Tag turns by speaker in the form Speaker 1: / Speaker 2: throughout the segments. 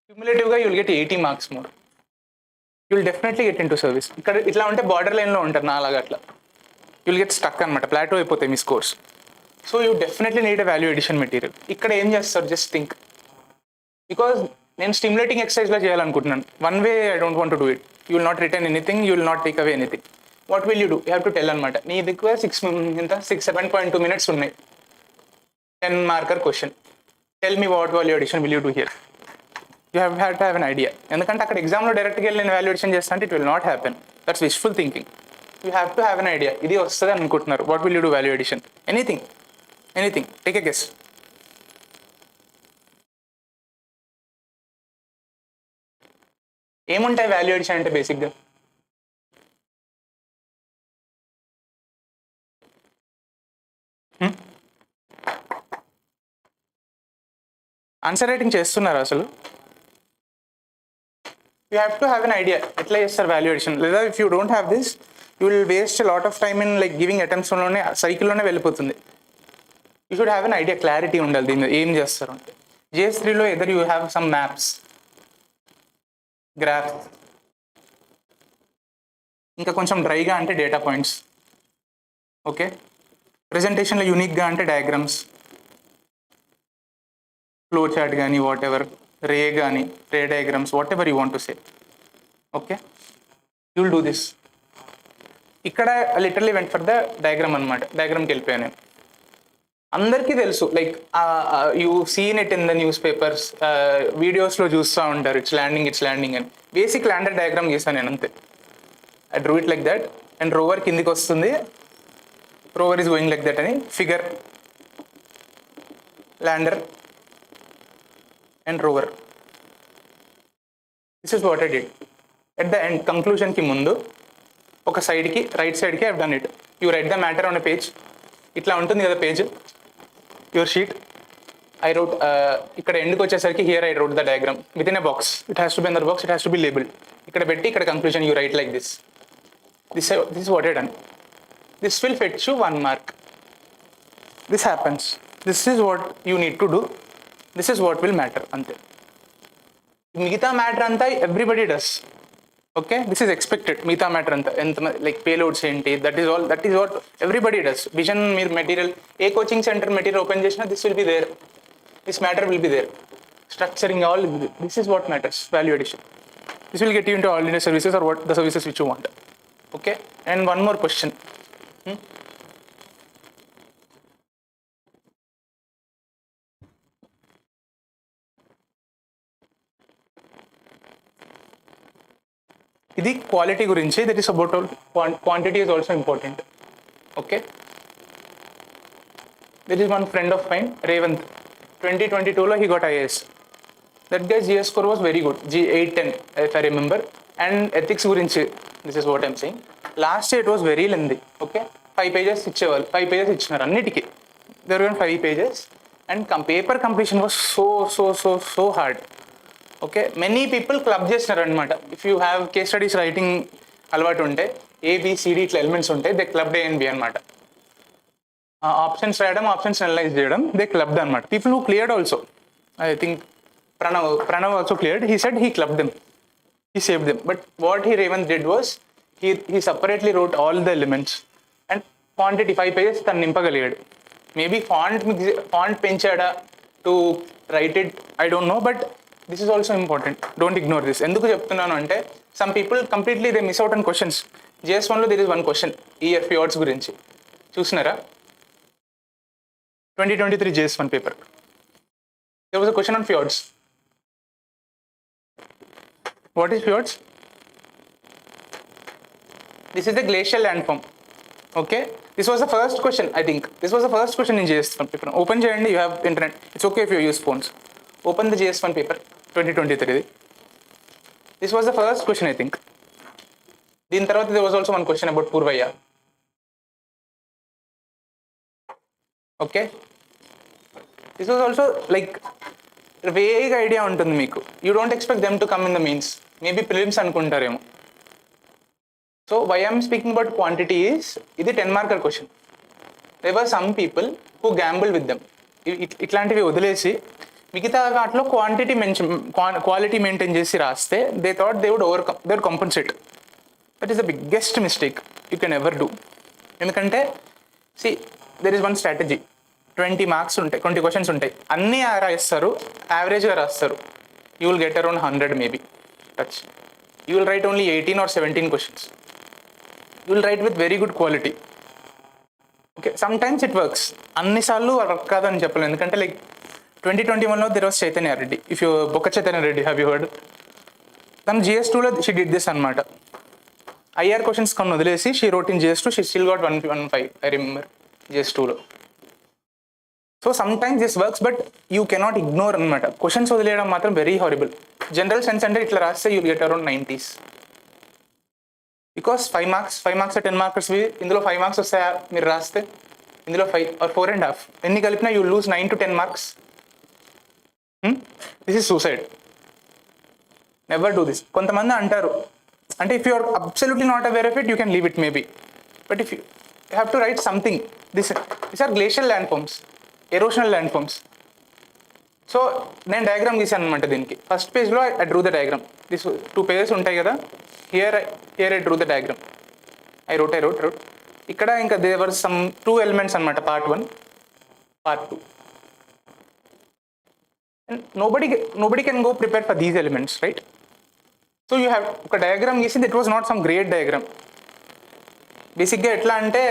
Speaker 1: క్యుములేటివ్గా you'll get 80 marks more. You'll definitely get into service. ఇక్కడ ఇట్లా ఉంటే border లైన్లో ఉంటారు నాలాగా అట్లా. యుల్ గెట్ స్టక్ అనమాట, ప్లాటో అయిపోతాయి మీ scores. So you definitely need a value addition material. ఇక్కడ ఏం చేస్తారు, జస్ట్ థింక్. బికాజ్ నేను స్టిమ్యులేటింగ్ ఎక్సర్సైజ్లో చేయాలనుకుంటున్నాను. One way I don't want to do it. You will not return anything, you will not take away anything. What will you do? You have to tell అనమాట. నీ దగ్గర 7.2 minutes ఉన్నాయి, 10 marker question. Tell me what value addition will you do here. You have to have an idea. ఎందుకంటే అక్కడ ఎగ్జామ్లో డైరెక్ట్గా వెళ్ళి నేను వాల్యుయేషన్ చేస్తాను అంటే it will not happen. That's wishful thinking. You have to have an idea. ఇది వస్తుంది అనుకుంటున్నారు. What will you do value addition? Anything take a guess. ఏముంటాయి వాల్యూ ఎడిషన్ అంటే బేసిక్గా? ఆన్సర్ రైటింగ్ చేస్తున్నారు అసలు? You have to have an idea ఎట్లా చేస్తారు వాల్యూ ఎడిషన్. లేదా if you don't have this you will waste lot of time in like giving అటెంప్ట్స్లోనే, సైకిల్లోనే వెళ్ళిపోతుంది. You should have an idea, clarity ఉండాలి దీని మీద ఏం చేస్తారు అంటే. JS3లో either you have some maps, graphs, ఇంకా కొంచెం డ్రైగా అంటే డేటా పాయింట్స్. ఓకే, ప్రెజెంటేషన్లో యూనిక్గా అంటే డయాగ్రామ్స్, ఫ్లో చార్ట్ కానీ వాట్ ఎవర్, రే కానీ ray diagrams, whatever you want to say. Okay, you will do this. ఇక్కడ literally went for the diagram అనమాట. డయాగ్రామ్కి వెళ్ళిపోయాను నేను. అందరికీ తెలుసు, like you seen it in the newspapers, వీడియోస్లో చూస్తూ ఉంటారు ఇట్స్ ల్యాండింగ్ అని. బేసిక్ ల్యాండర్ డయాగ్రామ్ చేశాను నేను అంతే. I drew it like that and rover కిందికి వస్తుంది, rover is going like that అని. Figure, lander and rover. This is what I did. At the end కంక్లూజన్కి ముందు ఒక సైడ్కి, రైట్ సైడ్కి I done it. You write the matter on a page. ఇట్లా ఉంటుంది కదా page, your sheet. I wrote, ఇక్కడ ఎండ్కి వచ్చేసరికి here I wrote the diagram within a box. It has to be in the box, it has to be labelled. ఇక్కడ పెట్టి ఇక్కడ conclusion you write like this. This is what I done. This will fetch you 1 mark. This happens. This is what you need to do. This is what will matter అంతే. మిగతా matter అంతా everybody does. Okay, this is expected. మిగతా matter అంతా ఎంత like payloads ఏంటి, that is what everybody does. Vision, మీరు material ఏ coaching centre material open చేసినా this will be there, this matter will be there. Structuring all, this is what matters. Value addition. This will get you into all India services or what the services which you want. Okay, and one more question. ఇది quality గురించి. That is about quantity is also important. Okay, that is one friend of mine, Revanth. 2022లో he got IAS. That guy's GS score was very good, 810 if I remember. And ethics గురించి, this is what I'm saying. Last year it was very lengthy. Okay, 5 pages ఇచ్చేవాళ్ళు, 5 pages ఇచ్చినారు అన్నిటికీ. There were 5 pages and paper completion was so hard. Okay, many people club చేస్తున్నారు అనమాట. If you have case studies writing అలవాటు ఉంటే, ABCD ఇట్లా elements ఉంటాయి, they clubbed A and B అనమాట. ఆప్షన్స్ రాయడం, ఆప్షన్స్ అనలైజ్ చేయడం, దే క్లబ్డ్ అనమాట. People who cleared also, I think Pranav also cleared. He said he clubbed them, he saved them. But what he Revanth did was he separately wrote all the elements and quantity 5 pages తను నింపగలిగాడు. Maybe font పెంచాడా to write it, I don't know. But this is also important. Don't ignore this. ఎందుకు చెప్తున్నాను అంటే, some people completely they miss out on questions. JS1లో there is 1 question year fjords గురించి. చూసినారా? 2023 JS1 paper. There was a question on fjords. What is fjords? This is the glacial land form. Okay, this was the first question. I think this was the first question in JS1 paper. Open చేయండి, you have internet. It's okay if you use phones. Open the JS1 paper 2023. This was the first question, I think. Din tarvata there was also one question about Purvaya. Okay, this was also like vague idea untundi meeku. You don't expect them to come in the means. Maybe prelims anukuntaremo. So why I am speaking about quantity is, ఇది 10 marker question. There were some people who gambled with them. ఇట్లాంటివి వదిలేసి మిగతా వాటిలో quality maintain చేసి రాస్తే they thought they would compensate. That is the biggest mistake you can ever do. ఎందుకంటే see there is one strategy. 20 marks ఉంటాయి, 20 questions ఉంటాయి, అన్నీ రాయిస్తారు, యావరేజ్గా రాస్తారు. You will get around 100 maybe touch. You will write only 18 or 17 questions. You will write with very good quality. Okay, sometimes it works. అన్నిసార్లు work కాదని చెప్పలేను. ఎందుకంటే లైక్ 2021లో there was Chaitanya Reddy. If you బొక్క Chaitanya Reddy, have you heard? తను GS2లో she did this అనమాట. IR questions కొన్ని వదిలేసి she wrote in GS2, she still got 115 I remember GS2లో. So sometimes this works, but you cannot ignore అనమాట. Questions వదిలేయడం మాత్రం వెరీ హారిబుల్. జనరల్ సైన్స్ అంటే ఇట్లా రాస్తే you get around 90s. Because 5 marks 10 marks ఇందులో 5 మార్క్స్ వస్తాయా మీరు రాస్తే? ఇందులో 5 or 4.5 ఎన్ని కలిపినా you lose 9 to 10 marks. This is suicide. Never do this. కొంతమంది అంటారు అంటే if you are absolutely not aware of it you can leave it maybe, but if you have to write something. These are glacial land forms, erosional land forms. So నేను diagram గీసాను అనమాట దీనికి. First పేజ్లో I drew the diagram. This 2 pages ఉంటాయి కదా, here I drew the diagram. I wrote ఇక్కడ ఇంకా దేవర్ some 2 elements అనమాట, part 1, part 2. And nobody can go prepare for these elements, right? So you have ఒక డయాగ్రామ్ గీసి, it was not some great diagram. బేసిక్గా ఎట్లా అంటే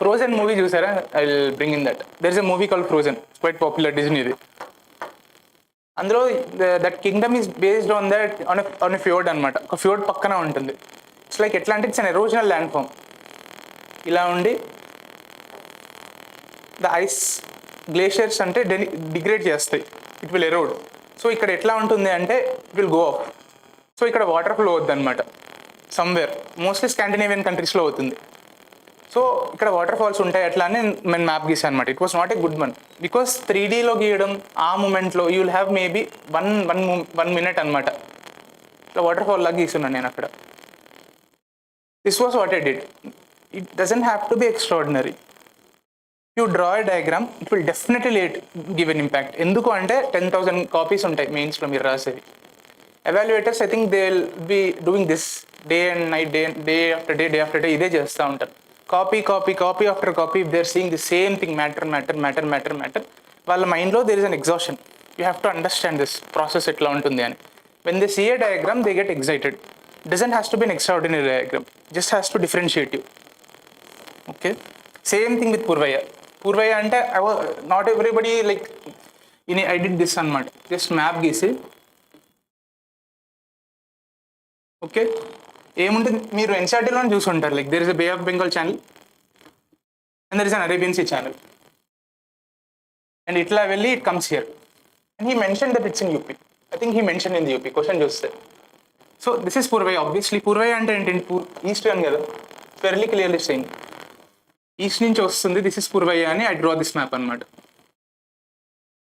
Speaker 1: ఫ్రోజన్ మూవీ చూసారా? I will bring in that. There is a movie called Frozen, it's quite popular, డిజ్నీది. అందులో that kingdom is based on that on a fjord అనమాట. ఒక fjord పక్కన ఉంటుంది. ఇట్స్ లైక్ ఎట్లా అంటే it's an erosional land form. ఇలా ఉండి ద ఐస్ గ్లేషియర్స్ అంటే డిగ్రేడ్ చేస్తాయి, ఇట్ విల్ ఎరోడ్. సో ఇక్కడ ఎట్లా ఉంటుంది అంటే it will go up. So ఇక్కడ వాటర్ ఫ్లో అవుద్ది అనమాట సమ్వేర్, మోస్ట్లీ స్కాండినేవియన్ కంట్రీస్లో అవుతుంది. సో ఇక్కడ వాటర్ ఫాల్స్ ఉంటాయి. అట్లా అని నేను మ్యాప్ గీసాను అనమాట. It was not a good one, because 3Dలో గీయడం ఆ మూమెంట్లో you will have maybe 1 minute అనమాట. ఇట్లా వాటర్ ఫాల్ లాగా గీస్తున్నాను నేను అక్కడ. This was what I did. It doesn't have to be extraordinary. You draw a diagram, it will definitely give an impact. ఎందుకు అంటే 10,000 కాపీస్ ఉంటాయి మెయిన్స్లో మీరు రాసేవి. Evaluators I think they will be doing this day and night, day after day ఇదే చేస్తూ ఉంటారు. Copy after copy. If they are seeing the same thing, matter, వాళ్ళ మైండ్లో there is an exhaustion. You have to understand this process ఎట్లా ఉంటుంది అని. When they see a diagram they get excited. Doesn't has to be an extraordinary diagram, just has to differentiate you. Okay, same thing with purvaiya అంటే not everybody like I did this అనమాట. Just map గీసి, okay, ఏముంటుంది మీరు NCERTలో చూసి ఉంటారు. Like there is a Bay of Bengal channel and there is an Arabian Sea channel, and ఇట్లా వెళ్ళి it comes here and he mention that it's in UP. I think he mention in the UP question చూస్తే. So this is purvaiya. Obviously purvaiya అంటే ఏంటి? East అని కదా, very clearly saying east నుంచి వస్తుంది. This is purvaiya అని ఐ డ్రా దిస్ మ్యాప్ అనమాట.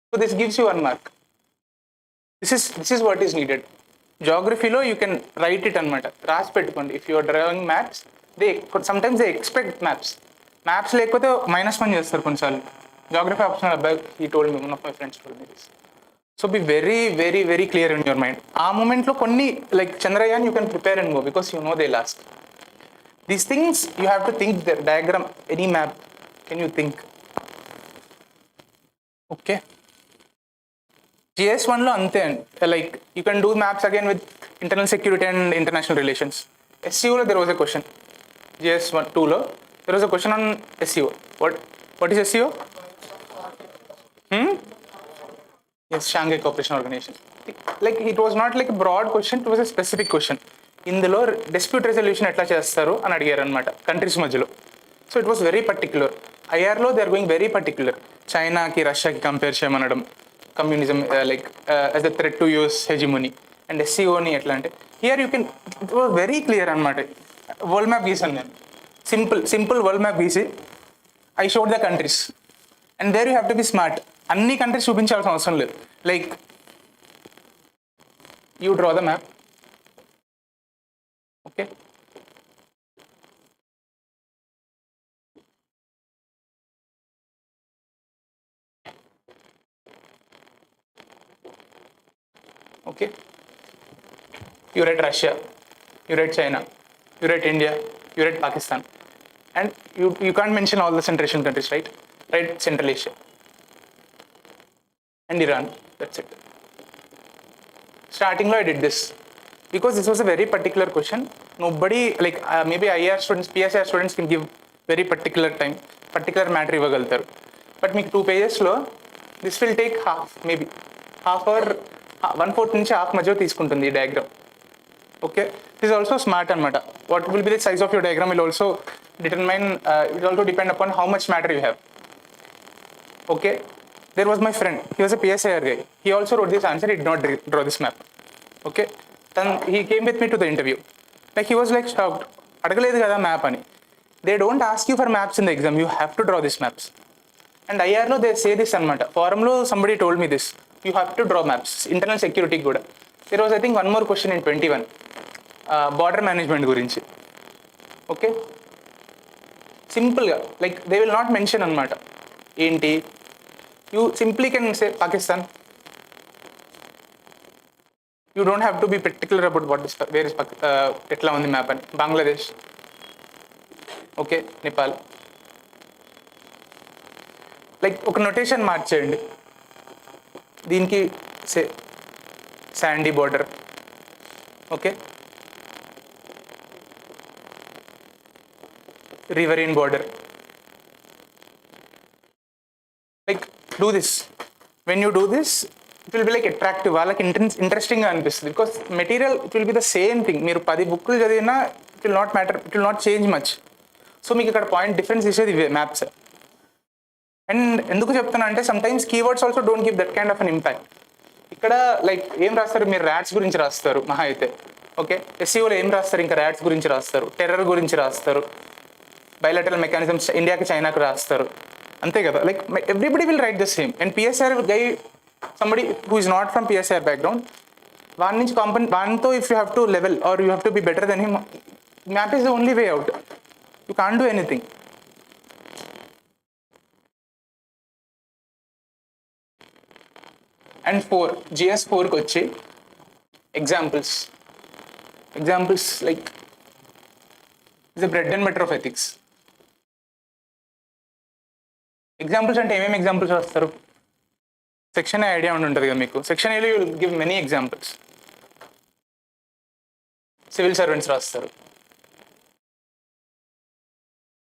Speaker 1: So this gives you 1 mark. This is what is needed. జాగ్రఫీలో యూ కెన్ రైట్ ఇట్ అనమాట, రాసి పెట్టుకోండి. If you're drawing maps, sometimes they expect maps లేకపోతే -1 చేస్తారు కొన్నిసార్లు. జాగ్రఫీ ఆప్షనల్ అబ్బాయి, he told me, one of my friends told me this. So be very clear in your mind. ఆ మూమెంట్లో కొన్ని like Chandrayaan you can prepare and go, because you know they last. These things you have to think. The diagram, any map, can you think? Okay. GS1 lo ante and like you can do maps again with internal security and international relations. SEO lo there was a question. GS1 2 lo there was a question on SEO. What is SEO? Yes, Shanghai Cooperation Organization. Like it was not like a broad question, it was a specific question. ఇందులో dispute resolution ఎట్లా చేస్తారు అని అడిగారు అనమాట countries మధ్యలో. So it was very particular. IRలో they are going very particular. చైనాకి రష్యాకి కంపేర్ చేయమనడం, communism like as a threat to US hegemony, and SEOని ఎట్లా అంటే here you can, it was very clear అనమాట. వరల్డ్ మ్యాప్ గీసాను నేను, సింపుల్ వరల్డ్ మ్యాప్ గీసి I showed the countries and there you have to be smart. అన్ని countries చూపించాల్సిన అవసరం లేదు. Like you draw the map, okay, Okay, you write Russia, you write China, you write India, you write Pakistan, and you can't mention all the Central Asian countries, right? Write Central Asia and Iran. That's it. Starting, I did this because this was a very particular question. Nobody, like maybe IAS students, PSR students can give very particular time, particular matter ఇవ్వగలుగుతారు. But మీకు 2 pages లో this will take maybe half hour, 1/4 నుంచి half మధ్య తీసుకుంటుంది ఈ diagram. Okay, this is also smart అనమాట. What will be the size of your diagram will also determine, it will also depend upon how much matter you have. Okay, there was my friend, he was a PSIR guy, he also wrote this answer, he did not draw this map. Okay, then he came with me to the interview, like he was like shocked, అడగలేదు కదా map అని. They don't ask you for maps in the exam, you have to draw these maps. And IR lo they say this అనమాట. Forum lo somebody told me this, you have to draw maps, internal security కూడా. There was I think one more question in 21, border management గురించి. Okay, సింపుల్గా like they will not mention అనమాట ఏంటి, you simply can say Pakistan. You don't have to be particular about what is where is ఎట్లా ఉంది map అని. Bangladesh, okay, Nepal, like ఒక notation మార్చేయండి దీనికి, say sandy border, okay, riverine border. Like do this. When you do this, it will be like attractive, వాళ్ళకి ఇంట్రెస్టింగ్గా అనిపిస్తుంది. Because material it will be the same thing. మీరు 10 బుక్లు చదివినా it will not matter, it will not change much. So మీకు ఇక్కడ point difference ఇచ్చేది ఇవే మ్యాప్స్. అండ్ ఎందుకు చెప్తున్నా అంటే sometimes keywords also don't give that kind of an impact. ఇక్కడ లైక్ ఏం రాస్తారు, మీరు ర్యాట్స్ గురించి రాస్తారు మహా అయితే. ఓకే, ఎస్సీఓలో ఏం రాస్తారు, ఇంకా ర్యాట్స్ గురించి రాస్తారు, టెర్రర్ గురించి రాస్తారు, bilateral mechanisms ఇండియాకి చైనాకి రాస్తారు, అంతే కదా. Like everybody will write the same. And PSR guy, somebody who is not from PSR background, వాడి నుంచి వానితో if you have to level or you have to be better than him, map is the only way out. You can't do anything. And 4 GS 4కి వచ్చి examples like is the bread and butter of ethics. Examples అంటే ఏమేమి examples వస్తారు, section idea ఉంటుంది కదా మీకు. Section ఏలో you will give many examples. Civil servants రాస్తారు,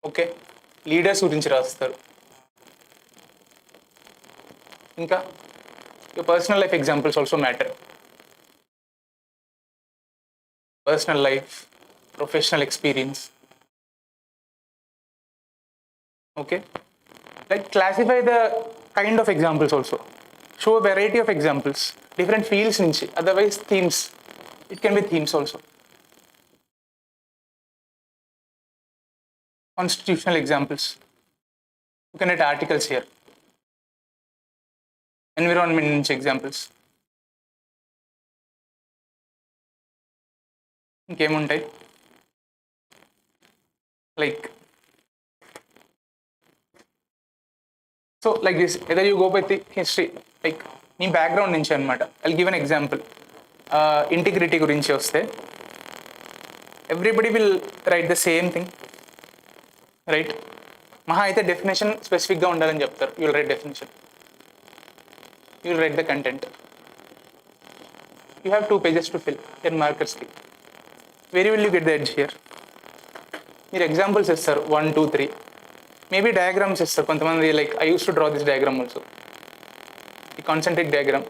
Speaker 1: ఓకే, లీడర్స్ గురించి రాస్తారు, ఇంకా your personal life examples also matter. Personal life, professional experience, okay. Like classify the kind of examples also, show a variety of examples, different fields nunchi, otherwise themes, it can be themes also. Constitutional examples, you can write articles here. Environment nunchi examples, ఇంకేముంటాయి like. So like this, either you go by the history, like మీ background నుంచి అనమాట. I give an example. Integrity గురించి వస్తే everybody will write the same thing, right. మహా అయితే definition స్పెసిఫిక్గా ఉండాలని చెప్తారు. You will write definition, you will write the content. You have 2 pages to fill 10 మార్కర్స్కి. Very will you get the edge here. మీరు examples ఇస్తారు 1, 2, 3, మేబీ డయాగ్రామ్స్ ఇస్తారు కొంతమంది. Like I use to draw this diagram also, ఈ concentric diagram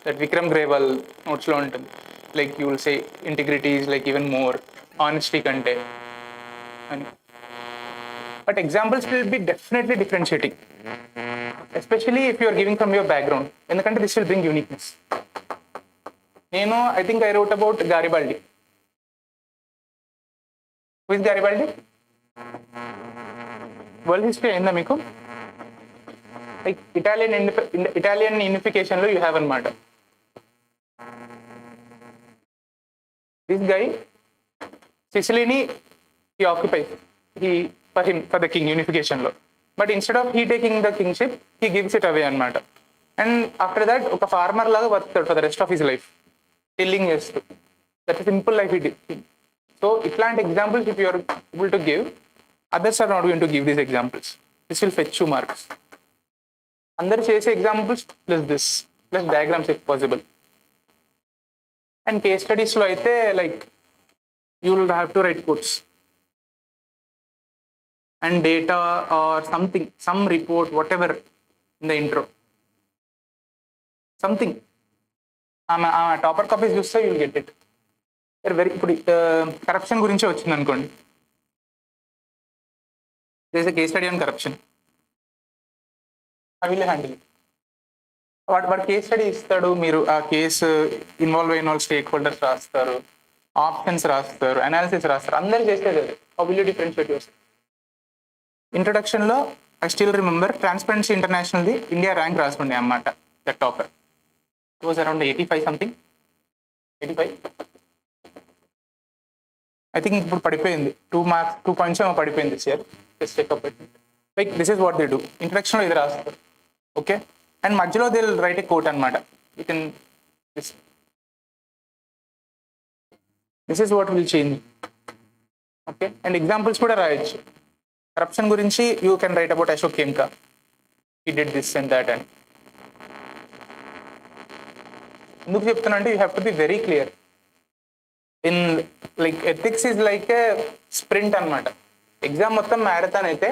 Speaker 1: that Vikram Grewal నోట్స్లో ఉంటుంది. Like you will say integrity is like even more honesty కంటే అని. But examples will be definitely differentiating, especially if you are giving from your background, ఎందుకంటే this will bring uniqueness. నేను I think I wrote about Garibaldi. Who is Garibaldi? World history అయిందా మీకు? Like Italian యూనిఫికేషన్లో you have అనమాట. This guy సిసిలీని he occupies for the king unification లో, but instead of he taking the kingship, he gives it away అనమాట. And after that ఒక farmer లాగా బతుకుతాడు for the rest of his life. Telling చేస్తూ, that simple life it. So ఇట్లాంటి examples if you are able to give, others are not going to give these examples. This will fetch you marks. అందరు చేసే examples plus diagrams if possible. And case స్టడీస్లో అయితే like you will have to right codes and data or something, some report, what ever in the intro, something. ఆమె topper copies చూస్తే you will get it. ఇప్పుడు corruption గురించి వచ్చింది అనుకోండి, there is a case study on corruption. I will handle it. వాడు case study ఇస్తాడు, మీరు ఆ కేసు ఇన్వాల్వ్ అయిన వాళ్ళు స్టేక్ హోల్డర్స్ రాస్తారు, ఆప్షన్స్ రాస్తారు, అనాలిసిస్ రాస్తారు, అందరూ చేసేది అది. How will you differentiate yourself? ఇంట్రొడక్షన్లో ఐ స్టిల్ రిమెంబర్ ట్రాన్స్పరెన్సీ ఇంటర్నేషనల్ది ఇండియా ర్యాంక్ రాసుకుండే అన్నమాట. The topper it was around 85 something, 85 I think. ఇప్పుడు పడిపోయింది 2 points ఏమో పడిపోయింది this year. Just check up it. Like this is what they do. ఇంట్రడక్షన్లో ఇది రాస్తారు, ఓకే, అండ్ మధ్యలో they will write a quote అనమాట. You can this is what will change, okay. And examples కూడా రాయొచ్చు. కరప్షన్ గురించి you can write about Ashok Khemka, he did this and that. And ఎందుకు చెప్తున్నా అంటే you have to be very clear. In like ethics is like a sprint అనమాట. Exam మొత్తం marathon అయితే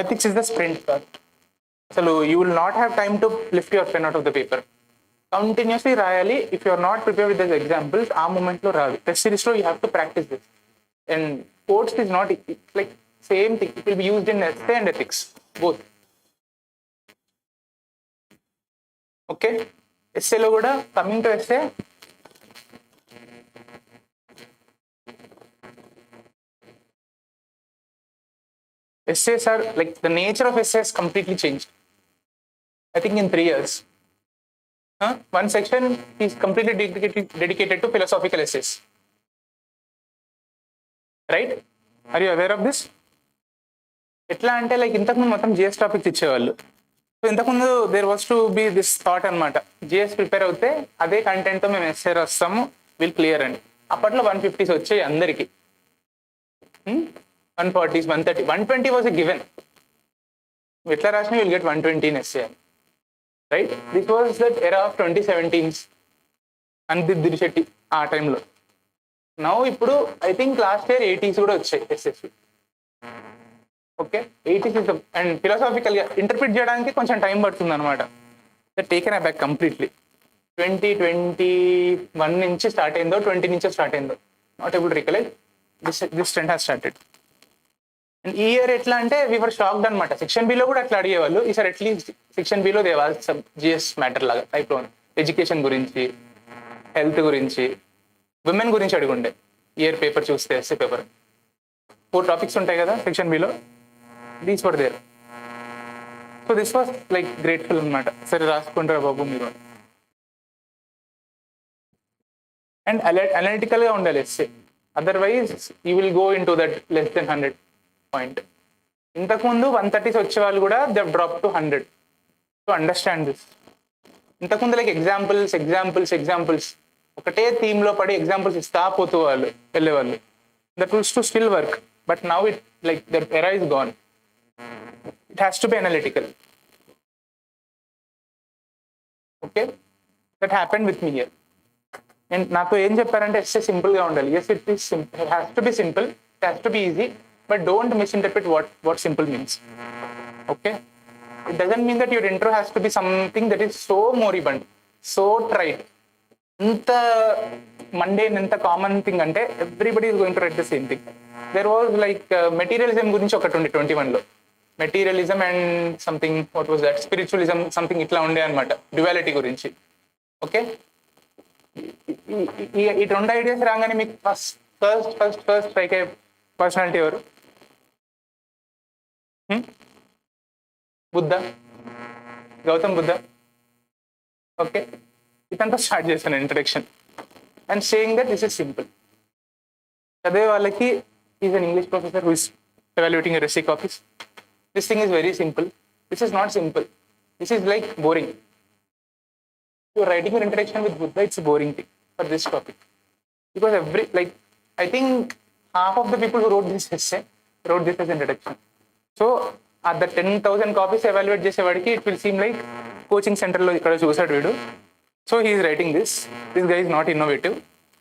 Speaker 1: ethics is the sprint కాదు. అసలు you will not have time to lift your pen out of the paper. Continuously రాయాలి. If you are not prepare with this examples, ఆ మూమెంట్లో రాదు. Test సిరీస్లో you have to practice this. And course is not like same thing. It will be used in essay and ethics both, okay. ఎస్సేలో కూడా coming to essay, essays are like the nature of essays completely changed. I think in 3 years, one section is completely dedicated to philosophical essays. Right? Are you aware of this? ఎట్లా అంటే like ఇంతకుముందు మొత్తం GS topics ఇచ్చేవాళ్ళు. So ఇంతకుముందు there was to be this thought అనమాట, GS prepare అవుతే అదే కంటెంట్తో మేము ఎస్సే రాస్తాము, విల్ క్లియర్ అని. అప్పట్లో 150s వచ్చాయి అందరికి, 140s, 130, 120 was a given. ఎట్లా రాసినా will get 120 in essay, right? This was that era of 2017s అనిదిత్ దిరిశెట్టి ఆ టైంలో. నౌ ఇప్పుడు I think last year 80s కూడా వచ్చాయి ఎస్ఎస్, ఓకే. 80s అండ్ ఫిలాసాఫికల్గా ఇంటర్ప్రిట్ చేయడానికి కొంచెం టైం పడుతుంది అనమాట. That taken a back completely. 2021 నుంచి స్టార్ట్ అయిందో 20 నుంచి స్టార్ట్ అయిందో, not able to recollect. This trend has started. And ఈ ఇయర్ ఎట్లా అంటే వీఆర్ షాక్డ్ అనమాట. సెక్షన్ బిలో కూడా అట్లా అడిగేవాళ్ళు. ఈసారి అట్లీస్ట్ సెక్షన్ బిలో దేవాలి సబ్ జిఎస్ మ్యాటర్ లాగా టైప్లో ఎడ్యుకేషన్ గురించి, హెల్త్ గురించి, విమెన్ గురించి అడుగుండే. ఇయర్ పేపర్ చూస్తే ఎస్సే పేపర్ 4 టాపిక్స్ ఉంటాయి కదా section below, these were there. So this was like grateful అనమాట. సరే రాసుకుంటారా బాబు మీరు. అండ్ అనలిటికల్గా ఉండాలి essay, otherwise you will go in to that less than 100 point. ఇంతకుముందు 130s వచ్చే వాళ్ళు కూడా they drop to 100. To understand this. ఇంతకుముందు లైక్ ఎగ్జాంపుల్స్ ఒకటే థీమ్లో పడి ఎగ్జాంపుల్స్ ఇస్తా పోతూ వాళ్ళు వెళ్ళేవాళ్ళు. That wills to still work, but now it like that era is gone. It has to be analytical, okay. That happened with me here. And నాతో ఏం చెప్పారంటే ఎస్సే సింపుల్గా ఉండాలి. Yes, it is simple, it has to be simple, it has to be easy, but don't misinterpret what simple means, okay. It doesn't mean that your intro has to be something that is so moribund, so trite, anta mundane, anta common thing ante everybody is going to write the same thing. There was like materialism gurinchi okati undi 21 lo, materialism and something, what was that, spiritualism, something itla unde anamata, duality gurinchi, okay. ఈ రెండు ideas రాగానే మీకు first strike అయ్యే personality ఎవరు? Buddha, Gautam Buddha, okay. ఇదంతా start చేశాను introduction and saying that this is simple. చదివే వాళ్ళకి is an English professor who is evaluating essay copies. This thing is very simple. This is not simple. This is like boring. You are writing your introduction with Buddha, it's a boring thing. for this topic, because I think half of the people who wrote this essay wrote this as introduction. So at the 10,000 copies evaluate చేసేవాడికి it will seem like coaching center లో ఇక్కడ చూసాడు వీడు. So he is writing this. This guy is not innovative.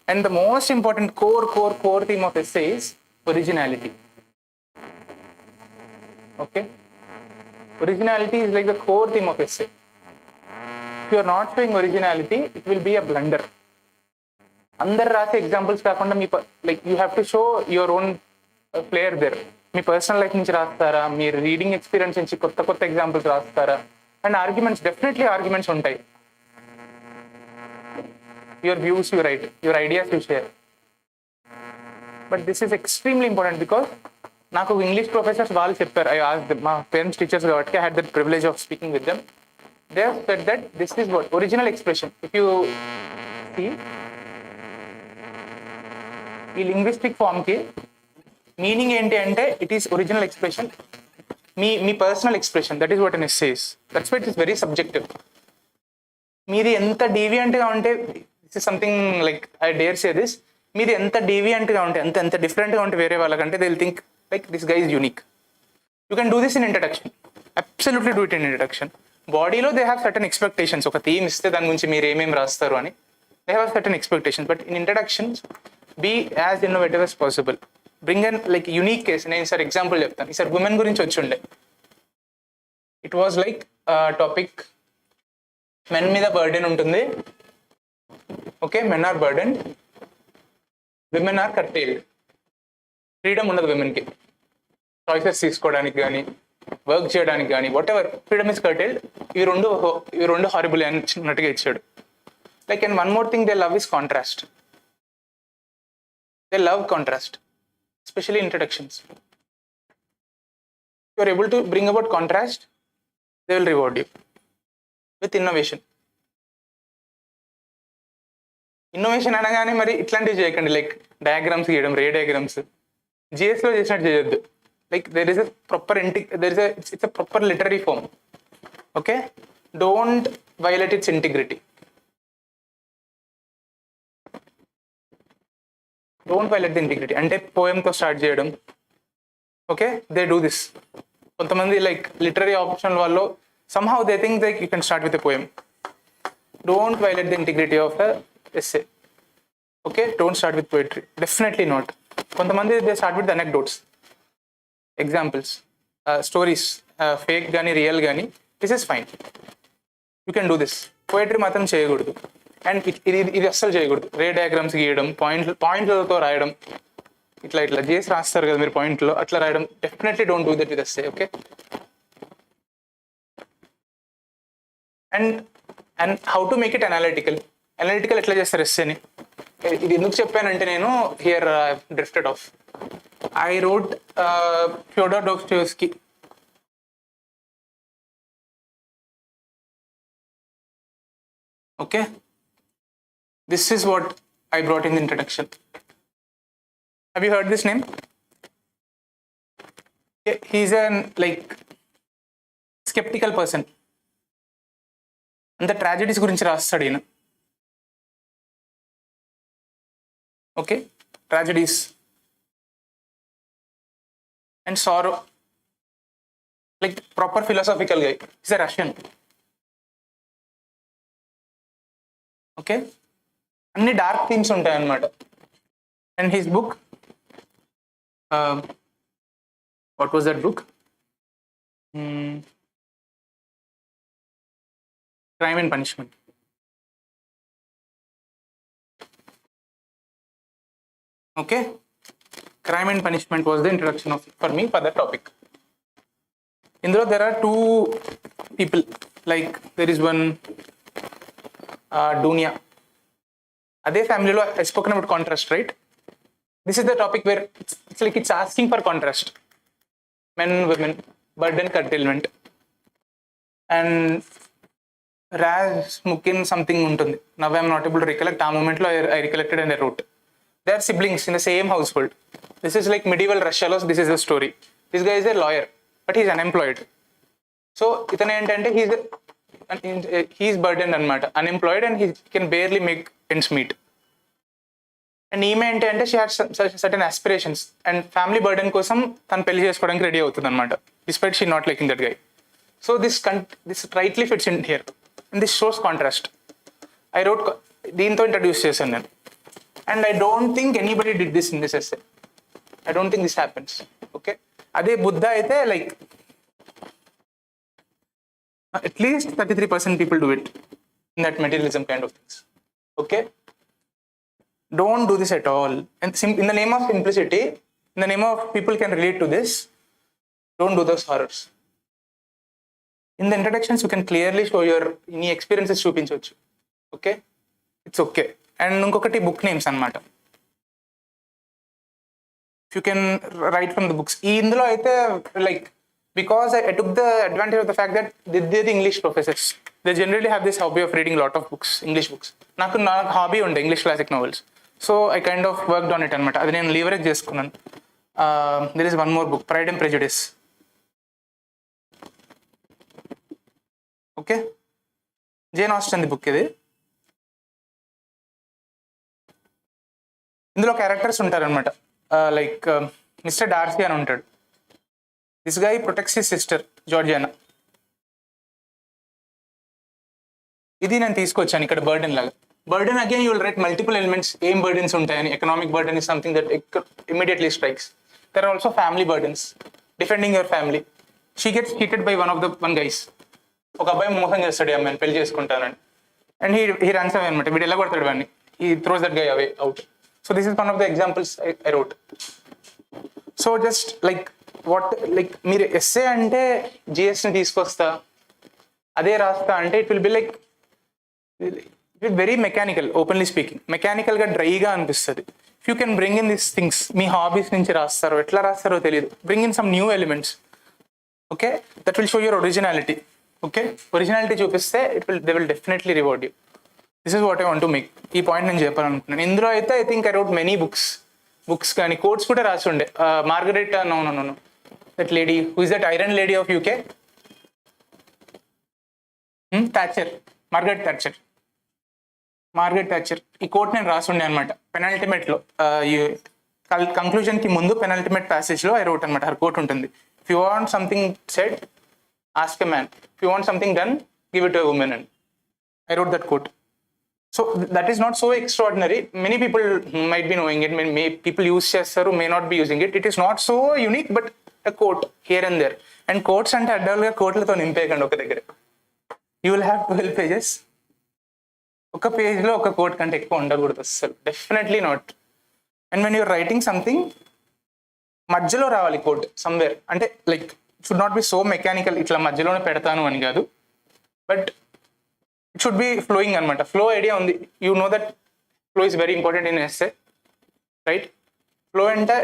Speaker 1: And the most important core theme of essay is originality. Okay? Originality is like the core theme of essay. If you are not showing originality, it will be a blunder. అందరు రాసే examples కాకుండా మీ like you have to show your own player there. మీ personal life నుంచి రాస్తారా, మీరు reading experience నుంచి కొత్త ఎగ్జాంపుల్స్ రాస్తారా, అండ్ ఆర్గ్యుమెంట్స్, డెఫినెట్లీ ఆర్గ్యుమెంట్స్ ఉంటాయి. Your views you write, your ideas you share. But this is extremely important because నాకు English professors వాళ్ళు చెప్పారు. I asked them, మా పేరెంట్స్ టీచర్స్ కాబట్టి I had that privilege of speaking with them. They have said that this is what original expression. If you see ఈ linguistic form కి meaning ఏంటి అంటే it is original expression, మీ personal expression. That is what an essay is. That's why it is very subjective. మీది ఎంత డీవియంట్గా ఉంటే, this is something like I dare say this, మీది ఎంత డీవియంట్గా ఉంటే, ఎంత డిఫరెంట్గా ఉంటే వేరే వాళ్ళకంటే they will think like this guy is unique. You can do this in introduction, absolutely do it in introduction. బాడీలో దే హ్యావ్ సర్టన్ ఎక్స్పెక్టేషన్స్. ఒక థీమ్ ఇస్తే దాని గురించి మీరు ఏమేమి రాస్తారు అని they have certain expectations. But in introductions be as innovative as possible. Bring an like unique case. నేను సార్ ఎగ్జాంపుల్ చెప్తాను. ఈసారి ఉమెన్ గురించి వచ్చి ఉండే. It was like topic men మీద బర్డెన్ ఉంటుంది. Okay, men are burden, women are curtailed. Freedom ఉండదు విమెన్కి, చాయిసెస్ తీసుకోవడానికి కానీ వర్క్ చేయడానికి కానీ, whatever, freedom is curtailed. ఈ రెండు హారిబుల్ అన్నట్టుగా ఇచ్చాడు. Like and one more thing they love is contrast. They love contrast, especially introductions. You are able to bring about contrast, they will reward you with innovation. Innovation అనగానే మరి ఇట్లాంటివి చేయకండి, like diagrams గీయడం, రే diagrams. జిఎస్లో చేసినట్టు చేయొద్దు. Like there is a proper literary form. Okay, don't violate its integrity. Don't violate the integrity. అంటే పోయంతో start చేయడం. Okay, they do this. కొంతమంది లైక్ లిటరీ ఆప్షన్ వాళ్ళు somehow they think like you can start with a poem. Don't violate the integrity of a essay. Okay, don't start with poetry, definitely not. కొంతమంది they start with the anecdotes, examples, stories, fake గానీ real గానీ. This is fine, you can do this. Poetry మాత్రం చేయకూడదు. And ఇది అస్సలు చేయకూడదు. రే diagrams గీయడం, పాయింట్లతో రాయడం, ఇట్లా చేసి రాస్తారు కదా మీరు పాయింట్లో, అట్లా రాయడం. Definitely don't do that with essay. Okay, and how to make it analytical. ఎట్లా చేస్తారు ఎస్సేని? ఇది ఎందుకు చెప్పానంటే నేను here drifted off. I wrote Fyodor Dostoevsky. Okay, this is what I brought in the introduction. Have you heard this name? Yeah, he's an like skeptical person. And the tragedies gurinchi raastadu ఈయన. Okay, tragedies and sorrow, like proper philosophical guy. He's a Russian. Okay, అన్ని dark themes ఉంటాయి అన్నమాట. And his book, what was that book? Crime and punishment. Okay, crime and punishment was the introduction of for me for that topic. ఇందులో there are 2 people, like there is one Dunya. అదే ఫ్యామిలీలో I spoken about contrast, right? This is the topic where it's like it's asking for contrast. Men, women, burden, curtailment. And Rasmukin something ఉంటుంది. Now I am not able to recollect. ఆ మూమెంట్లో I recollected and I wrote. They are siblings in the same household. This is like medieval Russia. This is the story. This guy is a lawyer, but he is unemployed. So ఇతను ఏంటంటే he's burdened అనమాట, unemployed, and he can barely make ends meet. And ఈమె ఏంటి అంటే she has certain aspirations and family burden కోసం తను పెళ్లి చేసుకోవడానికి రెడీ అవుతుంది అనమాట, despite she not liking that guy. So this rightly fits in here and this shows contrast. I wrote దీంతో ఇంట్రడ్యూస్ చేశాను నేను. And I don't think anybody did this in this essay. I don't think this happens. Okay, అదే బుద్ధ అయితే like at least 33% people do it in that materialism kind of things. Okay, don't do this at all. And in the name of simplicity, in the name of people can relate to this, don't do those horrors. In the introductions you can clearly show your any experiences చూపించవచ్చు. Okay, it's okay. And ఇంకొకటి book names అన్నమాట. You can write from the books. ఇందులో అయితే like because I took the advantage of the fact that they're the English professors. They generally have this hobby of reading a lot of books, English books. నాకు hobby ఉండే English classic novels. So I kind of worked on it అనమాట. అది నేను leverage చేసుకున్నాను. There is one more book, Pride and Prejudice. Okay, Jane Austen book ఇది. ఇందులో characters ఉంటారనమాట. Like Mr Darcy అని ఉంటాడు. This guy protects his sister Georgiana. ఇది నేను తీసుకొచ్చాను ఇక్కడ బర్డెన్ లాగా. Burden again you will write multiple elements. ఏం బర్డెన్స్ ఉంటాయని. Economic burden is something that immediately strikes. There are also family burdens. Defending your family. She gets heated by one guys. ఒక అబ్బాయి మోసం చేస్తాడు ఈ అమ్మాయిని పెళ్లి చేసుకుంటానని. అండ్ హీ రన్స్ అవే అనమాట. వీడు ఎలా కొడతాడు వాడిని. He throws that guy away out. So this is one of the examples I wrote. So just like what like మీరు ఎస్సే అంటే జిఎస్ని తీసుకొస్తా అదే రాస్తా అంటే it will be like very mechanical. Openly speaking మెకానికల్గా డ్రైగా అనిపిస్తుంది. If you can bring in this things, మీ హాబీస్ నుంచి రాస్తారో ఎట్లా రాస్తారో తెలియదు, bring in some new elements. Okay, that will show your originality. Okay, originality చూపిస్తే they will definitely reward you. This is what I want to make. ఈ point నేను చెప్పాలనుకుంటున్నాను. ఇందులో అయితే I think I wrote many books కానీ quotes కూడా రాసి ఉండే. Margaret know that lady who is that iron lady of UK, Thatcher, Margaret Thatcher. ఈ కోట్ నేను రాసి ఉండే అనమాట పెనాల్టిమేట్లో. కంక్లూజన్కి ముందు పెనాల్టిమేట్ ప్యాసేజ్లో ఐ రోట్ అనమాట. హర్ కోట్ ఉంటుంది. If you want something said ask a man, if you want something done give it to a woman. And I wrote that quote. So that is not so extraordinary. Many people might be knowing it. People use చేస్తారు, may not be using it. It is not so unique, but a quote here and there. And quotes అంటే అడ్డాలుగా కోట్లతో నింపేయకండి ఒక దగ్గర. You will have 12 pages. ఒక పేజ్లో ఒక coat కంటే ఎక్కువ ఉండకూడదు అసలు. Definitely not. And when you're writing something, మధ్యలో రావాలి కోట్ సమ్వేర్. అంటే like it should not be so mechanical, ఇట్లా మధ్యలోనే పెడతాను అని కాదు. But it should be flowing అనమాట. ఫ్లో ఐడియా ఉంది. You know that flow is very important in essay, right? Flow అంటే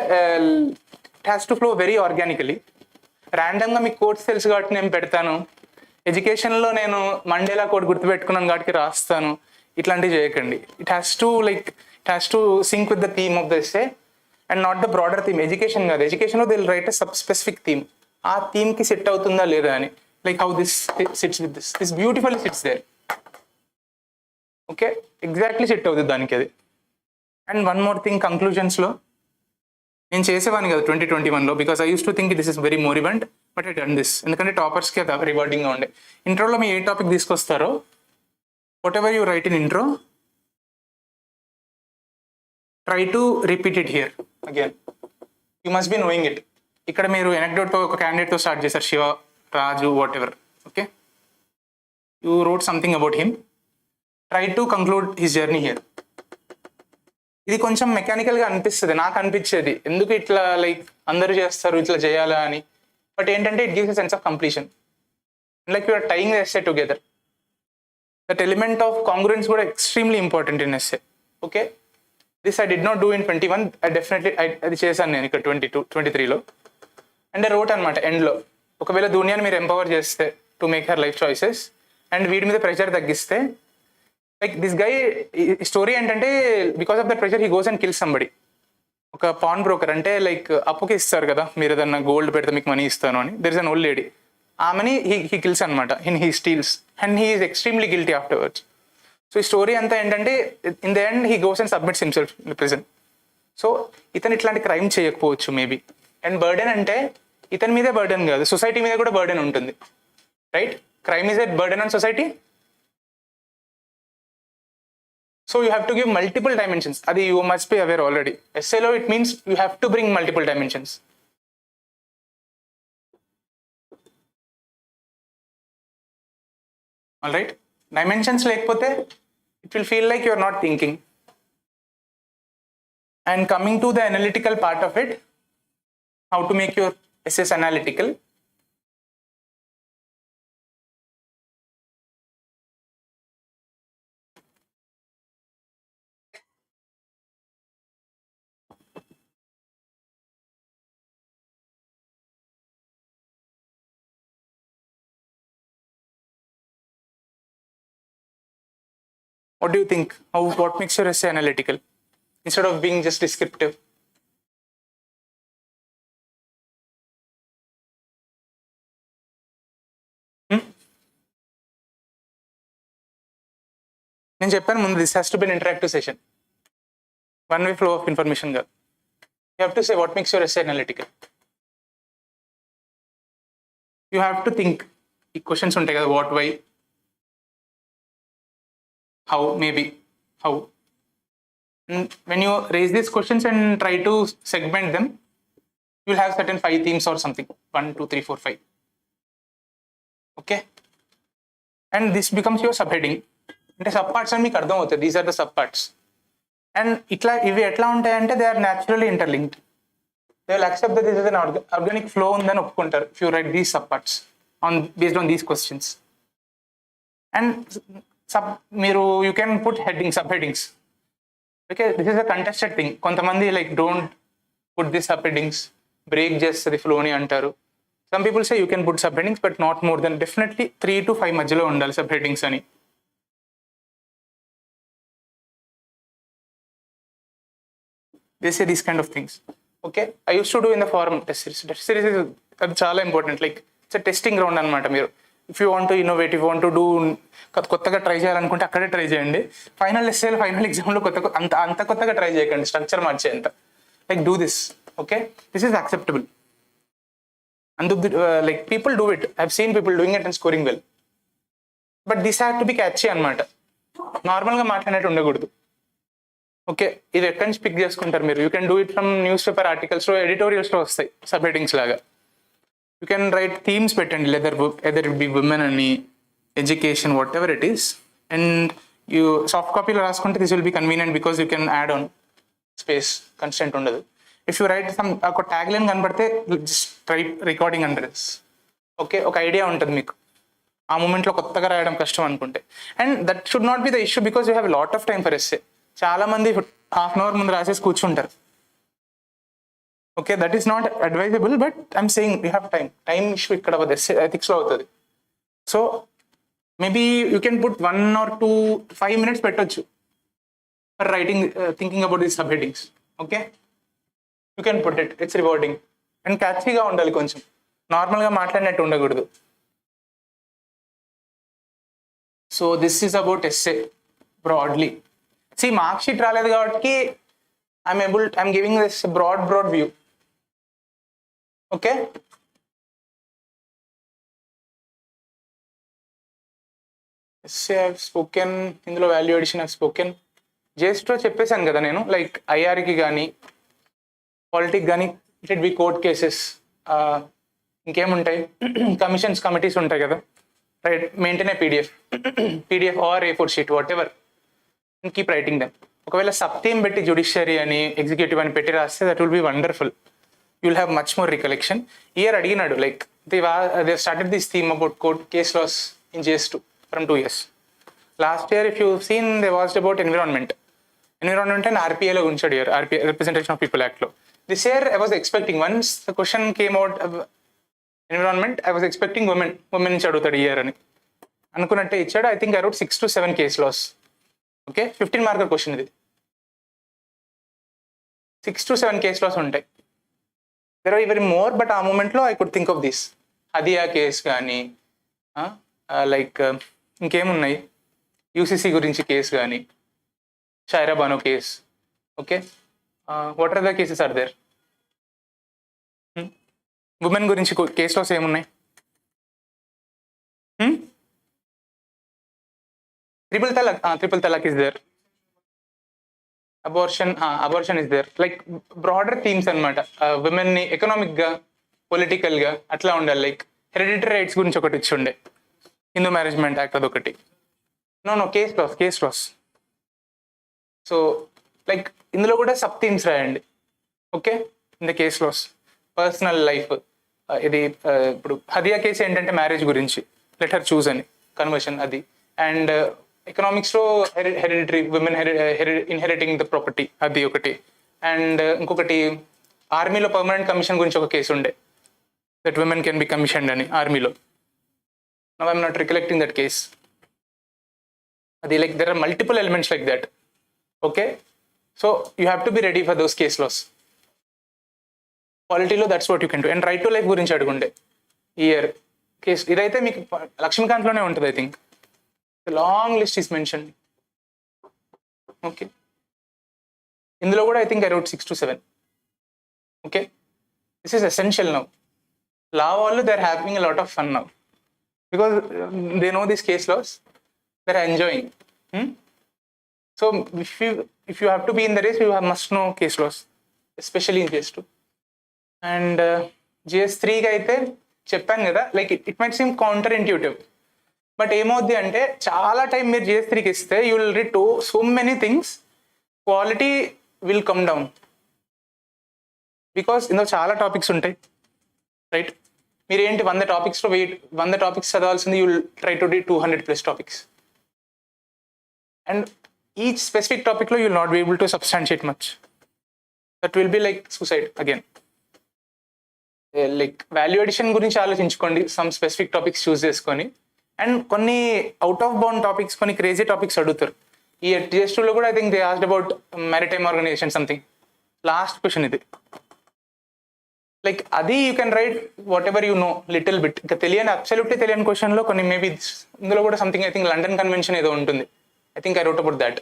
Speaker 1: it has to flow very organically. ర్యాండమ్గా మీకు కోట్స్ తెలుసు కాబట్టి నేను పెడతాను, ఎడ్యుకేషన్లో నేను మండేలా కోట్ గుర్తుపెట్టుకున్నాను కాబట్టి రాస్తాను, ఇట్లాంటివి చేయకండి. It has to sync with the theme of the essay and not the broader theme. Education కాదు, ఎడ్యుకేషన్లో they will write a specific theme. ఆ థీమ్కి సెట్ అవుతుందా లేదా అని. Like how this sits with this beautifully sits there. Okay, exactly set అవుతుంది దానికి అది. అండ్ వన్ మోర్ థింగ్, కంక్లూజన్స్లో నేను చేసేవాడిని కదా 2021లో, because I use to think this is very moribund, but I done this. ఎందుకంటే టాపర్స్కి అది రివార్డింగ్గా ఉండే. ఇంట్రోలో మీ ఏ టాపిక్ తీసుకొస్తారో, whatever you write in intro, try to repeat it here again. You must be knowing it. ఇక్కడ మీరు ఎనెక్డోట్తో ఒక క్యాండిడేట్తో స్టార్ట్ చేశారు, Shiva, Raju, whatever. Okay, you wrote something about him. Try to conclude his journey here. ఇది కొంచెం మెకానికల్గా అనిపిస్తుంది, నాకు అనిపించేది. ఎందుకు ఇట్లా లైక్ అందరూ చేస్తారు ఇట్లా చేయాలా అని. బట్ ఏంటంటే it gives a sense of completion. Like you are tying the essay together. That element of congruence కూడా extremely important in essay. Okay, this I did not do in 21. అది చేశాను నేను ఇక్కడ 23లో. అండ్ రోట్ అనమాట ఎండ్లో, ఒకవేళ దునియాని మీరు ఎంపవర్ చేస్తే to make her life choices and వీడి మీద ప్రెషర్ తగ్గిస్తే, లైక్ దిస్ గై స్టోరీ ఏంటంటే because of that pressure he goes and kills somebody. ఒక పాన్ బ్రోకర్ అంటే లైక్ అప్పుకి ఇస్తారు కదా, మీరు ఏదన్నా గోల్డ్ పెడితే మీకు మనీ ఇస్తాను అని. There is an old lady, ఆమెని హీ కిల్స్ అనమాట. He steals and he is extremely guilty afterwards. So ఈ స్టోరీ అంతా ఏంటంటే in the end he goes and submits himself in prison. So ఇతను ఇట్లాంటి క్రైమ్ చేయకపోవచ్చు మేబీ. అండ్ బర్డెన్ అంటే ఇతని మీదే బర్డెన్ కాదు, సొసైటీ మీద కూడా బర్డెన్ ఉంటుంది, right? Crime is a burden on society. So you have to give multiple dimensions. అది you must be aware already. ఎస్ఏలో it means you have to bring multiple dimensions. All right, dimensions లేకపోతే it will feel like you are not thinking. And coming to the analytical part of it, how to make your essays analytical. What do you think? What makes your essay analytical instead of being just descriptive? నేను చెప్పాను ముందు, this has to B an interactive session. One way flow of information కాదు. You have to say what makes your essay analytical. You have to think. ఈ questions ఉంటాయి కదా, what, why, how, maybe, how. And when you raise these questions and try to segment them, you will have certain 5 themes or something. 1, 2, 3, 4, 5. Okay? And this becomes your subheading. అంటే sub parts అని మీకు అర్థం అవుతుంది. These are the sub parts. And ఇట్లా ఇవి ఎట్లా ఉంటాయంటే they are naturally interlinked. They will accept that this is an organic flow ఉందని ఒప్పుకుంటారు if you write these sub parts based on these questions. And మీరు you can put heading, sub headings. Okay, this is a contested thing. కొంతమంది like don't put this sub headings, break చేస్తుంది ఫ్లోని అంటారు. Some people say you can put sub headings but not more than, definitely 3 to 5 మధ్యలో ఉండాలి sub headings అని. They say these kind of things. Okay, I used to do in the forum test series. Test series is అది చాలా important. Like it's testing ground అనమాట. మీరు if you want to innovate, if want to do, కొత్తగా try చేయాలనుకుంటే అక్కడే try చేయండి. Final ఎస్ఏలో, final ఎగ్జామ్లో అంత కొత్తగా ట్రై చేయకండి, స్ట్రక్చర్ మార్చేంత. Like do this. Okay, this is acceptable. అందుకు like people do it. I have seen people doing it and scoring well. But this have to be catchy అనమాట. నార్మల్గా మాట్లాడినట్టు ఉండకూడదు. ఓకే, ఇది ఎక్కడి నుంచి పిక్ చేసుకుంటారు మీరు? You can do it from newspaper ఆర్టికల్స్లో, ఎడిటోరియల్స్లో వస్తాయి సబ్ హెడ్డింగ్స్ లాగా. యూ కెన్ రైట్ థీమ్స్ పెట్టండి, ఎదర్ ఇట్ బి ఉమెన్ అని, education, whatever it is. And you soft కాపీలో రాసుకుంటే this will be convenient because you can add on space, constant ఉండదు. If you write some ఒక tag line కనబడితే just try recording under this. Okay, ఒక idea ఉంటుంది మీకు ఆ మూమెంట్లో కొత్తగా రాయడం కష్టం అనుకుంటే. And that should not be the issue because you have lot of time for essay. చాలా మంది హాఫ్ అన్ అవర్ ముందు రాసేసి కూర్చుంటారు. Okay, that is not advisable, but I'm saying you have time issue ఇక్కడ ఎథిక్స్లో అవుతుంది. So maybe you can put 1 or 2, 5 minutes పెట్టొచ్చు for writing, thinking about these sub headings. Okay, you can put it. It's rewarding and క్యాచీగా ఉండాలి, కొంచెం నార్మల్గా మాట్లాడినట్టు ఉండకూడదు. So this is about essay broadly. See, mark sheet రాలేదు కాబట్టి I'm giving this broad view. Okay, essay I have spoken, ఇందులో value addition I have spoken. జేస్ట్లో చెప్పేశాను కదా నేను, లైక్ ఐఆర్కి కానీ పాలిటిక్ కానీ ఇట్ బి కోర్ట్ కేసెస్. ఇంకేముంటాయి, కమిషన్స్, కమిటీస్ ఉంటాయి కదా, right? Maintain a PDF or A4 sheet, whatever, and keep writing them. ఒకవేళ సబ్ థీమ్ పెట్టి జ్యుడిషియరీ అని, ఎగ్జిక్యూటివ్ అని పెట్టి రాస్తే that will be wonderful. You will have much more recollection. Year అడిగినాడు, like they started this theme about court case laws in JS2 from 2 years. Last year if you seen they based about environment and RPA లో ఉంచాడు year, RPA representation of people యాక్ట్లో. This year I was expecting, once the question came out environment, I was expecting women నుంచి అడుగుతాడు year అని అనుకున్నట్టే ఇచ్చాడు. I think I wrote 6 to 7 case laws. Okay, 15 marker question ఇది. 6 to 7 case laws ఉంటాయి. There are even more, but ఆ మూమెంట్లో I could think of this. Hadiya case కానీ, లైక్ ఇంకేమున్నాయి, UCC గురించి కేసు కానీ, Shaira Bano case. Okay, what are the cases are there? Women గురించి case laws ఏమున్నాయి? Triple talaq is there. Abortion is there. Like broader themes అనమాట. Women ని ఎకనామిక్ గా, political గా అట్లా ఉండాలి. లైక్ హెరిడిటరీ రైట్స్ గురించి ఒకటి ఇచ్చి ఉండే, హిందూ మ్యారేజ్మెంట్ యాక్ట్ అదొకటి. No case laws. So like ఇందులో కూడా సబ్ థీమ్స్ రాయండి. Okay, in the case laws personal life. ఇది ఇప్పుడు హదియా కేసు ఏంటంటే మ్యారేజ్ గురించి, లెట్ హర్ చూస్ అని కన్వర్షన్ అది. అండ్ ఎకనామిక్స్ లో hereditary women inheriting the property అది ఒకటి. అండ్ ఇంకొకటి ఆర్మీలో పర్మనెంట్ కమిషన్ గురించి ఒక కేసు ఉండే, that women can be commissioned అని ఆర్మీలో. Now I'm not recollecting that case. అది like there are multiple elements like that. Okay, so you have to be ready for those case laws. పాలిటీలో that's what you can do. And right to life గురించి అడుగుండే year case. ఇదైతే మీకు లక్ష్మీకాంత్లోనే ఉంటుంది I think. Long list is mention. Okay, ఇందులో కూడా I think I wrote 6 to 7. Okay, this is essential now. Law వాళ్ళు they are having a lot of fun now because they know this case laws, they are enjoying. So if you have to be in the race, you must know case laws, especially in GS2. And GS3కి అయితే చెప్పాను కదా, like it might seem counter intuitive, but ఏమవుద్ది అంటే చాలా time మీరు GS3కి ఇస్తే you will read to so many things, quality will come down because ఇందులో చాలా టాపిక్స్ ఉంటాయి. రైట్, మీరు ఏంటి 100 టాపిక్స్లో 100 టాపిక్స్ చదవాల్సింది, you will try to do 200+ topics. And each specific టాపిక్లో you will not be able to substantiate much. That will be like suicide again. Like value addition గురించి ఆలోచించుకోండి, సమ్ స్పెసిఫిక్ టాపిక్స్ చూస్ చేసుకొని. And కొన్ని out of bound topics, కొన్ని crazy topics అడుగుతారు. ఈ GS2లో కూడా I think they asked about maritime organisation something. Last question ఇది. లైక్ అది you can write whatever you know little bit. ఇంకా తెలియని అబ్సల్యూట్లీ తెలియని క్వశ్చన్లో కొన్ని మేబీ ఇందులో కూడా something I think London convention ఏదో ఉంటుంది. I think I wrote about that.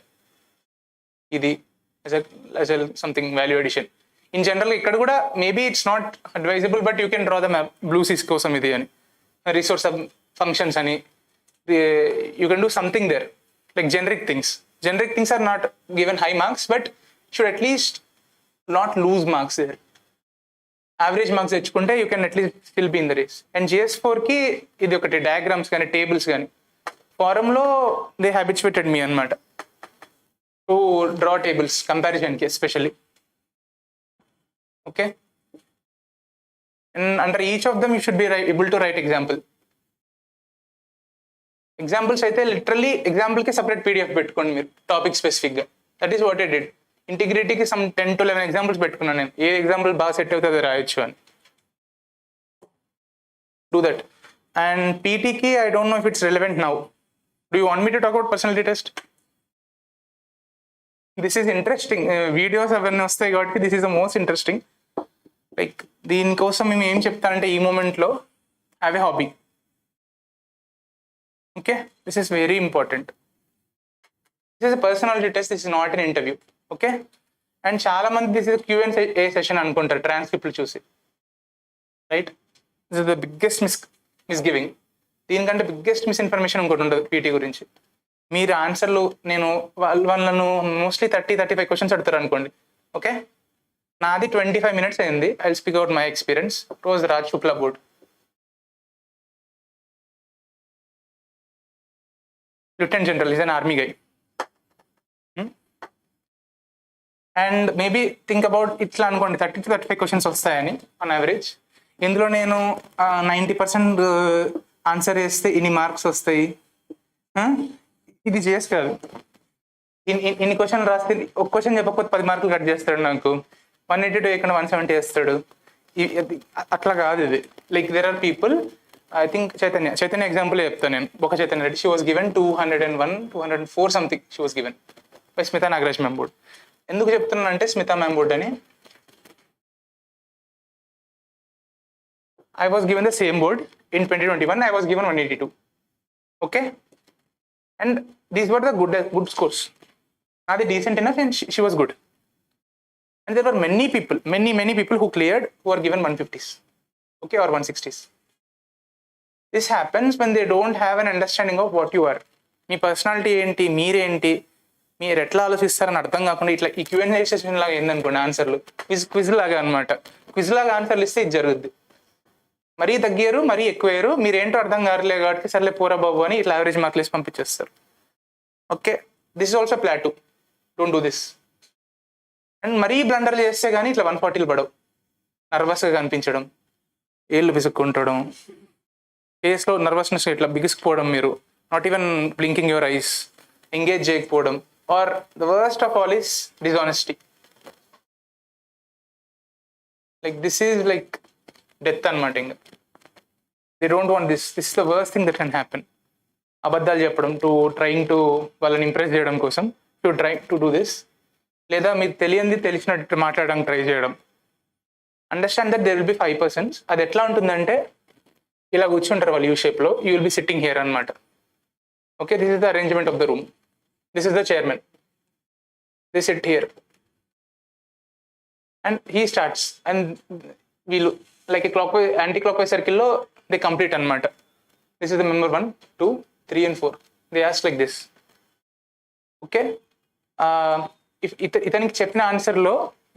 Speaker 1: ఇది as a something value addition. In general, ఇక్కడ కూడా maybe it's not advisable, but you can draw the map. Blue seas కోసం ఇది అని, రిసోర్స్ ఫంక్షన్స్ అని, you can do something there. Like generic things are not given high marks, but should at least not lose marks there. Average marks తెచ్చుకుంటే you can at least still be in the race. And GS4కి ఇది ఒకటి, diagrams కానీ tables కానీ ఫారంలో they habituated me అనమాట to draw tables కంపారిజన్కి especially. Okay, and under each of them you should be able to write examples అయితే literally ఎగ్జాంపుల్కి సపరేట్ PDF పెట్టుకోండి మీరు, టాపిక్ స్పెసిఫిక్గా. That is what I did. ఇంటిగ్రిటీకి సమ్ 10 to 11 ఎగ్జాంపుల్స్ పెట్టుకున్నాను నేను, ఏ ఎగ్జాంపుల్ బాగా సెట్ అవుతుంది రాయొచ్చు అని. Do that. అండ్ పీటీకి I don't know if it's relevant now. Do you want me to talk about personality test? This is interesting. Videos అవన్నీ వస్తాయి కాబట్టి this is the most interesting. Like దీనికోసం మేము ఏం చెప్తానంటే, ఈ మూమెంట్లో have a hobby. Okay, this is very important. This is a personality test, this is not an interview. Okay, and చాలా మంది దిస్ ఇస్ Q&A సెషన్ అనుకుంటారు ట్రాన్స్క్రిప్ట్లు చూసి. Right, this is the biggest misgiving. దీనికంటే బిగ్గెస్ట్ మిస్ఇన్ఫర్మేషన్ ఇంకోటి ఉంటుంది PT గురించి. మీరు ఆన్సర్లు, నేను వాళ్ళను మోస్ట్లీ 30-35 క్వశ్చన్స్ అడుగుతారు అనుకోండి. ఓకే, నాది 25 minutes అయింది. I will speak out my experience. It was Raj Shukla board. Lieutenant General, is an army guy. And maybe think about ఇట్లా అనుకోండి, 30 to 35 క్వశ్చన్స్ వస్తాయని ఆన్ యావరేజ్. ఇందులో నేను 90% ఆన్సర్ వేస్తే ఇన్ని మార్క్స్ వస్తాయి. ఇది GS కాదు. ఇన్ని క్వశ్చన్ రాస్తే ఒక క్వశ్చన్ చెప్పకపోతే 10 మార్కులు కట్ చేస్తాడు నాకు. 182 వేయకుండా 170 వేస్తాడు. అట్లా కాదు ఇది. Like there are people, I think Chaitanya example చెప్తాను నేను. ఒక Chaitanya Reddy, she was given 201, 204 something she was given by Smita Nagaraj ma'am board. ఎందుకు చెప్తున్నాను అంటే, స్మితా మ్యామ్ బోర్డ్ అని, I was given the same board in 2021. I was given 182. Okay, and these were the good scores. Adi decent enough, and she was good. And there were many people who cleared who are given 150s, okay, or 160s. This happens when they don't have an understanding of what you are. Me personality ఏంటి, మీరేంటి, మీరు ఎట్లా ఆలోచిస్తారని అర్థం కాకుండా ఇట్లా ఈ Q&A session లాగా ఏందనుకోండి, ఆన్సర్లు క్విజ్ లాగా అనమాట. క్విజ్ లాగా ఆన్సర్లు ఇస్తే ఇది జరుగుద్ది. మరీ తగ్గారు, మరీ ఎక్కువయ్యారు, మీరేంటో అర్థం కావట్లేదు కాబట్టి సర్లే పోరా బాబు అని ఇట్లా యావరేజ్ మార్కులు వేసి పంపించేస్తారు. Okay, this is also plateau, don't do this. And మరీ బ్లండర్లు చేస్తే కానీ ఇట్లా 140లు పడవు. నర్వస్గా కనిపించడం, ఏళ్ళు పిసుక్కుంటడం, ఫేస్లో నర్వస్నెస్ ఇట్లా బిగుసుకుపోవడం, మీరు not even blinking your eyes, engage చేయకపోవడం, or the worst of all is dishonesty. Like this is like death అనమాట. ఇంకా they don't want this is the worst thing that can happen. అబద్ధాలు చెప్పడం ట్రైంగ్ టు వాళ్ళని impress చేయడం కోసం try to do this. లేదా మీకు తెలిసినట్టు మాట్లాడడానికి ట్రై చేయడం. Understand that there will be 5%. అది ఎట్లా ఉంటుందంటే ఇలా కూర్చుంటారు వాళ్ళు యూ షేప్లో, you will be sitting here అనమాట. Okay, this is the arrangement of the room, this is the chairman, they sit here and he starts. And వీళ్ళు like clockwise, anticlockwise సర్కిల్లో they complete అనమాట. This is the member 1, 2, 3 and 4. They ask like this. Okay, ఇతనికి చెప్పిన ఆన్సర్లో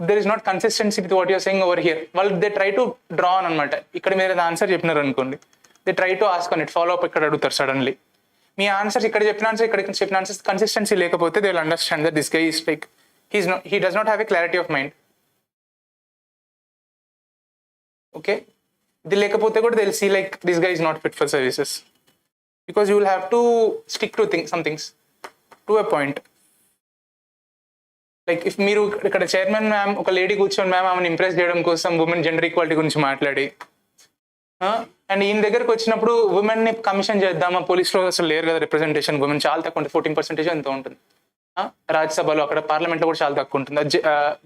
Speaker 1: there is not consistency with what you're saying over here. వాళ్ళు they try to draw on అనమాట. ఇక్కడ మీరు answer చెప్పినారు అనుకోండి, they try to ask on it, follow up ఇక్కడ అడుగుతారు సడన్లీ. మీ ఆన్సర్స్ ఇక్కడ చెప్పిన ఆన్సర్ ఇక్కడ చెప్పిన ఆన్సర్స్ కన్సిస్టెన్సీ లేకపోతే they will understand that this guy is like he does not have a clarity of mind. Okay, ఇది లేకపోతే కూడా they will see like this guy is not fit for services, because you will have to stick to some things to a point. Like if మీరు ఇక్కడ chairman ma'am ఒక lady కూర్చొని ma'am ఆమెను impress చేయడం కోసం ఉమెన్ జెండర్ ఈక్వాలిటీ గురించి మాట్లాడి, and ఈయన దగ్గరకు వచ్చినప్పుడు ఉమెన్ని కమిషన్ చేద్దామా, పోలీస్లో అసలు లేరు కదా రిప్రజెంటేషన్, ఉమెన్ చాలా తక్కువ ఉంటుంది, 14% ఎంతో ఉంటుంది. రాజ్యసభలో అక్కడ పార్లమెంట్లో కూడా చాలా తక్కువ ఉంటుంది.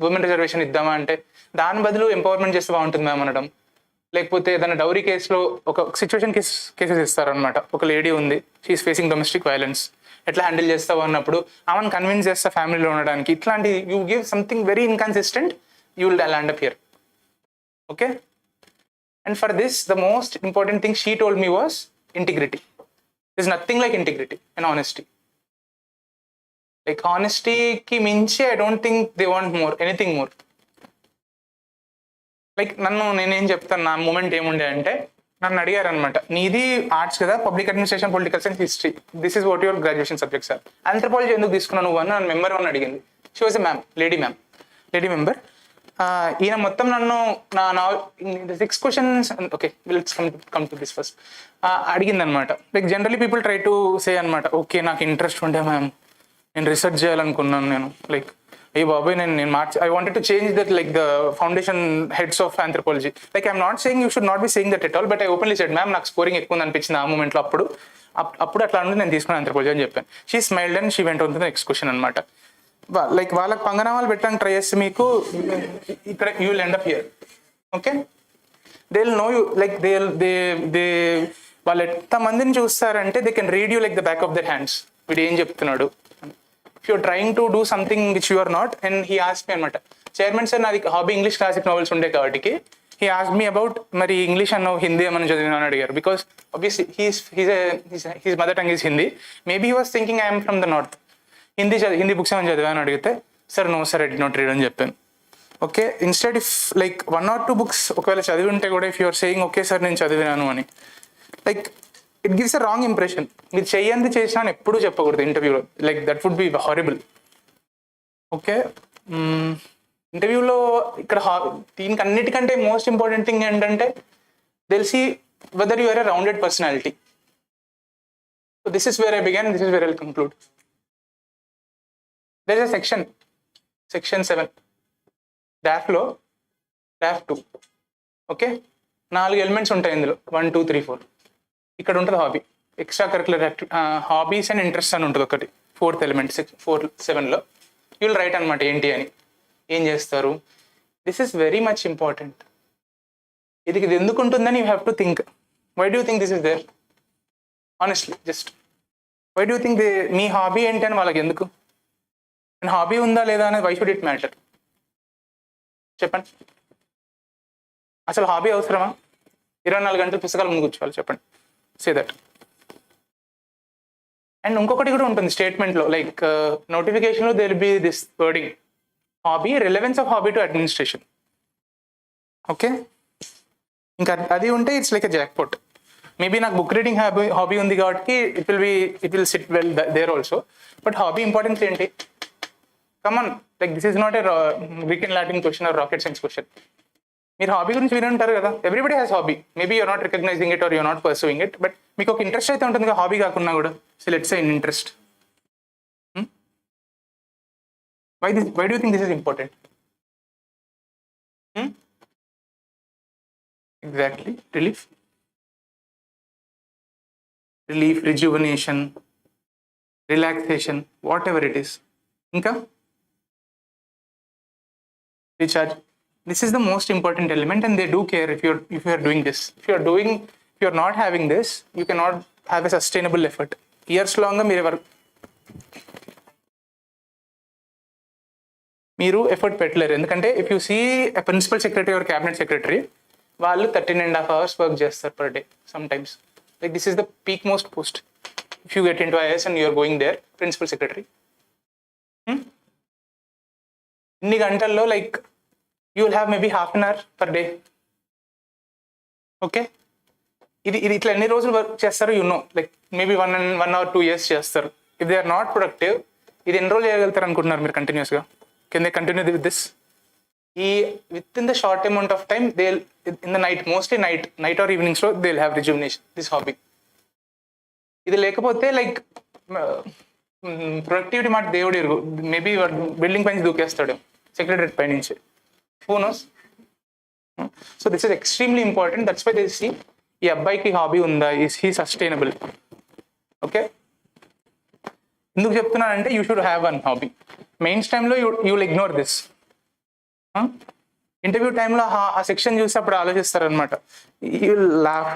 Speaker 1: ఉమెన్ రిజర్వేషన్ ఇద్దామా అంటే దాని బదులు ఎంపవర్మెంట్ చేస్తే బాగుంటుంది మ్యామ్ అనడం. లేకపోతే ఏదైనా డౌరీ కేసులో ఒక సిచ్యువేషన్ కేసెస్ ఇస్తారనమాట. ఒక లేడీ ఉంది, షీఈస్ ఫేసింగ్ డొమెస్టిక్ వైలెన్స్, ఎట్లా హ్యాండిల్ చేస్తావు అన్నప్పుడు ఆమెను కన్విన్స్ చేస్తా ఫ్యామిలీలో ఉండడానికి. ఇట్లాంటి you give something very inconsistent, you will land up here. Okay, and for this the most important thing she told me was integrity. This nothing like integrity and honesty. Like ఆనెస్టీకి మించి I don't think they want more, anything more. Like నేనేం చెప్తాను, నా moment ఏముండే అంటే, నన్ను అడిగారు అనమాట, నీది ఆర్ట్స్ కదా, public administration, political science, history, this is what your graduation subjects are. Anthropology ఎందుకు తీసుకున్నావు నువ్వు అని నన్ను మెంబర్ 1 అడిగింది. She was a ma'am, lady member. ఈయన మొత్తం నన్ను నా 6 questions, okay let's come to this first, అడిగింది అనమాట. Like generally people try to say అనమాట, ఓకే నాకు ఇంట్రెస్ట్ ఉండే మ్యామ్, నేను రీసెర్చ్ చేయాలనుకున్నాను, నేను లైక్ ఏ బాబాయ్ నేను I wanted to change that like the foundation heads of anthropology. Like I'm not saying you should not be saying that at all, but I openly said ma'am నాకు scoring ఎక్కువ అనిపించింది ఆ మూమెంట్లో, అప్పుడు అట్లా అంటే నేను తీసుకున్నాను ఆంథ్రోపాలజీ అని చెప్పాను. She smiled and she went on to the next question అనమాట. లైక్ వాళ్ళకి పంగనామాలు పెట్టడానికి ట్రై చేస్తే మీకు ఇక్కడ you will end up here. Okay, they will know you, like they వాళ్ళు ఎంతమందిని చూస్తారంటే they can read you like the back of their hands. వీడు ఏం చెప్తున్నాడు, you're trying to do something which you are not. And he asked me అనమాట, chairman sir నాది hobby English classic novels ఉండే కాబట్టి he asked me about మరి English అన్న హిందీ ఏమని చదివినా అని అడిగారు. Because obviously his mother tongue is Hindi. Maybe he was thinking I am from the north. Hindi books ఏమని చదివాను అడిగితే, sir no sir I did not read అని చెప్పాను. Okay, instead if like 1 or 2 books ఒకవేళ చదివి ఉంటే కూడా if you're saying okay sir నేను చదివినాను అని, like it gives a wrong impression. మీరు చెయ్యంది చేసినా అని ఎప్పుడూ చెప్పకూడదు ఇంటర్వ్యూలో, like that would be horrible. Okay, ఇంటర్వ్యూలో ఇక్కడ దీనికి అన్నిటికంటే మోస్ట్ ఇంపార్టెంట్ థింగ్ ఏంటంటే తెలిసి whether you are a rounded personality. So this is where I began, this is where I will conclude. There is a section 7 డ్రాఫ్ట్లో, draft 2. Okay, 4 elements ఉంటాయి ఇందులో, 1, 2, 3, 4. ఇక్కడ ఉంటుంది hobby, extra curricular hobbies and interest అని ఉంటుంది ఒకటి, 4th element 7లో. You will write అనమాట ఏంటి అని, ఏం చేస్తారు. This is very much important. ఇది ఎందుకు ఉంటుందని you have to think, why do think this is there honestly, just why do think మీ హాబీ ఏంటి అని వాళ్ళకి ఎందుకు, అండ్ హాబీ ఉందా లేదా అనేది వై షుడ్ ఇట్ మ్యాటర్. చెప్పండి. అసలు హాబీ అవసరమా? 24 గంటలు పుస్తకాలు ముందు కూర్చోవాలి? చెప్పండి. Say that. అండ్ ఇంకొకటి కూడా ఉంటుంది స్టేట్మెంట్లో, లైక్ నోటిఫికేషన్లో there be this wording, hobby, relevance of hobby to administration. Okay, ఇంకా అది ఉంటే it's like a jackpot. Maybe నాకు బుక్ రీడింగ్ హాబీ ఉంది కాబట్టి it will sit well there also. But hobby importance ఏంటి? Come on, like this is not a weekend lotting question or rocket science question. మీరు hobby గురించి విని ఉంటారు కదా. Everybody has hobby. Maybe you are not recognising it are you're not pursuing it, but మీకు ఒక interest అయితే ఉంటుంది కదా హాబీ కాకుండా కూడా. So let's say in interest. Why do you think this is important? Exactly, relief, rejuvenation, relaxation, whatever it is. ఇంకా recharge. This is the most important element, and they do care if you are doing this. If you are not having this, you cannot have a sustainable effort. Years long మీరు effort పెట్టలేరు. ఎందుకంటే if you see a principal secretary or cabinet secretary, వాళ్ళు 13.5 hours work చేస్తారు per day sometimes. Like this is the peak most post. If you get into IAS and you're going there, principal secretary, ఇన్ని గంటల్లో like you will have maybe half an hour per day. Okay, ఇది ఇట్లా ఎన్ని రోజులు work చేస్తారు? Like maybe 1 hour 2 years చేస్తారు. If they are not productive, ఇది ఎన్ని రోజులు చేయగలుగుతారు అనుకుంటున్నారు మీరు కంటిన్యూస్గా? Can they continue with this? With in the short amount of time, they in the night, mostly night or ఈవినింగ్స్లో they will have rejuvenation, this hobby. ఇది లేకపోతే లైక్ ప్రొడక్టివిటీ మాట దేవుడు ఎరుగు, మేబీ బిల్డింగ్ పైన దూకేస్తాడు సెక్రటరీ పై నుంచి. Who knows? So this is extremely important. That's why they see ఈ అబ్బాయికి హాబీ ఉందా, ఈస్ హీ సస్టైనబుల్. ఓకే, ఎందుకు చెప్తున్నానంటే you should have one hobby. Mains టైంలో you will ignore this. Interview టైంలో ఆ సెక్షన్ చూసి అప్పుడు ఆలోచిస్తారనమాట. You will laugh.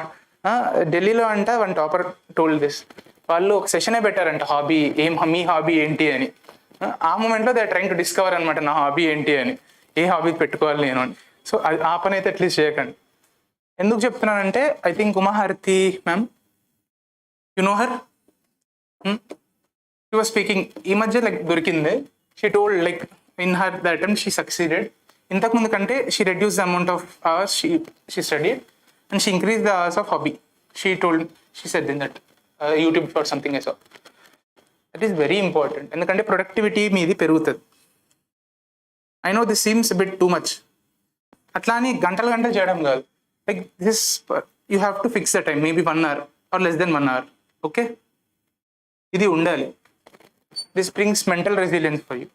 Speaker 1: ఢిల్లీలో అంట వన్ టాపర్ టోల్డ్ దిస్, వాళ్ళు ఒక సెషనే పెట్టారంట హాబీ, మీ హాబీ ఏంటి అని. ఆ మూమెంట్లో they are trying to discover అనమాట నా హాబీ ఏంటి అని, ఏ హాబీ పెట్టుకోవాలి నేను అని. సో ఆ పని అయితే అట్లీస్ట్ చేయకండి. ఎందుకు చెప్తున్నానంటే I think Umaharathi ma'am, you know her, she was speaking ఈ మధ్య లైక్ దొరికింది. She told like in her the attempt she succeeded. ఇంతకుముందు కంటే she reduce the amount of hours she studied and she increase the hours of hobby. She said in that YouTube for something I saw. That is very important, ఎందుకంటే productivity మీది పెరుగుతుంది. I know this seems bit too much. అట్లా అని గంటలు చేయడం కాదు. Like this you have to fix the time, maybe 1 hour or less than 1 hour. Okay, ఇది ఉండాలి. This brings mental resilience for you.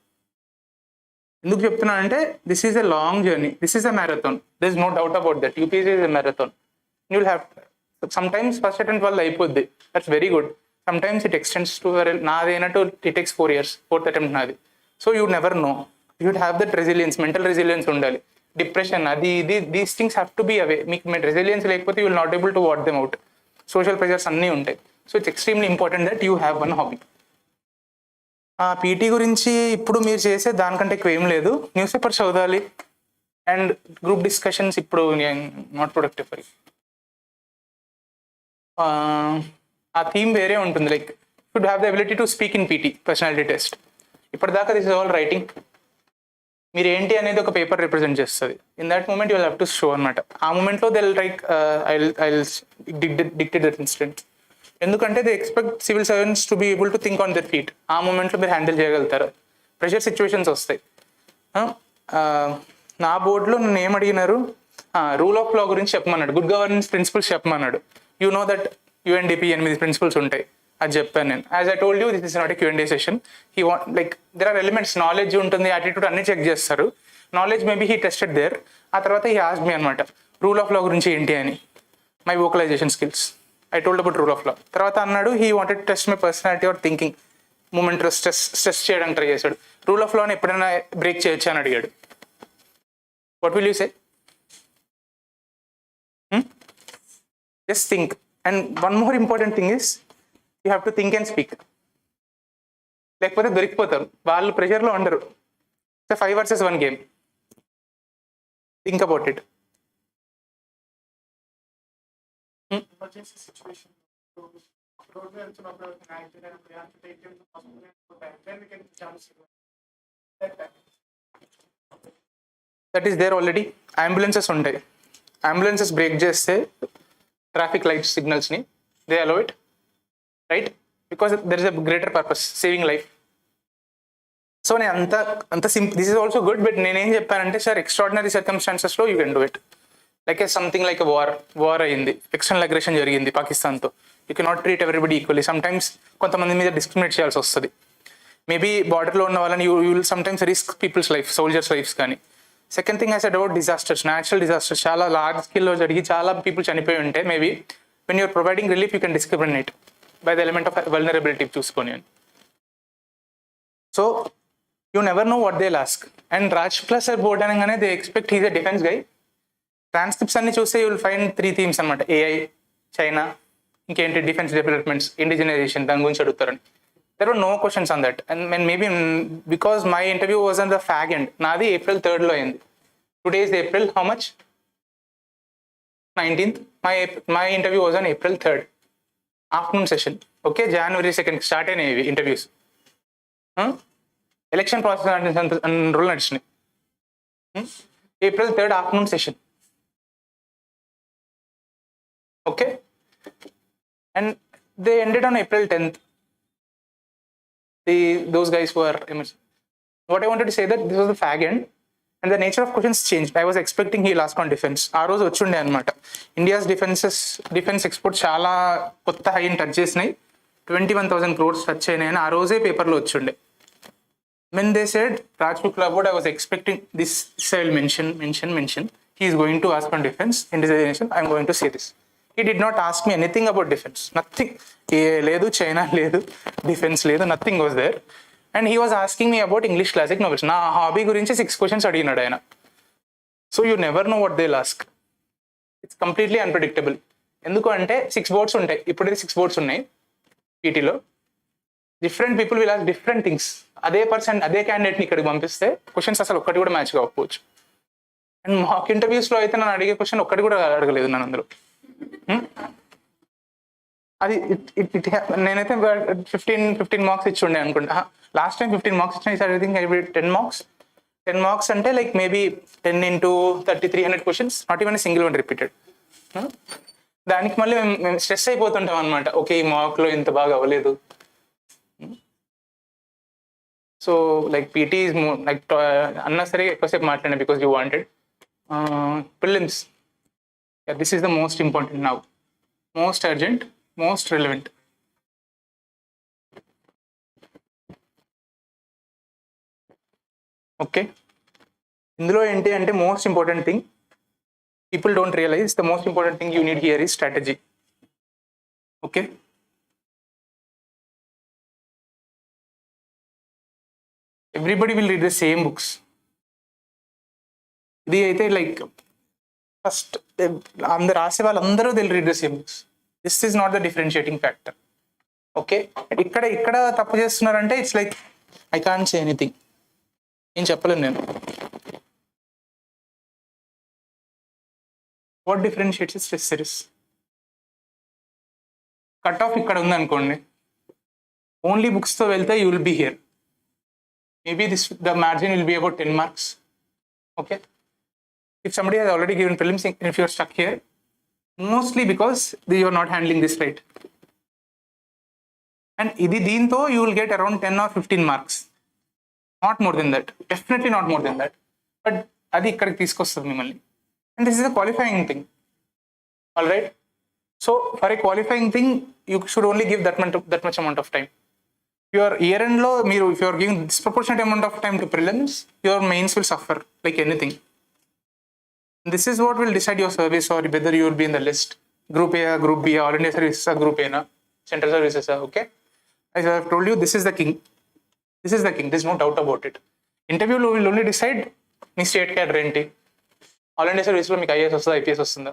Speaker 1: ఎందుకు చెప్తున్నానంటే this is a long journey, this is a marathon. This is no doubt about that. UPSC is a marathon. You will have sometimes first attempt వల్ల అయిపోద్ది, that's very good. Sometimes it extends to నాదేనట్టు it takes 4 years, 4th attempt నాది. So you never know. You would have that resilience, mental resilience ఉండాలి. Depression అది ఇది, these things have to be away. మీకు resilience లేకపోతే you will not able to what them out. Social pressures అన్నీ ఉంటాయి. So it's extremely important that you have one hobby. PT గురించి ఇప్పుడు మీరు చేసే దానికంటే ఎక్కువ ఏం లేదు. న్యూస్ పేపర్ చదవాలి అండ్ గ్రూప్ డిస్కషన్స్ ఇప్పుడు నాట్ ప్రొడక్టివ్ ఫర్ యూ. ఆ థీమ్ వేరే ఉంటుంది. Like should have the ability to speak in PT personality test. ఇప్పటిదాకా దిస్ ఇస్ ఆల్ రైటింగ్. మీరు ఏంటి అనేది ఒక పేపర్ రిప్రజెంట్ చేస్తుంది. In that moment you will have to show అనమాట. ఆ మూమెంట్లో they will like I dictate that incident. ఎందుకంటే they expect civil servants to be able to think on their feet. ఆ మూమెంట్లో మీరు హ్యాండిల్ చేయగలుగుతారు. ప్రెషర్ సిచ్యువేషన్స్ వస్తాయి. నా బోర్డులో నన్ను ఏం అడిగినారు, రూల్ ఆఫ్ లా గురించి చెప్పమన్నాడు, గుడ్ గవర్నెన్స్ ప్రిన్సిపల్స్ చెప్పమన్నాడు. You know that UNDP 8 principles ఉంటాయి, అది చెప్పాను నేను. As I told you, this is not a Q&A session. He want like there are elements, knowledge ఉంటుంది, యాటిట్యూడ్ అన్ని చెక్ చేస్తారు. Knowledge maybe he tested there. ఆ తర్వాత హీ ఆస్క్డ్ మీ అనమాట రూల్ ఆఫ్ లా గురించి ఏంటి అని. My vocalisation skills, I told about rule of law. తర్వాత అన్నాడు he wanted to test my personality or thinking. Moment stress చేయడానికి ట్రై చేశాడు. రూల్ ఆఫ్ లాని ఎప్పుడైనా బ్రేక్ చేయొచ్చా అని అడిగాడు. What will you say? Just think. And one more important thing is you have to think and speak. లేకపోతే దొరికిపోతారు. వాళ్ళు ప్రెషర్లో ఉండరు. 5 versus 1 game. Think about it.
Speaker 2: Emergency situation. Road में तो ना accident या तो take them to hospital then we can chance that time.
Speaker 1: That is there already. Ambulances ఉంటాయి, అంబులెన్సెస్ బ్రేక్ చేస్తే ట్రాఫిక్ లైట్ సిగ్నల్స్ని they allow it, right? Because there is a greater purpose, saving life. So నేను అంత this is also good, but నేనేం చెప్పానంటే sir extraordinary సర్కమ్స్టాన్సెస్లో you can do it. Like something like war అయింది, external aggression జరిగింది పాకిస్తాన్తో. You cannot treat everybody equally. Sometimes కొంతమంది మీద డిస్క్రిమినేట్ చేయాల్సి వస్తుంది. మేబీ బార్డర్లో ఉన్న వాళ్ళని you will sometimes risk peoples life, soldiers lifes కానీ. Second thing I said about disasters, natural disasters చాలా లార్జ్ స్కేల్లో జరిగి చాలా పీపుల్ చనిపోయి ఉంటే maybe when you are providing relief you can discriminate by the element of vulnerability చూసుకొని. So you never know what they ask. And Raj Shukla sir board అనగానే they expect he's a defence guy. Transcripts అన్ని చూస్తే you will find 3 themes అనమాట: AI, China, ఇంకేంటి defence developments, indigenisation, దాని గురించి అడుగుతారని. There were no questions on that. And maybe because my interview was on the fag end. నాది April 3rd అయింది. Today is April how much? 19th. My interview was on April 3rd. Afternoon session. Okay, January 2nd start అయినాయి interviews. Election process రోజులు నడిచినాయి. April 3rd afternoon session. Okay, and they ended on April 10th. Those guys who are emerging. What I wanted to say that this was the fag end and the nature of questions changed. I was expecting he'll ask on defense. ఆ రోజు వచ్చుండే అనమాట. India's defence export చాలా కొత్త హైని touch చేసినాయి, 21,000 crores touch అయినాయి అని ఆ రోజే పేపర్లో వచ్చుండే. When they said Raj Shukla board, I was expecting this. I will mention. He is going to ask on defense, indigenization. I am going to say this. He did not ask me anything about defense. Nothing. Ledu, China ledu, defense ledu, nothing was there. And he was asking me about English classic novels. Na hobby gurinchi 6 questions adiginadu ayana. So you never know what they'll ask. It's completely unpredictable. Enduku ante 6 boards untayi. Ippude 6 boards unnayi PT lo. Different people will ask different things. అదే person, అదే క్యాండిడేట్ని ఇక్కడికి పంపిస్తే questions అసలు ఒక్కటి కూడా match కాకపోవచ్చు. And మాక్ ఇంటర్వ్యూస్లో అయితే నన్ను అడిగే క్వశ్చన్ ఒక్కటి కూడా అడగలేదు నన్ను అందరూ. అది నేనైతే 15 మార్క్స్ ఇచ్చి ఉండే అనుకుంటా. లాస్ట్ టైం 15 మార్క్స్ ఇచ్చిన, ఈసారి ఐ థింక్ 10 మార్క్స్ అంటే like maybe 10 into 30, 300 questions, not even single one repeated. దానికి మళ్ళీ మేము స్ట్రెస్ అయిపోతుంటాం అనమాట. ఓకే, ఈ మార్క్లో ఇంత బాగా అవ్వలేదు. So like PT is more like అన్నా సరే ఎక్కువసేపు మాట్లాడినా because you wanted. Prelims, this is the most important now, most urgent, most relevant. Okay, ఇందులో ఏంటి అంటే most important thing people don't realise, the most important thing you need here is strategy. Okay, everybody will read the same books. ఇది అయితే like first అందరు రాసే వాళ్ళందరూ will read the same books. This is not the differentiating factor. Okay, ఇక్కడ తప్పు చేస్తున్నారంటే it's like I can't say anything, ఏం చెప్పలేను నేను. What differentiates stress series? Cut off ఇక్కడ ఉంది అనుకోండి, ఓన్లీ బుక్స్తో వెళ్తే you will be here. Maybe the margin will be about 10 marks. Okay, if somebody has already given prelims, if you are stuck here, mostly because you are not handling this right. And idi deento you will get around 10 or 15 marks, not more than that, definitely not more than that. But adi ikkadiki teeskostadu mimmalni, and this is a qualifying thing. All right, so for a qualifying thing you should only give that much amount of time. Your year end lo మీరు if you are giving disproportionate amount of time to prelims, your mains will suffer like anything. This is what will decide your service or whether you will be in the list. Group A, Group B, All India Services, Group A na, Central Services. Okay, as I have told you, this is the king. There's no doubt about it. Interview lo will only decide me state cadre ఏంటి, all India సర్వీస్లో మీకు IAS వస్తుందా, IPS వస్తుందా.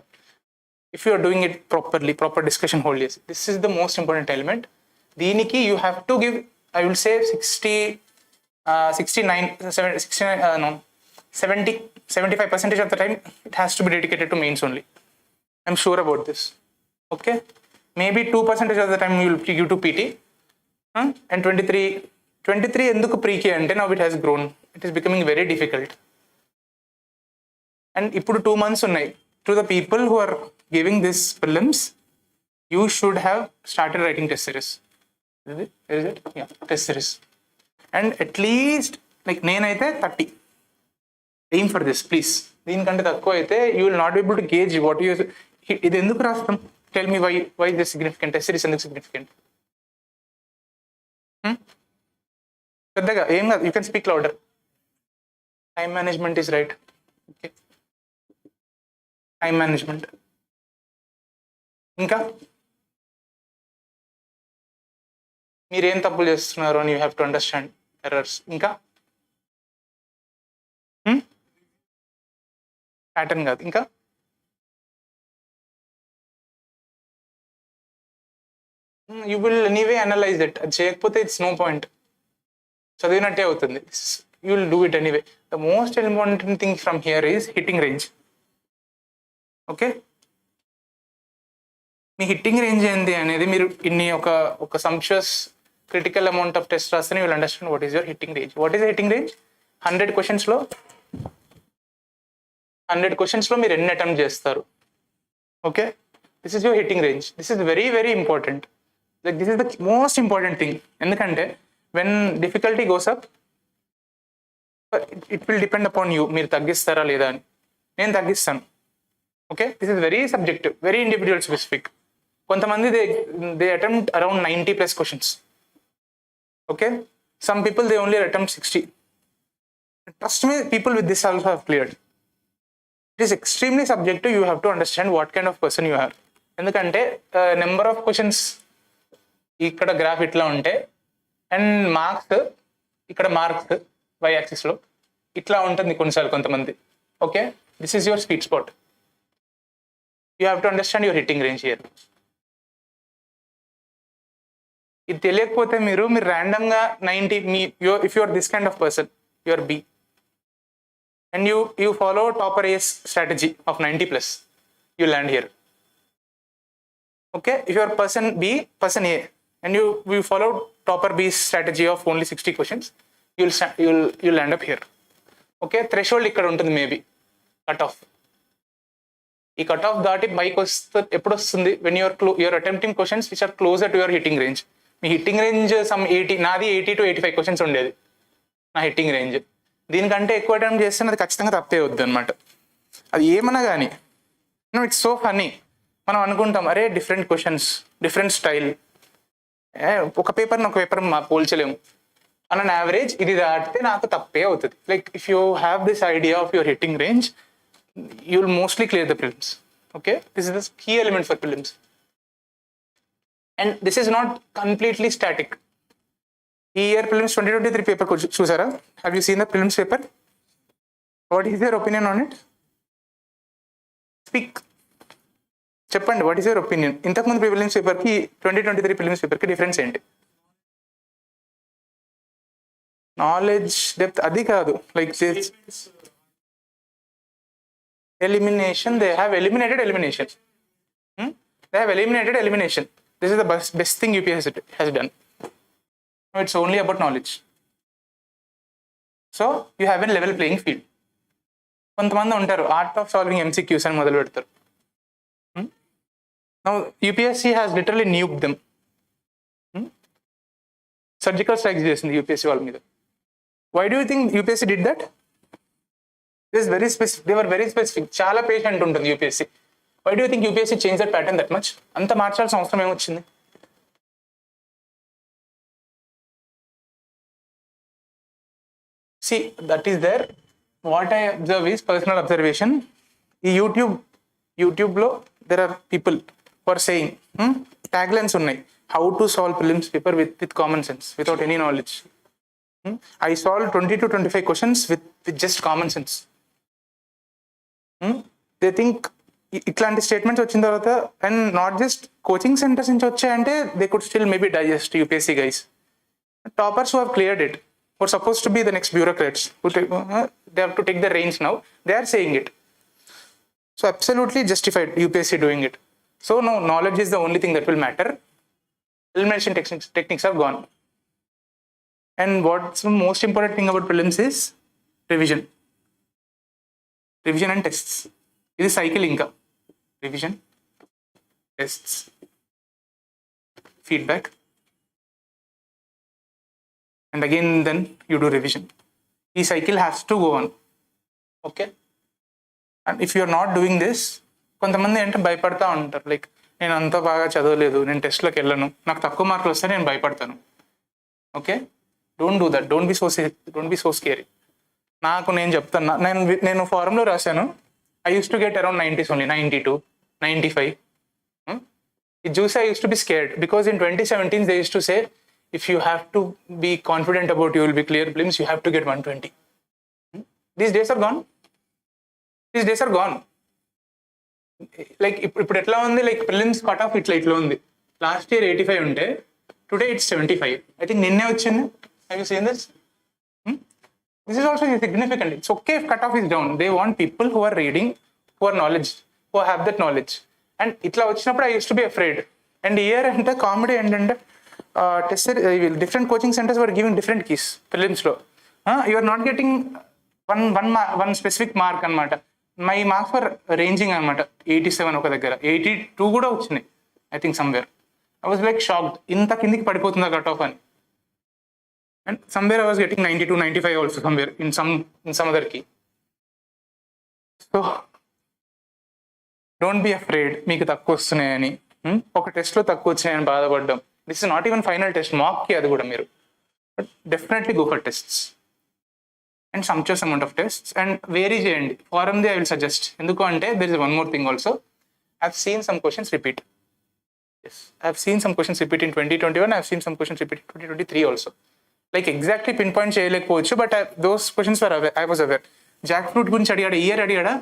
Speaker 1: If you are doing it properly, proper discussion hold, yes, this is the most important element. దీనికి you have to give, I will say 69, no, 75% of the time it has to be dedicated to mains only. I'm sure about this. Okay, maybe 2% of the time you will give to PT, and 23 ఎందుకు pre-K అంటే now it has grown. It is becoming very difficult. And ఇప్పుడు 2 months ఉన్నాయి. To the people who are giving this prelims, you should have started writing test series. Is it? Yeah, test series. And at least like నేనైతే 30. Aim for this, please. దీనికంటే తక్కువ అయితే you will not be able to gauge what you ఇది ఎందుకు రాస్తాం. Tell me why this significant, test series ఎందుకు significant. పెద్దగా ఏం కాదు, you can speak louder. Time management is right. Okay, time management. ఇంకా మీరేం తప్పులు చేస్తున్నారు అని you have to understand errors. ఇంకా ప్యాటర్న్ కాదు, ఇంకా you will anyway analyse it. అది చేయకపోతే ఇట్స్ నో పాయింట్, చదివినట్టే అవుతుంది. You will do it anyway. The most important thing from here is hitting range. Okay, me hitting range ఏంటి అనేది మీరు ఇన్ని ఒక సంప్షియస్ క్రిటికల్ అమౌంట్ ఆఫ్ టెస్ట్ రాస్తే you will understand what is your hitting range. What is hitting range? 100 క్వశ్చన్స్లో మీరు ఎన్ని attempt చేస్తారు. Okay, this is your hitting range. This is very very important. Like this is the most important thing. ఎందుకంటే when difficulty goes up it will depend upon you. మీరు తగ్గిస్తారా లేదా అని. నేను తగ్గిస్తాను. Okay, this is very subjective, very individual specific. కొంతమంది they attempt around 90+ questions. Okay, some people they only attempt 60. Trust me, people with this also have cleared. It is extremely subjective. You have to understand what kind of person you have. ఎందుకంటే number of questions ఇక్కడ graph ఇట్లా ఉంటే and marks ఇక్కడ marks why యాక్సిస్లో ఇట్లా ఉంటుంది కొన్నిసార్లు కొంతమంది. Okay, this is your sweet spot. You have to understand your hitting range here. ఇది తెలియకపోతే మీరు ర్యాండమ్గా 90 if you are this kind of person, you are be and you follow topper AS strategy of 90+, you land here. Okay, if you are person B, person A, and you follow topper B's strategy of only 60 questions, you'll land up here. Okay, threshold ఇక్కడ ఉంటుంది, maybe cut off. ఈ cut off దాటి బైక్ వస్తే ఎప్పుడు వస్తుంది? When you're attempting questions which are closer to your hitting range. మీ hitting range some 80, నాది 80 to 85 క్వశ్చన్స్ ఉండేది నా హిట్టింగ్ రేంజ్. దీనికంటే ఎక్కువ అటెంప్ట్ చేస్తే అది ఖచ్చితంగా తప్పే వద్దు అనమాట. అది ఏమన్నా కానీ ఇట్స్ సో ఫనీ. మనం అనుకుంటాం అరే డిఫరెంట్ క్వశ్చన్స్, డిఫరెంట్ స్టైల్, ఒక పేపర్ని ఒక పేపర్ పోల్చలేము అన్న యావరేజ్. ఇది దాటితే నాకు తప్పే అవుతుంది. Like if you have this idea of your hitting range, you will mostly clear the prelims. Okay, this is the key element for prelims, and this is not completely static. Here prelims 2023 paper chusara. Have you seen the prelims paper? What is your opinion on it? Speak. Cheppandi, what is your opinion? Intaku mundu prelims paper ki 2023 prelims paper ki difference enti? Knowledge depth adi kaadu. Like elimination, they have eliminated elimination. They have eliminated elimination. This is the best thing UPSC has done. It's only about knowledge. So you have a level playing field. కొంతమంది ఉంటారు art of solving MCQs అని మొదలు పెడతారు. Now UPSC has literally nuked them. Surgical strikes చేసింది UPSC వాళ్ళ మీద. Why do you think UPSC did that? It is very specific. They were very specific. చాలా patient ఉంటుంది UPSC. Why do you think UPSC changed that pattern that much? అంత మార్చాల్సిన అవసరం ఏమొచ్చింది? See, that is there. What I observe is personal observation. ఈ యూట్యూబ్లో there are people who are saying taglines ఉన్నాయి. How to solve prelims paper with common sense, without any knowledge. I solved 20 to 25 questions with just common sense. They think ఇట్లాంటి statements వచ్చిన తర్వాత and not just coaching centres నుంచి వచ్చాయంటే they could still maybe digest UPSC guys. Toppers who have cleared it were supposed to be the next bureaucrats. they have to take the reins now. They are saying it. So absolutely justified UPSC doing it. So now knowledge is the only thing that will matter. Elimination techniques are gone. And what's the most important thing about prelims is revision. Revision and tests. This is cycle inka. Revision, tests, feedback, and again then you do revision. This cycle has to go on. Okay. And if you are not doing this, కొంతమంది అంటే భయపడతా ఉంటారు, like నేను అంత బాగా చదవలేదు, నేను టెస్ట్లోకి వెళ్ళను, నాకు తక్కువ మార్కులు వస్తే నేను భయపడతాను. Okay, don't do that, don't be so scary. నాకు నేను చెప్తాను, నేను ఫారంలో రాశాను, I use to get around 90s only, 92, 95. ఇది చూసి I use to be scared because in 2017 they use to say if you have to be confident about you will be clear prelims, you have to get 120. These days are gone. Like ఇప్పుడు ఎట్లా ఉంది, like prelims cut off ఇట్లా ఉంది. Last year 85 ఉంటే today it's 75. I think నిన్నే వచ్చింది. Have you seen this? This is also significant. It's okay if cut off is down. They want people who are reading, who are knowledge, who have that knowledge. And ఇట్లా వచ్చినప్పుడు I used to be afraid. And here అంటే comedy ఏంటంటే different coaching centers were giving different keys prelims lo. You are not getting one specific mark anamata. My marks were ranging anamata, 87 oka daggara, 82 kuda vachinayi I think somewhere. I was like shocked, inta kindiki padipotunda cut off ani. And somewhere I was getting 92, 95 also somewhere in some other key. So don't be afraid meeku takku vastunayani, oka test lo takku vachinayani baadhapaddam. This is not even final test, mock ki adi kuda meeru. But definitely go for tests and sumptuous amount of tests and vary cheyandi. Forum I will suggest, enduku ante there is one more thing also. I have seen some questions repeat. Yes, I have seen some questions repeat in 2021. I have seen some questions repeat in 2023 also. Like exactly pinpoint cheyalekapochu, but those questions were aware, I was aware. Jackfruit gurinchi adigada, year adigada,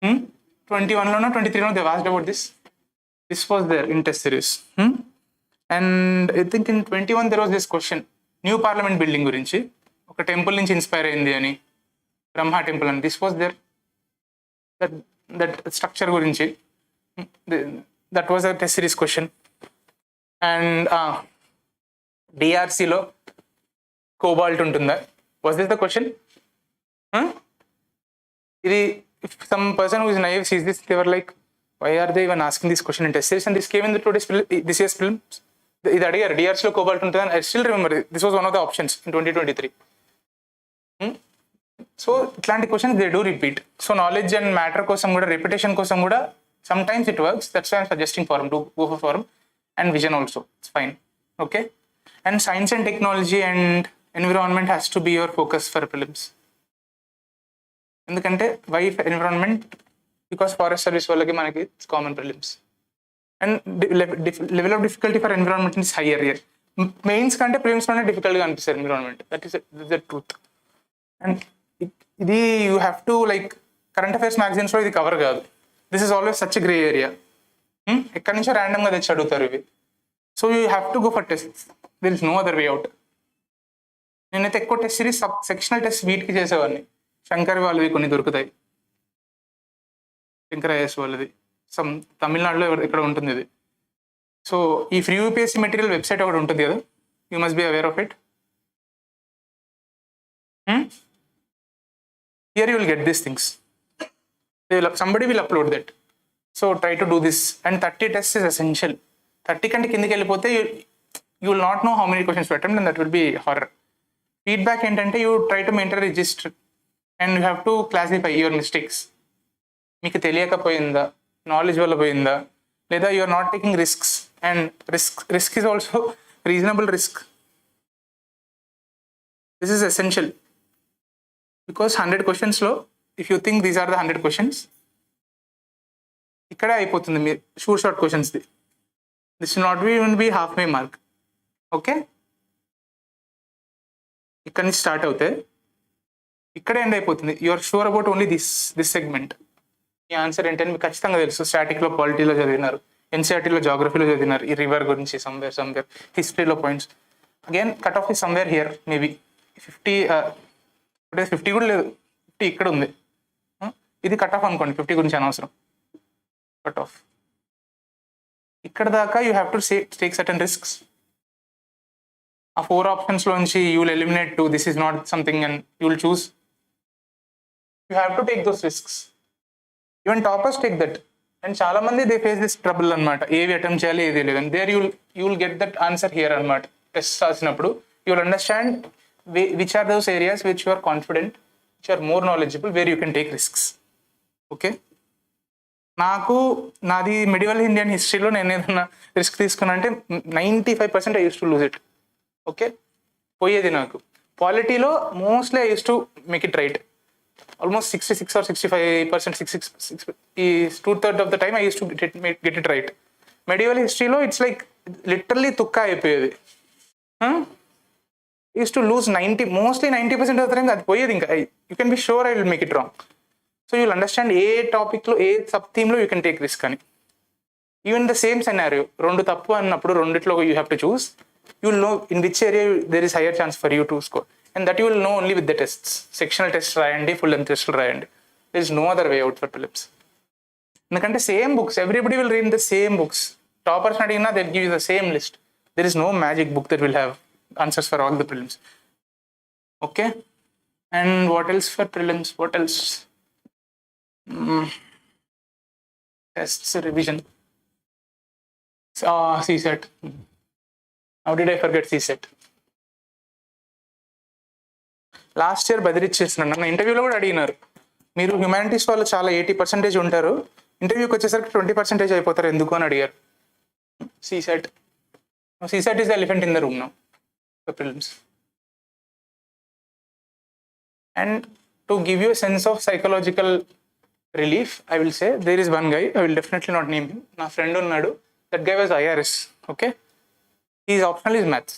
Speaker 1: 21 lono 23 lono they asked about this. This was there in test series. And I think in 21 there was this question, new parliament building gurinchi, oka temple nunchi inspire ayindi ani, Brahma temple, and this was there, that structure gurinchi, that was a test series question. And DRC lo cobalt untunda, was this the question? If some person who is naive sees this, they were like, why are they even asking this question in test series? And this came in this year's films. ఇది అడిగారు, డిఆర్సీలో cobalt ఉంటుంది అని. I still remember this was one of the options in 2023. So ఇట్లాంటి questions they do repeat. So knowledge and matter కోసం కూడా, reputation కోసం కూడా sometimes it works. That's why I'm suggesting forum, to go for forum. And vision also, it's fine. Okay. And science and technology and environment has to be your focus for prelims. ఎందుకంటే why environment? Because forest service వాళ్ళకి మనకి common prelims. And level of difficulty for environment is higher here. Mains కంటే prelims లోనే difficult గా అనిపిస్తుంది environment. That is the truth. And ఇది you have to, like current affairs magazines లో ఇది cover కాదు. This is always such grey area. ఎక్కడి నుంచో ర్యాండమ్ గా తెచ్చి అడుగుతారు ఇవి. So you have to go for test. There is no other way out. నేనైతే ఎక్కువ టెస్ట్ సిరీస్ సెక్షనల్ టెస్ట్ వీటికి చేసేవాడిని. శంకర్ వాళ్ళవి కొన్ని దొరుకుతాయి, శంకర్ ఐఏఎస్ వాళ్ళది, సమ్ తమిళనాడులో ఇక్కడ ఉంటుంది ఇది. సో ఈ ఫ్రీ యూపీఎస్సీ మెటీరియల్ వెబ్సైట్ ఒకటి ఉంటుంది కదా, you must be aware of it. Here you will get these things. Somebody will upload that. So try to do this. And 30 tests is essential. 30 కంటే కిందకి వెళ్ళిపోతే you will not know how many questions to attempt, and that will be horror. Feedback ఏంటంటే you try to maintain register and you have to classify your mistakes. మీకు తెలియకపోయిందా, knowledge వల్ల పోయిందా, లేదా you are not taking risks. And risk is also reasonable risk. This is essential because 100 questions-లో if you think these are the 100 questions, ఇక్కడే అయిపోతుంది మీరు short క్వశ్చన్స్ది. This not be half way mark. Okay, ఇక్కడ నుంచి స్టార్ట్ అవుతే ఇక్కడే end అయిపోతుంది. You are sure about only this segment. ఈ ఆన్సర్ ఏంటని మీకు ఖచ్చితంగా తెలుసు. స్టాటిక్లో పాలిటీలో చదివినారు, ఎన్సీఆర్టీలో జాగ్రఫీలో చదివినారు, ఈ రివర్ గురించి సమ్వేర్ హిస్టరీలో points. Again cut off is somewhere here, maybe 50 అంటే 50 కూడా లేదు, 50 ఇక్కడ ఉంది. ఇది కట్ ఆఫ్ అనుకోండి, 50 గురించి అనవసరం. కట్ ఆఫ్ ఇక్కడ దాకా you have to take certain risks. ఆ 4 ఆప్షన్స్లోంచి you will eliminate 2, this is not something and you will choose. You have to take those risks. Even toppers take that. And చాలా మంది they face this trouble అనమాట, ఏవి attempt చేయాలి ఏది లేదు. And there you will get that answer here అనమాట. Test రాసినప్పుడు you will understand which are those areas which you are confident, which are more knowledgeable, where you can take risks. Okay, నాది medieval Indian హిస్టరీలో నేను ఏదైనా risk తీసుకున్నా అంటే 95% I use to lose it. Okay, పోయేది నాకు. పాలిటీలో mostly I use to make it right. Almost 66 or 65%, 66 ఈ 2/3 of the time I used to get it right. Medieval historyలో ఇట్స్ లైక్ లిటరల్లీ తుక్క అయిపోయేది. Used to lose mostly 90% of the time అది పోయేది. ఇంకా you can be sure I will make it wrong. So you will understand a టాపిక్లో a sub థీమ్లో you can take risk అని. Even the same scenario, 2 తప్పు అన్నప్పుడు రెండిట్లో you have to choose. You will know in which area there is higher chance for you to score. And that you will know only with the tests. Sectional tests రాయండి, full length tests రాయండి. There is no other way out for prelims. ఎందుకంటే same books, everybody will read the same books. Toppers అడిగినా they give you the same list. There is no magic book that will have answers for all the prelims. Okay, and what else for prelims? What else? Tests, revision. CSAT. How did I forget CSAT? Last year బెదిరిచ్చేసినాను. నన్ను ఇంటర్వ్యూలో కూడా అడిగినారు, మీరు humanities వాళ్ళు చాలా 80% ఉంటారు, ఇంటర్వ్యూకి వచ్చేసరికి 20% అయిపోతారు ఎందుకు అని అడిగారు. CSAT is the elephant in the room now for prelims. And to give you a sense of psychological relief, I will say there is one guy, I will definitely not name him, నా friend ఉన్నాడు, that guy was IRS. Okay, his optional is maths.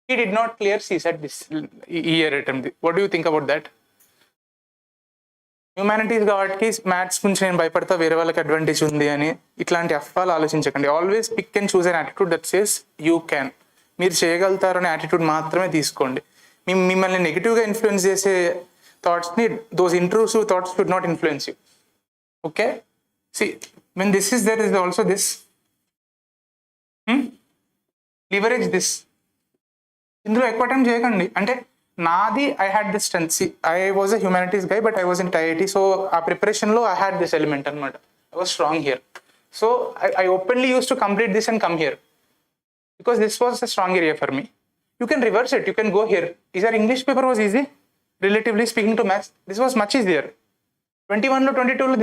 Speaker 1: He did not clear CSAT this year attempt. What do you think about that? Humanities కాబట్టి maths గురించి నేను భయపడతా, వేరే వాళ్ళకి advantage ఉంది అని ఇట్లాంటి అఫ్వాలు ఆలోచించకండి. Always pick and choose an attitude that says you can. మీరు చేయగలుగుతారు అనే యాటిట్యూడ్ మాత్రమే తీసుకోండి. మిమ్మల్ని నెగిటివ్గా ఇన్ఫ్లుయెన్స్ చేసే థాట్స్ని, those intrusive thoughts should not influence you. Okay, see when this is there is also this, leverage this. ఇందులో ఎక్కువ టైం చేయకండి. అంటే నాది I had this strength. I was a humanities guy but I was in IIT. So ఆ ప్రిపరేషన్లో I had this element అనమాట. I was strong here. So I openly used to complete this and come here because this was a strong area for me. You can reverse it, you can go here. Is our English paper was easy relatively speaking to maths. This was much easier. 21లో 22లో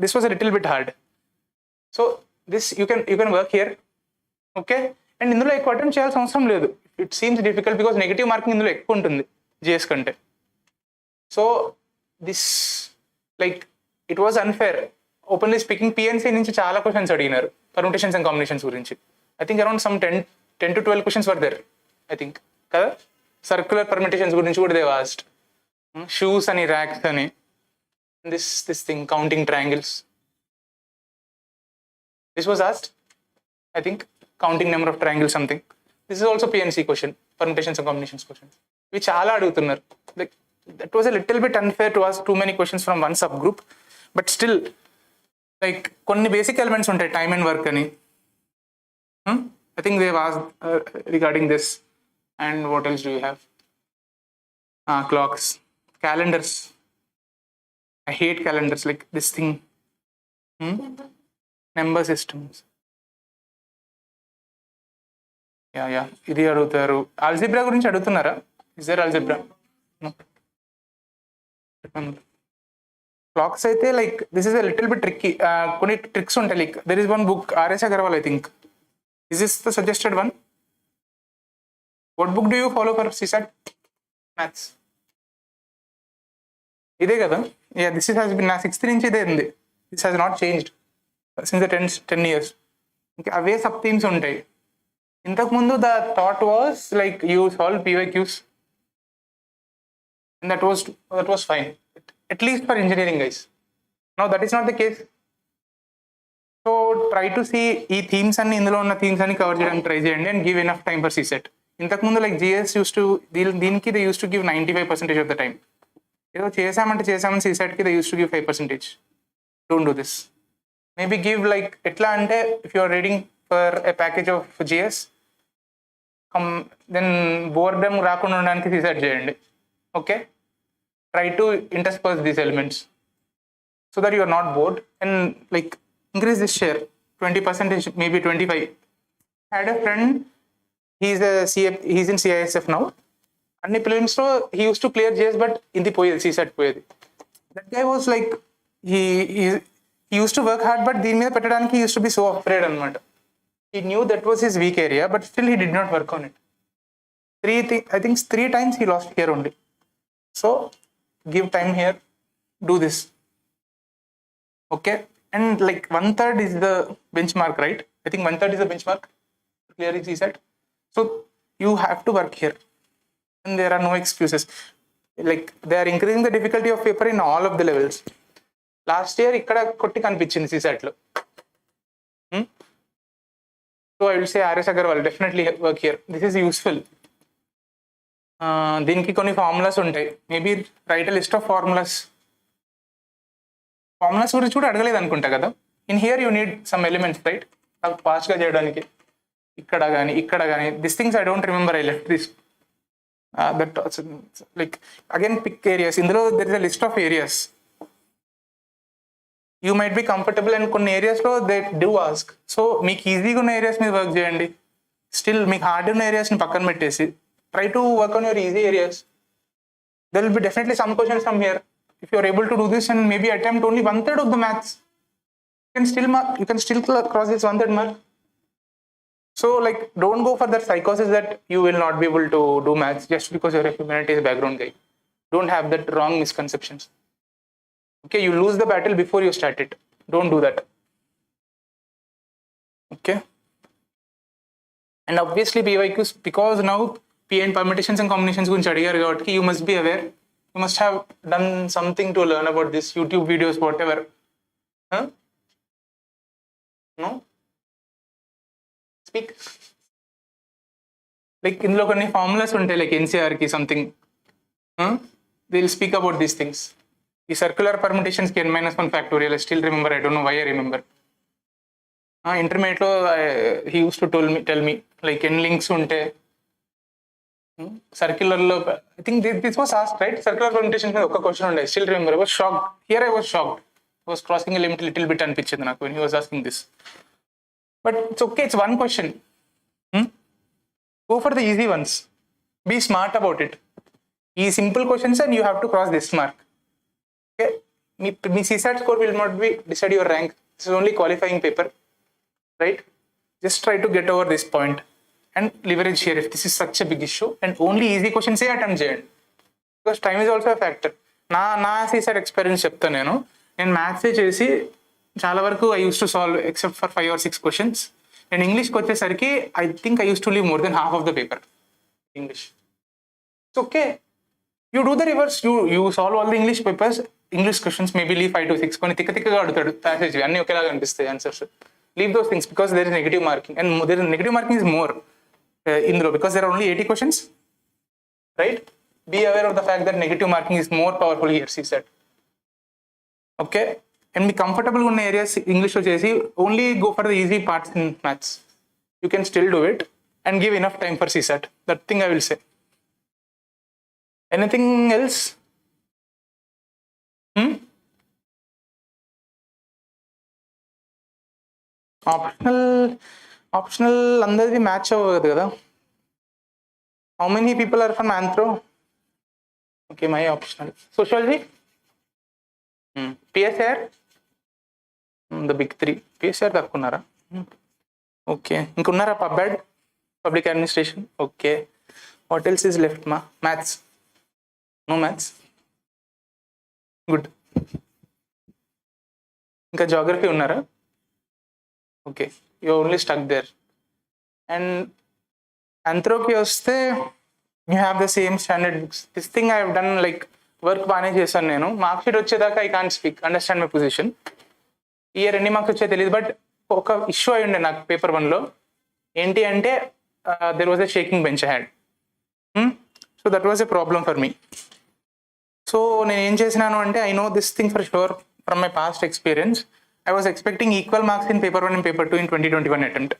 Speaker 1: this was a little bit hard. So this you can work here. Okay, and ఇందులో ఎక్కువ attempt చేయాల్సిన అవసరం లేదు. It seems difficult because negative marking ఇందులో ఎక్కువ ఉంటుంది జిఎస్ కంటే. So this like it was unfair. Openly speaking PNC నుంచి చాలా క్వశ్చన్స్ అడిగినారు పర్ముటేషన్స్ అండ్ కాంబినేషన్స్ గురించి. I think around some 10 to 12 questions were there I think కదా. సర్క్యులర్ పర్ముటేషన్స్ గురించి కూడా దే వాస్ట్. షూస్ అని, ర్యాక్స్ అని, this thing counting triangles. This was asked I think counting number of triangles something. This is also PNC question, permutations and combinations question. We చాలా అడుగుతున్నారు. Like that was a little bit unfair to ask too many questions from one subgroup, but still like కొన్ని basic elements ఉంటాయి, time and work అని. I think they have asked regarding this. And what else do you have? Clocks, calendars. I hate calendars, like this thing. Number systems. Yeah ఇది అడుగుతారు. Algebra గురించి అడుగుతున్నారా? Is there algebra? Clocks అయితే like this is a little bit tricky. కొన్ని tricks ఉంటాయి. Like there is one book, RS Agarwal I think. Is this the suggested one? What book do you follow for CSAT maths? ఇదే కదా? Yeah, this is has been నా 6th నుంచి ఇదే ఉంది. This has not changed since the 10 years. ఇంకా అవే sub themes ఉంటాయి. ఇంతకుముందు the thought was like you solve PYQs and that was fine, at least for engineering guys. Now that is not the case. So try to see ఈ themes అన్ని, ఇందులో ఉన్న themes అన్ని cover చేయడానికి try చేయండి and give enough time for CSAT. ఇంతకుముందు like GS దీనికి they use to give 95% of the time. ఏదో చేసామని CSATకి they used to give 5%. Don't do this. Maybe give like ఎట్లా అంటే if you are reading for a package of GS, then boredom రాకుండా ఉండడానికి CSAT చేయండి. Okay, try to intersperse these elements so that you are not bored, and like increase this share 20%, maybe 25. I had a friend, he's in CISF now. అన్ని prelims లో he used to clear GS, but ఇది పోయేది CSAT పోయేది. That guy was like he used to work hard, but దీని మీద పెట్టడానికి he used to be so afraid అనమాట. He knew that was his weak area, but still he did not work on it. I think 3 times he lost here only. So give time here, do this. Okay, and like 1/3 is the benchmark, right? I think 1/3 is the benchmark clearing CSAT. So you have to work here, and there are no excuses. Like they are increasing the difficulty of paper in all of the levels. Last year ikkada kotti kanipichindi CSAT lo. So I will say RS Agarwal, definitely work here. This is useful. దీనికి కొన్ని formulas ఉంటాయి. Maybe write a list of formulas గురించి కూడా అడగలేదు అనుకుంటా కదా. In here you need some elements, right? ఫాస్ట్గా చేయడానికి ఇక్కడ కానీ this things I don't remember. I left this that like again pick areas. ఇందులో there is a list of areas. You might be comfortable and కొన్ని ఏరియాస్లో they do ask. So మీకు ఈజీగా ఉన్న ఏరియాస్ మీద వర్క్ చేయండి. స్టిల్ మీకు hard ఉన్న ఏరియాస్ని పక్కన పెట్టేసి try to work on your easy areas. There will be definitely some questions from here. If you are able to do this and maybe attempt only 1/3 of the maths, you can still cross this 1/3 mark. So like don't go for that psychosis that you will not be able to do maths just because you're a humanities background guy. Don't have that wrong misconceptions. Okay, you lose the battle before you start it. Don't do that. Okay, and obviously BYQs, because now P and permutations and combinations గురించి అడిగారు కాబట్టి you must be aware. You must have done something to learn about this, YouTube videos, whatever. No? Speak. Like ఇందులో కొన్ని formulas ఉంటాయి, like NCRకి something. They will speak about these things. ఈ circular పర్మిటేషన్స్కి n-1 factorial, I still remember. I don't know why I remember. ఇంటర్మీడియట్లో he used to tell me like n links ఉంటే సర్క్యులర్లో, I think this was asked, right? Circular permutations మీద ఒక question ఉండే. Still remember. I was shocked. Here I was shocked. I was crossing a limit little bit అనిపించింది నాకు when he was asking this. But it's okay, it's one question. Go for the easy ones. Be smart about it. ఈ simple questions and you have to cross this mark. Okay, me CSAT score will not be decide your rank. This is only qualifying paper, right? Just try to get over this point and leverage here if this is such a big issue, and only easy questions attempt చేయండి, because time is also a factor. నా CSAT experience చెప్తాను. నేను maths చేసి చాలా వరకు I use to solve except for 5 or 6 questions. నేను ఇంగ్లీష్కి వచ్చేసరికి I think I use to leave more than half of the paper English. It's okay, you do the reverse. You solve all the English papers, English questions maybe leave 5 to 6. కొన్ని తిక్కగా అడుగుతాడు passage, అన్నీ ఒకేలాగా అనిపిస్తాయి answers. Leave those things because there is negative marking, and there is negative marking is more ఇందులో because there are only 80 questions, right? Be aware of the fact that negative marking is more powerful here, CSAT. Okay, and be comfortable ఉన్న areas English లో చేసి only go for the easy parts in maths. You can still do it and give enough time for CSAT. That thing I will say. Anything else? Optional అందరిది match అవ్వదు కదా. How many people are from anthro? Okay, my optional. Sociology, PSR, the big 3. PSR తక్కున్నారా? Okay, ఇంకున్నారా? Pubad, public administration. Okay, what else is left? Maths. No maths, good. ఇంకా geography ఉన్నారా? Okay, you only stuck there. And అంథ్రోకి వస్తే you have the same standard books. This thing I have done, like work బాగానే చేశాను నేను. Mark sheet వచ్చేదాకా I can't speak, understand my position. Year ఎన్ని marks వచ్చాయో తెలియదు, బట్ ఒక ఇష్యూ అయి ఉండే నాకు పేపర్ 1లో. ఏంటి అంటే there was a shaking bench I had. So that was a problem for me. So నేను ఏం చేసినాను అంటే I know this thing for sure from my past experience. I was expecting equal marks in paper 1 and paper 2 in 2021 attempt.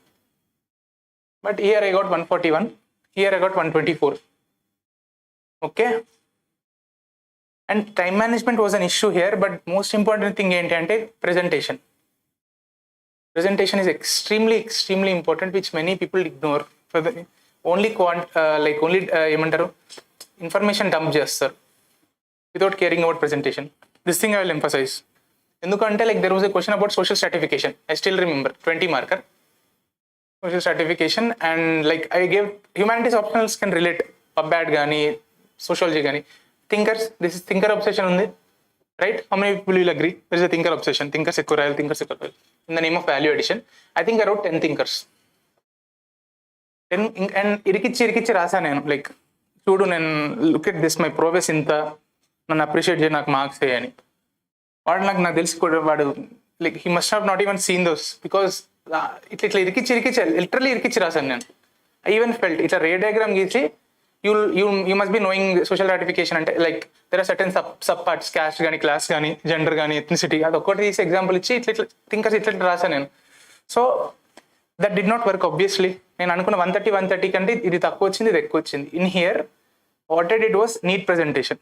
Speaker 1: But here I got 141, here I got 124. Okay. And time management was an issue here, but most important thing ante presentation. Presentation is extremely important, which many people ignore. For the only information dump చేస్తారు without caring about presentation. This thing I will emphasize. ఎందుకంటే like there was a question about social stratification. I still remember 20 marker social stratification, and like I gave humanities optionals can relate PubBad గానీ sociology గానీ. Thinkers, this is thinker obsession ఉంది, right? How many people will agree there is a thinker obsession? Thinkers ఎక్కువ రాయాలి in the name of value addition. I think I wrote 10 thinkers, 10 and ఇరికిచ్చి రాసా నేను. Like చూడు నేను look at this, my progress ఇంత, నన్ను appreciate చేయి, నాకు మార్క్స్ వేయని. వాడు నాకు తెలిసి కూడా వాడు like he must have not even scene those, because ఇట్లా ఇరికిచ్చి లిటరల్లీ ఇరికిచ్చి రాశాను నేను. ఐ ఈవెన్ ఫెల్ట్ ఇట్లా రే డయాగ్రామ్ గీసి you must be knowing social stratification అంటే like there are certain sub parts, caste కానీ, క్లాస్ కానీ, జెండర్ కానీ, ఎథ్నిసిటీ, అది ఒక్కటి తీసి ఎగ్జాంపుల్ ఇచ్చి ఇట్లా థింకర్స్ ఇట్లా రాశాను నేను. So that did not work obviously. నేను అనుకున్న 130 కంటే ఇది తక్కువ వచ్చింది, ఇది ఎక్కువ వచ్చింది. In here what I did was neat presentation.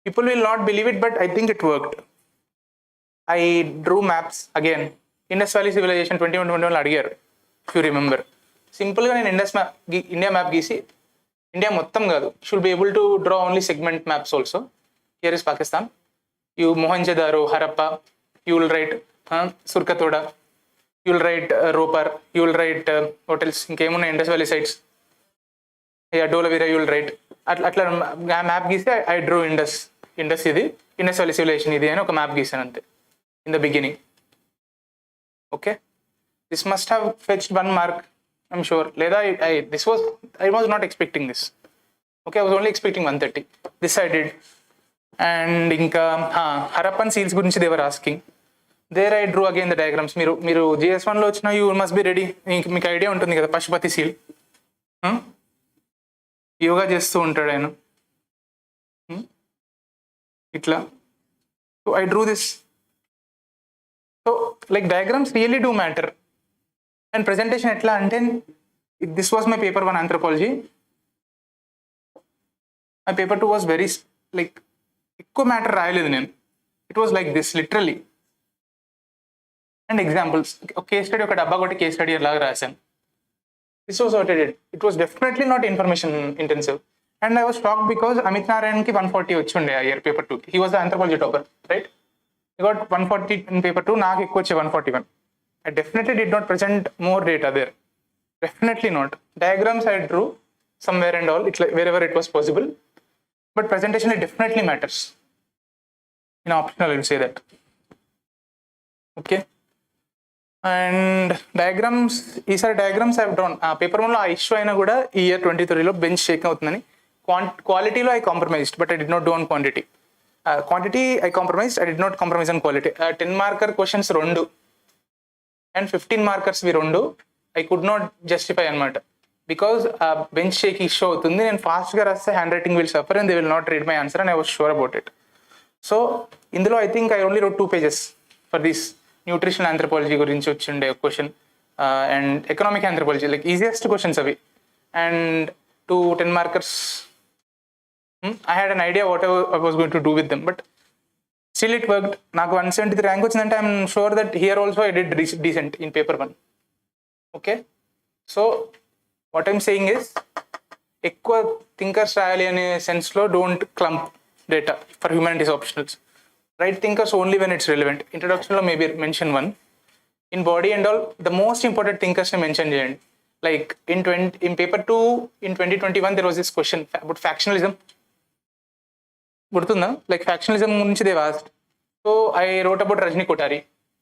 Speaker 1: People will not believe it, but I think it worked. I drew maps again. Indus Valley Civilization 2021 అడిగారు, if you remember. సింపుల్గా నేను ఇండియా మ్యాప్ గీసి, ఇండియా మొత్తం కాదు, should be able to draw only segment maps also. Here is Pakistan, you Mohenjodaro, Harappa, you will write Surkotada, you will write Ropar, you will write హోటల్స్, ఇంకేమున్నాయి Indus valley sites, Dholavira, you will write. అట్లా map గీసి I drew Indus ఇది, Indus valley civilisation ఇది అని ఒక map గీసాను అంతే. In the beginning, okay, this must have fetched 1 mark, I'm sure. Leda I was not expecting this. Okay, I was only expecting 130. This I did. And inka Harappan seals gurinchi they were asking. There I drew again the diagrams. Miru GS1 lo ochina, you must be ready. Meeku idea untundi kada Pashupati seal. Yoga chestu untadu ayana. Itla. So I drew this. So like diagrams really do matter. And presentation etla ante, this was my paper 1 anthropology. My paper 2 was very like ekko matter rayaledu nenu. It was like this literally. And examples, case study oka dabba kotti case study laga rasanu. This was what I did. It was definitely not information intensive. And I was shocked because Amit Narayan ki 140 vachunde a year paper 2. He was the anthropology topper, right? I got 140 in paper 2, నాకు ఎక్కువ వచ్చే 141. I definitely did not present more data there. Definitely not. Diagrams I drew somewhere and all, wherever it was possible. But presentation it definitely matters. In optional I will say that. Okay. And diagrams, ఈసారి diagrams I have drawn. Paper 1లో ఆ issue అయినా కూడా ఈ year 23లో bench Sheikh అవుతుందని క్వాలిటీలో I compromised, but I did not do on quantity. Quantity I compromised, I did not compromise on quality. 10 marker questions 2 and 15 markers we 2 I could not justify anamata, because bench shake issue avutundi. Nenu fast ga raste handwriting will suffer and they will not read my answer, and I was sure about it. So indulo I think I only wrote 2 pages for this nutritional anthropology gurinchi ochunde question, and economic anthropology, like easiest questions avi, and 2 10 markers. I had an idea what I was going to do with them, but still it worked. నాకు 173 rank వచ్చిందంటే I'm sure that here also I did decent in paper 1. Okay, so what I'm saying is ఎక్కువ thinkers రాయాలి అనే సెన్స్లో don't clump data for humanities optionals. Write thinkers only when it's relevant. ఇంట్రడక్షన్లో maybe mention 1. In body and all the most important థింకర్స్ని mention చేయండి. Like in paper 2 in 2021 there was this question about factionalism. గుర్తుందా? Like factionalism గురించి they asked. So I wrote about Rajni Kothari,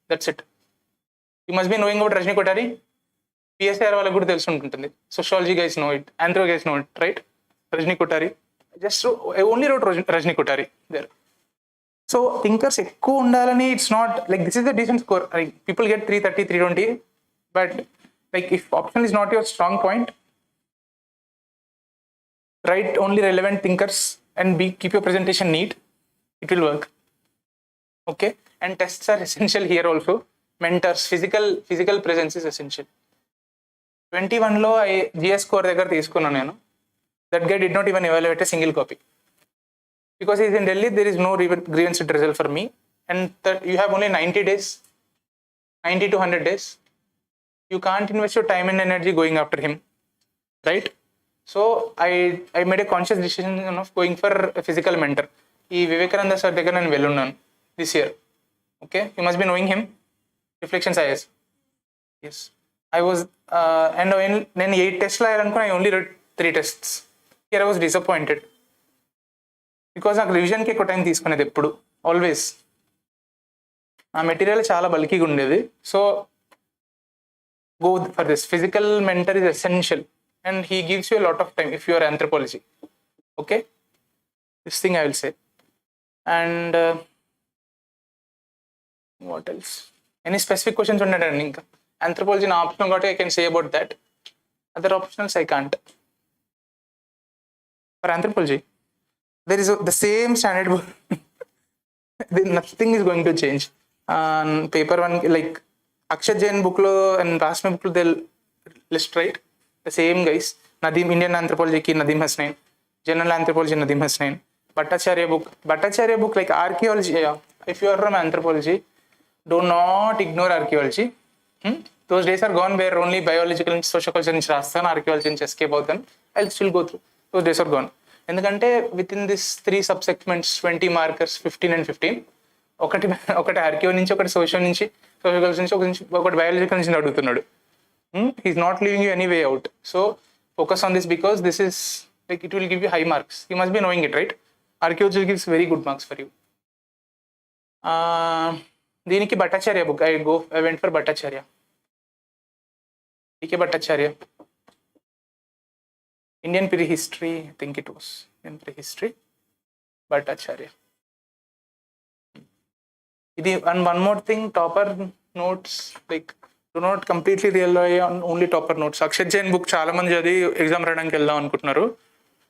Speaker 1: that's it. You must be knowing about Rajni Kothari. PSR వాళ్ళకి కూడా తెలిసి ఉంటుంది. Sociology guys know it, anthro guys know it, right? Rajni Kothari, just I only wrote Rajni Kothari there. So thinkers ఎక్కువ ఉండాలని it's not like this is the decent score. People get 330, 320, but like if option is not your strong point, write only relevant thinkers and keep your presentation neat. It will work. Okay, and tests are essential here also. Mentors, physical presence is essential. 21లో GS score దగ్గర తీసుకున్నాను నేను. That guy did not even evaluate a single copy. Because he's in Delhi, there is no grievance result for me. And that you have only 90 days, 90 to 100 days. You can't invest your time and energy going after him, right? So I made a conscious decision of going for a physical mentor. ఈ Vivekananda sir దగ్గర నేను వెళ్ళున్నాను this year. Okay, you must be knowing him. Reflections IAS. Yes, I was and నేను 8 tests రాయాలనుకున్నా, I only wrote 3 tests. Here I was disappointed because నాకు రివిజన్కి ఎక్కువ time తీసుకునేది ఎప్పుడు, always. ఆ material చాలా బల్కీగా ఉండేది. So go for this. Physical mentor is essential and he gives you a lot of time if you are anthropology. Okay, this thing I will say. And what else? Any specific questions on that? Anthropology na optional got I can say about that. Other optionals I can't. For anthropology, there is the same standard book. Nothing is going to change. Paper one, like Akshat Jain book lo and Rasmi book lo, they'll list, right? The same guys. Nadeem, Indian anthropology ki Nadeem Hasnain, general anthropology Nadeem Hasnain, Bhattacharya book like archaeology. Yeah. If you are from anthropology, do not ignore archaeology. Those days are gone where only biological and social culture nunchi rastan, archaeology nunchi escape avutanu. I'll still go through. Those days are gone. ఎందుకంటే within this 3 subsegments, 20 markers, 15 and 15, ఒకటి archaeo నుంచి, ఒకటి social నుంచి, social culture నుంచి, ఒకటి biological నుంచి అడుగుతున్నాడు. He's not leaving you any way out. So focus on this because this is like it will give you high marks. You must be knowing it, right? Archaeology gives very good marks for you. దీనికి Bhattacharya book. I went for Bhattacharya. DK Bhattacharya. Indian prehistory, I think it was in prehistory. Bhattacharya. And one more thing, topper notes, like do not completely rely on only topper notes. Akshat Jain book చాలా మంది చదివి exam రాయడానికి వెళ్దాం అనుకుంటున్నారు.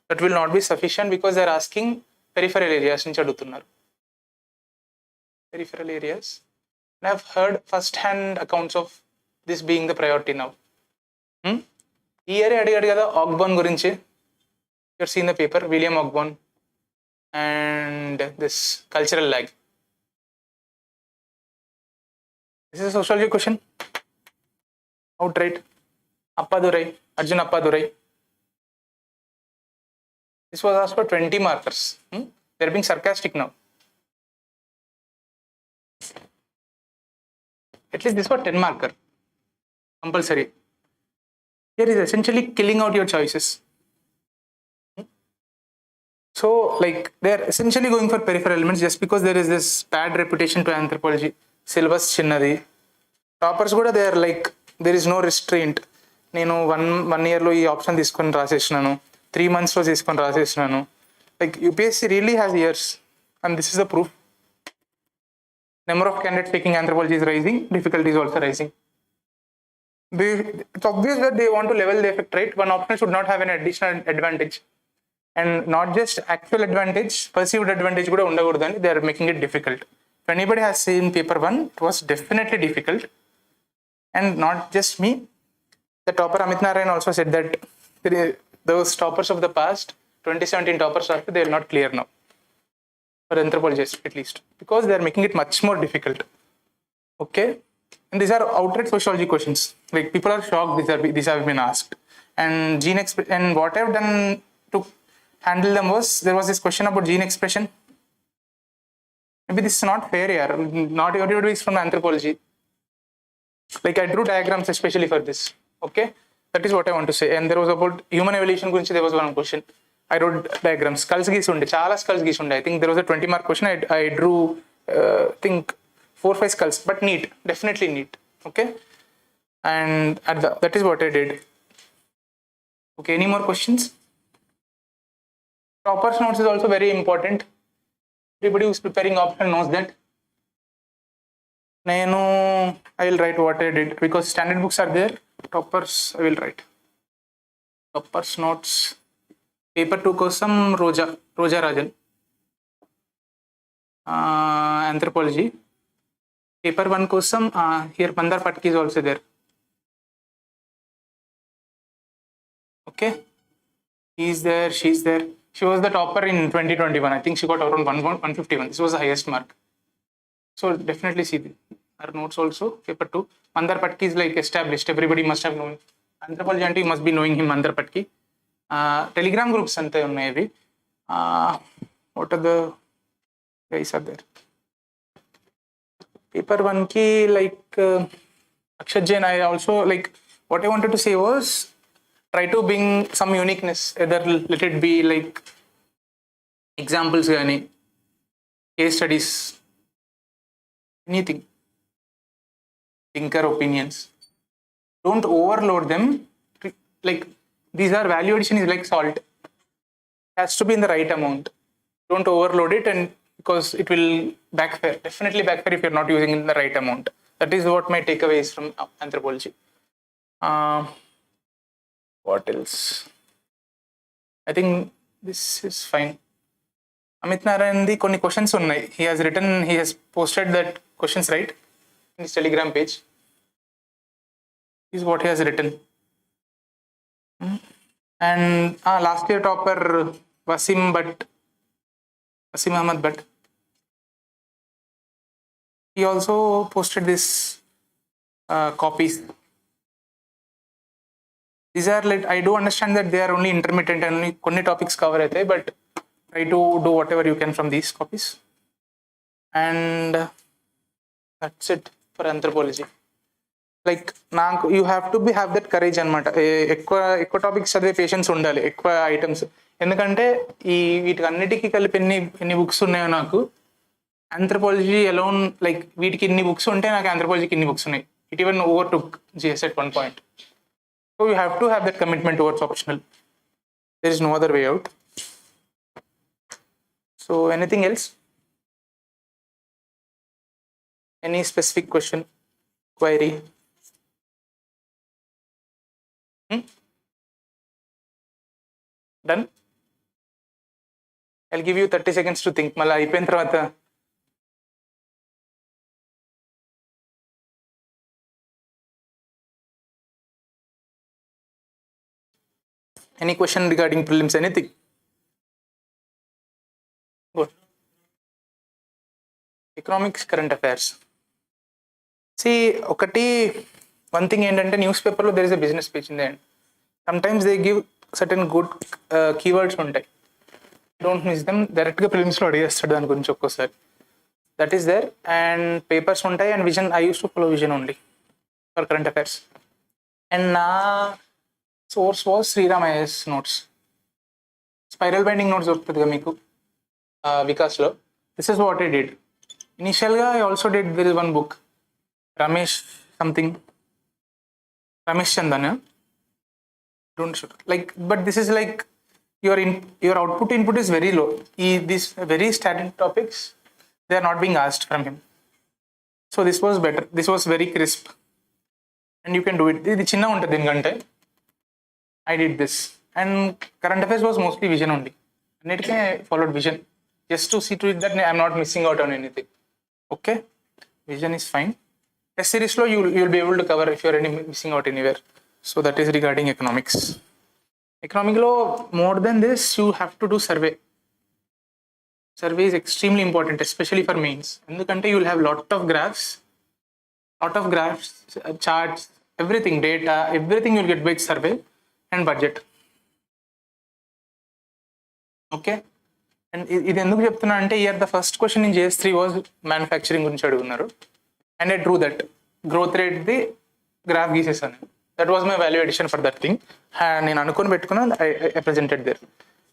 Speaker 1: That will not be sufficient because they are asking peripheral areas నుంచి అడుగుతున్నారు. Peripheral areas. And I have heard first-hand accounts of this being the priority now. ఈ year అడిగాడు కదా ఆగ్బోన్ గురించి. You're seen the paper, William Ogburn and this cultural lag. This is sociology question, out right. Appadurai, Arjun Appadurai. This was asked for 20 markers. They are being sarcastic now. At least this was 10 marker compulsory. Here is essentially killing out your choices. So like they are essentially going for peripheral elements just because there is this bad reputation to anthropology. Syllabus chinnadi. Toppers kuda they are like there is no restraint. నేను one ఇయర్లో ఈ option తీసుకొని రాసేసినాను, 3 monthsలో తీసుకొని రాసేసినాను. Like UPSC really has years and this is the proof. Number of candidates taking anthropology is rising, difficulty is also rising. It's obvious that they want to level the effect, right? One option should not have an additional advantage, and not just actual advantage, perceived advantage kuda undakudani. They are making it difficult. If anybody has seen paper 1, it was definitely difficult, and not just me. The topper Amit Narayan also said that those toppers of the past, 2017 toppers, they will not clear now. For anthropologists at least, because they are making it much more difficult. Okay, and these are outright sociology questions. Like people are shocked these have been asked. And and what I've done to handle them was, there was this question about gene expression. Maybe this is not fair here. Not everybody is from anthropology. Like I drew diagrams especially for this. Okay, that is what I want to say. And there was about human evolution gurinchi there was one question. I wrote diagrams. Skulls గీసి ఉండే, చాలా skulls గీసి ఉండే. I think there was a 20 mark question. I drew think 4-5 skulls, but neat, definitely neat. Okay, and that is what I did. Okay, any more questions? Toppers notes is also very important. Everybody who is preparing optional knows that. I will write what I did because standard books are there. Toppers I will write. Toppers notes. Paper 2 కోసం రోజా Rajan. anthropology. Paper 1 kosam here Mandar Patki is also there. Okay, he's there, she's there. She was the topper in 2021. I think she got around 151. This was the highest mark. So definitely see her notes also. Paper 2, Mandar Patki is like established. Everybody must have known. Anthropology and you must be knowing him, Mandar Patki. Telegram groups ante unnai ivi. What are the guys are there? Paper 1 ki like Akshat Jain, I also like what I wanted to say was try to bring some uniqueness, either let it be like examples gaani, case studies, anything, thinker opinions. Don't overload them. Like these are value addition is like salt. It has to be in the right amount. Don't overload it, and because it will backfire. Definitely backfire if you're not using it in the right amount. That is what my takeaway is from anthropology. What else? I think this is fine. Amit Narayan'di konni questions unnai. He has posted that questions right in his Telegram page. This is what he has written. And last year topper Wasim Ahmad Bhatt. He also posted this copies. These are like, I do understand that they are only intermittent and only konni topics cover aithe, but try to do whatever you can from these copies. And that's it for anthropology. Like you have to have that courage anamata. ఎక్కువ topics చదివే patience ఉండాలి, ఎక్కువ items. ఎందుకంటే వీటికి అన్నిటికీ కలిపి ఎన్ని books ఉన్నాయో నాకు anthropology alone, like వీటికి ఇన్ని బుక్స్ ఉంటే నాకు anthropologyకి ఇన్ని బుక్స్ ఉన్నాయి. It even overtook GS at one point. So you have to have that commitment towards optional. There is no other way out. So anything else? Any specific question, query? Done? I'll give you 30 seconds to think. Mala అయిపోయిన తర్వాత any question regarding prelims, anything? Good. Economics, current affairs. See, one thing ఏంటంటే news పేపర్లో there is a business page in the end. Sometimes they give certain good keywords ఉంటాయి. Don't miss them. డైరెక్ట్గా ప్రిలిమ్స్లో అడిగేస్తాడు దాని గురించి ఒక్కోసారి. That is there. And papers ఉంటాయి and vision. I used to follow vision only for current affairs. And na source was Sriram IAS notes. Spiral binding notes దొరుకుతుందిగా మీకు వికాస్లో. This is what I did. Initially, I also did, there is one book, Ramesh Chandan. Don't shoot. Like, but this is like your output input is very low. These very static topics, they are not being asked from him. So this was better. This was very crisp, and you can do it. This chinna untadi endukante I did this, and current affairs was mostly vision only. Annitike I followed vision just to see to it that I am not missing out on anything. Okay, vision is fine. Test series lo you'll be able to cover if you're missing out anywhere. So that is regarding economics. Economic law, more than this, you have to do survey. Survey is extremely important, especially for mains. Endukante you will have lot of graphs, charts, everything, data, everything you'll get by survey and budget. Okay. And ఇది ఎందుకు చెప్తున్నా అంటే year the first question in JS3 was manufacturing గురించి అడుగున్నారు, and I drew that growth rate the graph గీసేసాను. That was my value addition for that thing. నేను అనుకుని పెట్టుకున్నాను, I presented there.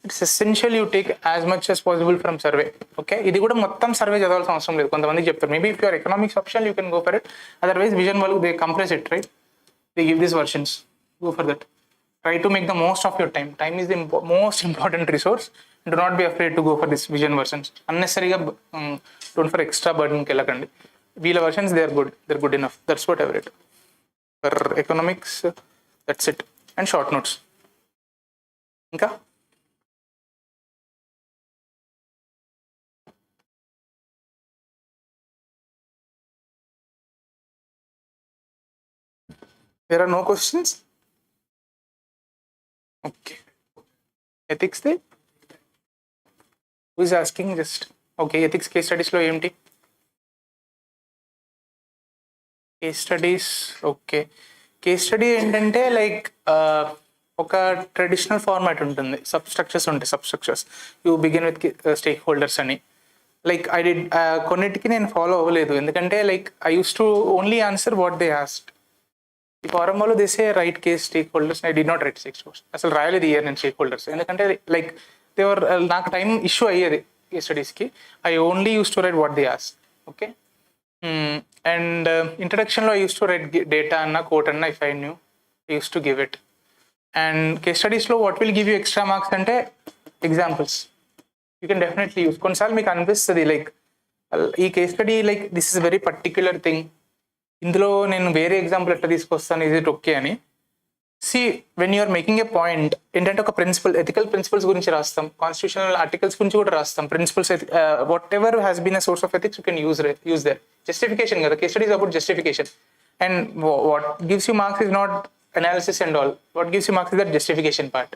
Speaker 1: It's essential you take as much as possible from survey. Okay, ఇది కూడా మొత్తం survey చదవాల్సిన అవసరం లేదు. కొంతమందికి చెప్తారు maybe if your economics option you can go for it, otherwise vision వాళ్ళు they compress it, right, they give these versions, go for that. Try to make the most of your time. Time is the most important resource. Do not be afraid to go for this vision versions. Unnecessary don't for extra burden kelakandi. Veela versions, they are good. They're good enough. That's what I've read. For economics, that's it. And short notes. Inka? There are no questions? Okay. Ethics the? Who is asking just? Okay, ethics case studies lo EMT. Case studies, okay. Case study ఏంటంటే like ఒక traditional format ఉంటుంది, substructures ఉంటాయి. Substructures you begin with stakeholders అని. Like I did కొన్నిటికి నేను follow అవ్వలేదు, ఎందుకంటే like I use to only answer what they asked. ఈ ఫారం వాళ్ళు దిసే write case stakeholders, I did not write stakeholders. అసలు రాయలేదు ఇయర్ నేను స్టేక్ హోల్డర్స్, ఎందుకంటే లైక్ దేవర్ నాకు టైం ఇష్యూ అయ్యేది కేస్ స్టడీస్కి. I only used to write what they ask. Okay. And ఇంట్రడక్షన్లో I use to write data అన్న కోట్ అన్న if I knew I use to give it. And case స్టడీస్లో what will give you extra marks అంటే examples you can definitely use. కొన్నిసార్లు మీకు అనిపిస్తుంది like ఈ case study like this is very particular thing, ఇందులో నేను వేరే ఎగ్జాంపుల్ ఎట్లా తీసుకొస్తాను, ఇజ్ ఇట్ ఓకే అని. See when you're making a point ఏంటంటే ఒక ప్రిన్సిపల్, ఎథికల్ ప్రిన్సిపల్స్ గురించి రాస్తాం, కాన్స్టిట్యూషనల్ ఆర్టికల్స్ గురించి కూడా రాస్తాం. Principles whatever has been a source of ethics you can use there. Justification కదా, case studies about justification. And what gives you marks is not analysis and all. What gives you marks is that justification part.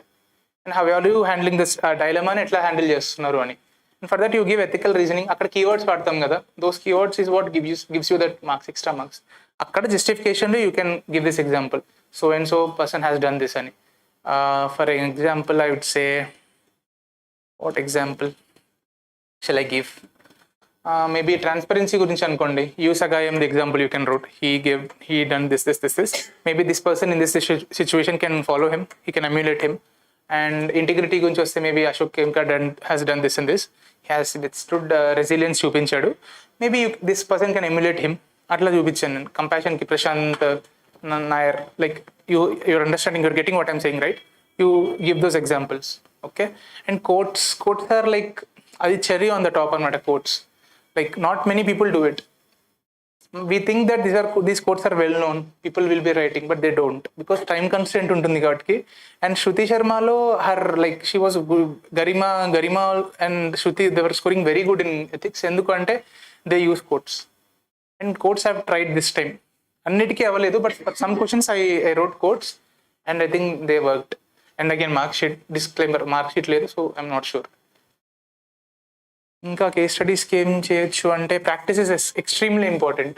Speaker 1: And how are you handling this డైలమాని ఎట్లా handle చేస్తున్నారు అని. And for that you give ethical reasoning. అక్కడ keywords వాడతాం కదా, those keywords is what gives you that marks, extra marks. అక్కడ జస్టిఫికేషన్లో you can give this example, so and so person has done this ani. For example, I would say, what example shall I give? Maybe transparency gurinchi anukondi. Usagayam the example you can wrote. He done this. Maybe this person in this situation can follow him. He can emulate him. And integrity gurinchi vaste maybe Ashok Kemka has done this and this. He has withstood resilience చూపించాడు. Maybe this person can emulate him. అట్లా చూపించాను నేను. Compassion కి Prashanth Nair, like you're understanding, you're getting what I'm saying, right? You give those examples, okay? And quotes are like adi cherry on the top anamata. Quotes, like not many people do it. We think that these quotes are well known, people will be writing, but they don't, because time constraint untundi kabatti. And Shruti Sharma lo her, like she was good, Garima and Shruti, they were scoring very good in ethics enduku ante they use quotes. And quotes I have tried this time. అన్నిటికీ అవ్వలేదు, but some questions I wrote codes and I think they worked. And again mark sheet disclaimer, mark sheet లేదు, so I'm not sure. ఇంకా case స్టడీస్కి ఏం చేయొచ్చు అంటే practice is extremely important.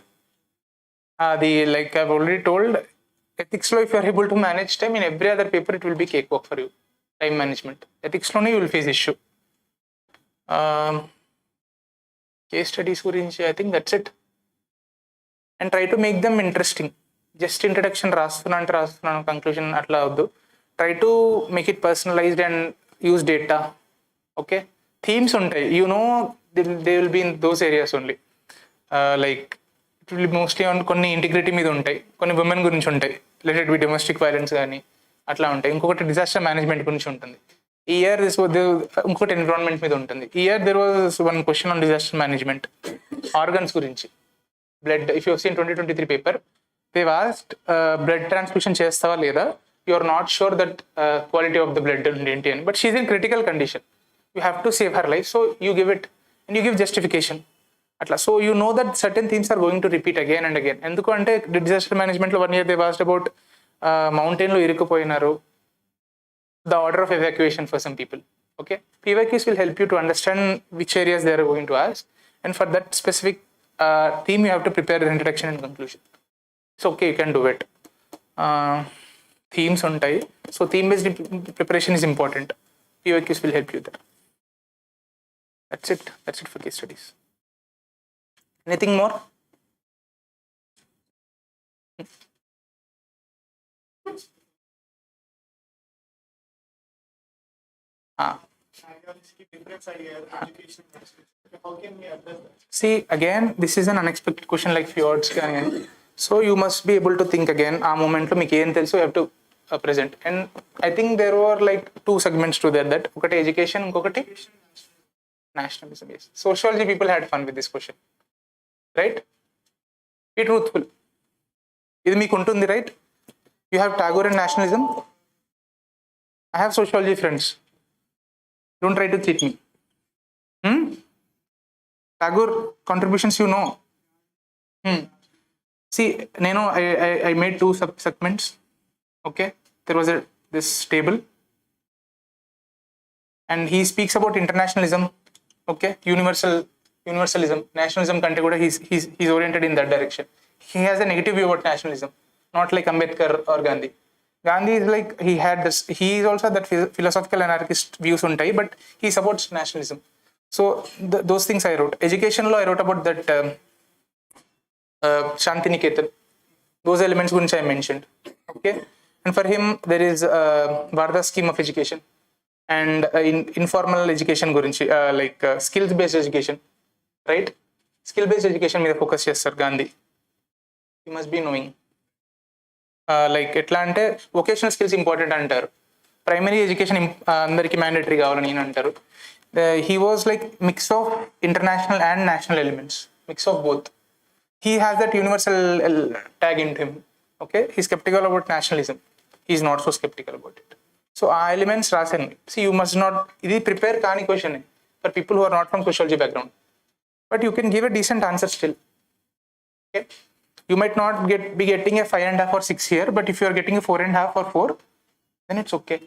Speaker 1: అది like I already told, ఎథిక్స్లో if you're able to manage time, in every other paper it will be కేక్ వర్క్ ఫర్ యూ. టైమ్ మేనేజ్మెంట్ ఎథిక్స్లోనే you will face issue. Case studies గురించి I think that's it. And try to make them interesting. Just introduction రాస్తున్నాను conclusion అట్లా వద్దు. Try to make it personalised and use data. Okay, themes ఉంటాయి, you know they will be in those areas only. Like it will be mostly on కొన్ని integrity మీద ఉంటాయి, కొన్ని women గురించి ఉంటాయి, రిలేటెడ్ వి డొమెస్టిక్ వైలెన్స్ కానీ అట్లా ఉంటాయి. ఇంకొకటి డిజాస్టర్ మేనేజ్మెంట్ గురించి ఉంటుంది. ఈ ఇయర్ ఇంకొకటి ఎన్విరాన్మెంట్ మీద ఉంటుంది. ఈ year there was one question on disaster management, organs గురించి. Blood, if you have seen 2023 paper, they've asked blood transfusion chestava leda. You are not sure that quality of the blood enti, but she's in critical condition. You have to save her life, so you give it and you give justification. Atla, so you know that certain themes are going to repeat again and again. Enduku ante disaster management lo 1 year they've asked about mountain lo irukupoyinaru, the order of evacuation for some people. Okay, PYQs will help you to understand which areas they are going to ask, and for that specific theme you have to prepare the introduction and conclusion. So okay, you can do it. Themes untai, so theme based preparation is important. PYQs will help you there. That's it for case studies. Anything more?
Speaker 2: How can we address that?
Speaker 1: See, again, this is an unexpected question like fjords. So you must be able to think again. Aa moment lo meeku em telusu, you have to present. And I think there were like 2 segments to that okati education, inkokati nationalism. Yes, sociology people had fun with this question, right? Be truthful. Idi meeku untundi, right? You have Tagore and nationalism. I have sociology friends. Don't try to cheat me. Tagore contributions, you know. See, I made two segments. Okay, there was this table, and he speaks about internationalism. Okay, universalism, nationalism కంటే కూడా he's oriented in that direction. He has a negative view about nationalism, not like Ambedkar or Gandhi. Gandhi is like, he is also that philosophical anarchist views ఉంటాయి, but he supports nationalism. So those things I wrote. Education lo I wrote about that Shantiniketan. Those elements gurinchi I mentioned. Okay, and for him there is Varda scheme of education and informal education gurinchi, like skills based education, right? Skill based education మీద focus చేస్తారు Gandhi. You must be knowing. Like ఎట్లా అంటే vocational skills important అంటారు, primary education అందరికీ mandatory కావాలని ఈయన అంటారు. He was like mix of international and national elements, mix of both. He has that universal tag into him. Okay, he's skeptical about nationalism. He's not so skeptical about it. So elements rasan. See, you must not. This prepare kaani question for people who are not from sociology background, but you can give a decent answer still. Okay, you might not be getting a 5.5 or 6 here, but if you are getting a 4.5 or 4, then it's okay.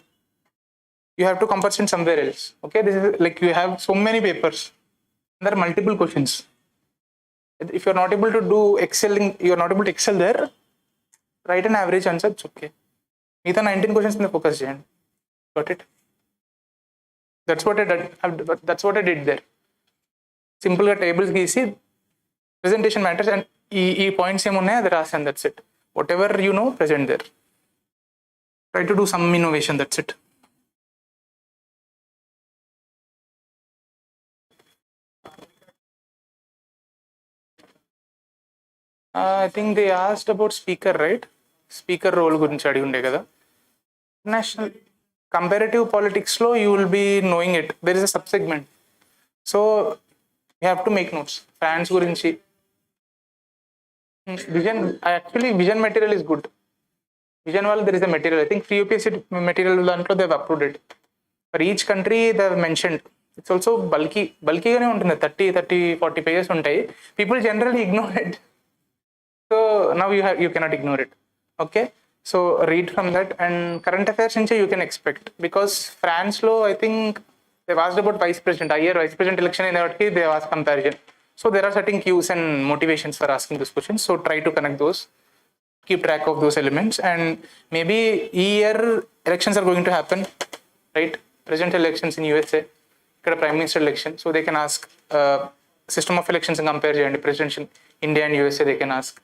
Speaker 1: You have to compensate somewhere else. Okay, this is like you have so many papers. There are multiple questions. If you're not able to you're not able to excel there, write an average answer, it's okay. Meetha 19 questions in the focus cheyandi. Got it? That's what I did there. Simple tables geesi, presentation matters, and ee points em unnaya adi rasan, that's it. Whatever you know, present there. Try to do some innovation, that's it. I think they asked about speaker, right? Speaker role గురించి అడిగి ఉండే కదా. National comparative politics లో you will be knowing it. There is a subsegment. So you have to make notes. Fans గురించి. Vision material is good. Vision wall there is a material. I think free UPSC material దాంట్లో they have uploaded. For each country they have mentioned. It's also bulky గానే ఉంటుంది. 30-40 pages ఉంటాయి. People generally ignore it. So now you cannot ignore it. Okay, so read from that, and current affairs you can expect, because France lo I think they've asked about vice president, vice president election in that case they have asked comparison. So there are certain cues and motivations for asking those questions, so try to connect those, keep track of those elements. And maybe year elections are going to happen, right? Presidential elections in USA, ikkada prime minister election, so they can ask system of elections and compare cheyandi, presidential India and USA they can ask.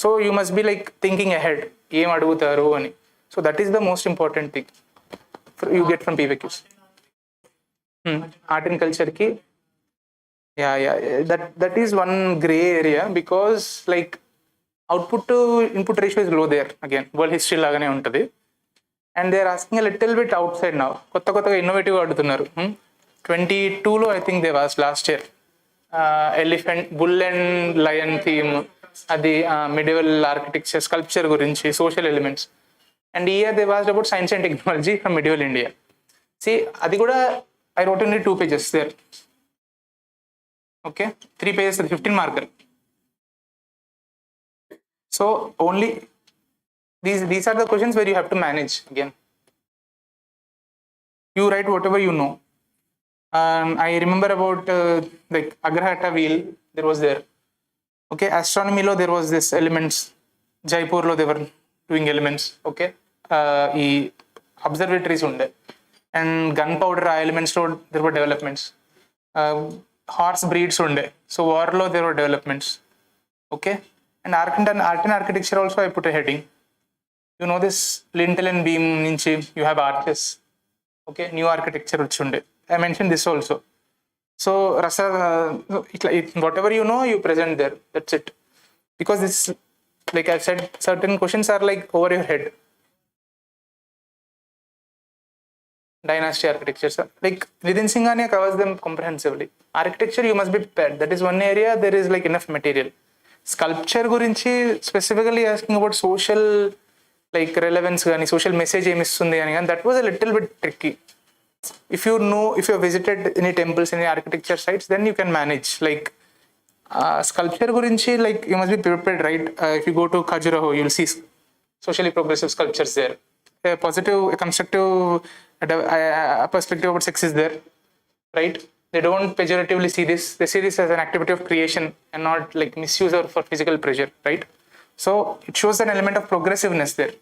Speaker 1: So you must be like thinking ahead, em adugutaru ani. So that is the most important thing you get from PVQs. Art and culture ki, that is one gray area, because like output to input ratio is low there. Again, world history lagane untadi, and they are asking a little bit outside now. Kotta innovative adutunnaru. 22 lo I think they asked last year, elephant, bull and lion theme, అది medieval architecture, sculpture గురించి, social elements. And here they asked about science and technology from medieval India. See, అది కూడా I wrote only 2 pages there. Okay, 3 pages, 15 marker. So only these are the questions where you have to manage. Again, you write whatever you know. I remember about like Agrahata wheel, there was there. Okay, astronomy lo there was this elements, Jaipur lo they were doing elements. Okay, ee observatories unde, and gunpowder elements lo there were developments. Horse breeds unde, so war lo there were developments. Okay, and art and architecture also I put a heading. You know this lintel and beam nunchi you have arches. Okay, new architecture vachunde, I mentioned this also. So whatever you know you present there, that's it. Because this, like I said, certain questions are like over your head. Dynasty architecture, like Vidin Singhania covers them comprehensively. Architecture you must be prepared, that is one area there is like enough material. Sculpture gurinchi specifically asking about social like relevance gaani, social message em istundi ani, that was a little bit tricky. If you have visited any temples, any architecture sites, then you can manage. Like Sculpture gurinchi, like you must be prepared, right? If you go to Khajuraho, you'll see socially progressive sculptures there. A positive, a constructive perspective about sex is there, right? They don't pejoratively see this. They see this as an activity of creation and not like misuse or for physical pleasure, right? So it shows an element of progressiveness there.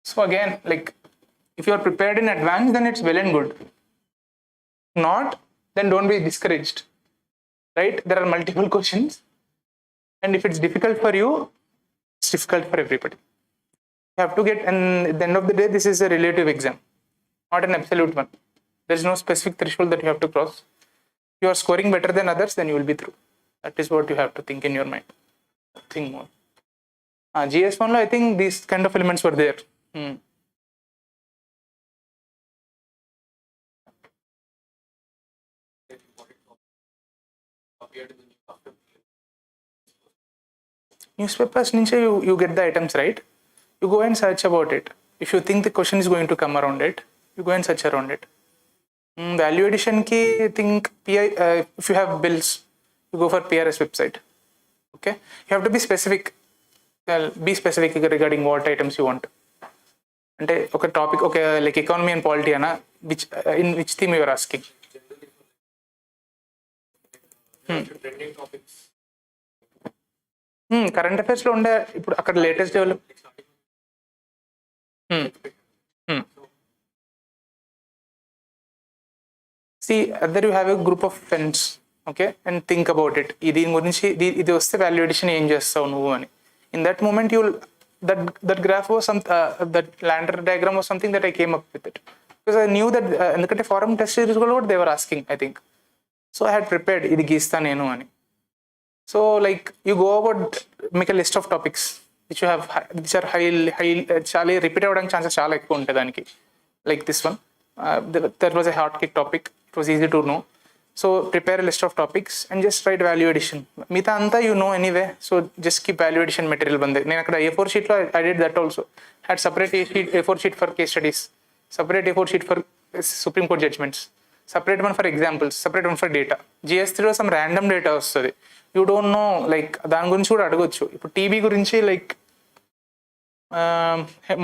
Speaker 1: So again, like if you are prepared in advance, then it's well and good. Not, then don't be discouraged, right? There are multiple questions, and if it's difficult for you, it's difficult for everybody. You have to get, and at the end of the day, this is a relative exam, not an absolute one. There's no specific threshold that you have to cross. If you are scoring better than others, then you will be through. That is what you have to think in your mind. Think more. GS1 lo, I think these kind of elements were there. Newspapers ninche you get the items, right? You go and search about it. If you think the question is going to come around it, you go and search around it. Value addition ki, I think if you have bills, you go for PRS website. Okay, you have to be specific. Be specific regarding what items you want. అంటే ఒక topic, ఒక like economy and polity అనా, which in which theme your asking? Current affairs లో ఉండే ఇప్పుడు అక్కడ latest develop. See, either you have a group of friends, okay, and think about it. దీని గురించి ఇది వస్తే వాల్యూ అడిషన్ ఏం చేస్తావు నువ్వు అని. In that moment, that graph was that Lander diagram was something that I came up with it, because I knew that ఎందుకంటే forum test series కూడా they were asking, I think. So I had prepared ఇది గీస్తా నేను అని. So like you go about, make a list of topics which you have, which are high చాలా repeat అవ్వడానికి chances చాలా ఎక్కువ ఉంటాయి దానికి. Like this one, there was a hot kick topic. It was easy to know. So prepare a list of topics and just write value addition. Mita anta you know anyway, so just keep value addition material bande. Nenu akkada A4 sheet lo I did that also. Had separate A4 sheet for case studies, separate A4 sheet for Supreme Court judgments, separate one for examples, separate one for data. GS3 lo some random data vastadi. You don't know, like దాని గురించి కూడా అడగొచ్చు. ఇప్పుడు TB గురించి like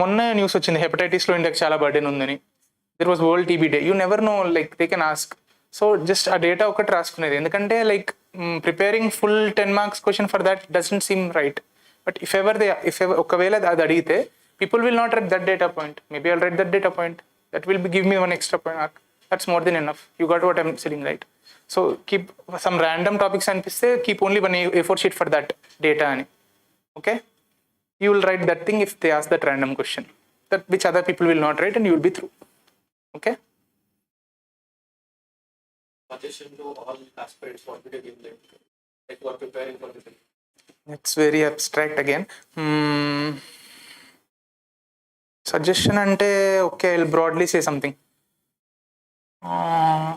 Speaker 1: మొన్న news వచ్చింది, hepatitis లో ఇండియాకి చాలా బర్డెన్ ఉందని. There was world TB day. You never no, like they can ask. So just ఆ డేటా ఒకటి రాసుకునేది, ఎందుకంటే like preparing full 10 marks question for that doesn't seem right. But if ever ఒకవేళ అది అడిగితే people will not right that data point. Maybe I'll right that data point, that will give me one extra point. That's more than enough. You got what I'm saying, right? So keep some random topics అనిపిస్తే keep only one A4 sheet for that data అని. Okay, you will write that thing if they ask that random question, that which other people will not write, and you will be through. Okay.
Speaker 3: Suggestion to all aspirants, what would you give them, like who are preparing for the?
Speaker 1: That's very abstract again. Suggestion ante, okay, I'll broadly say something.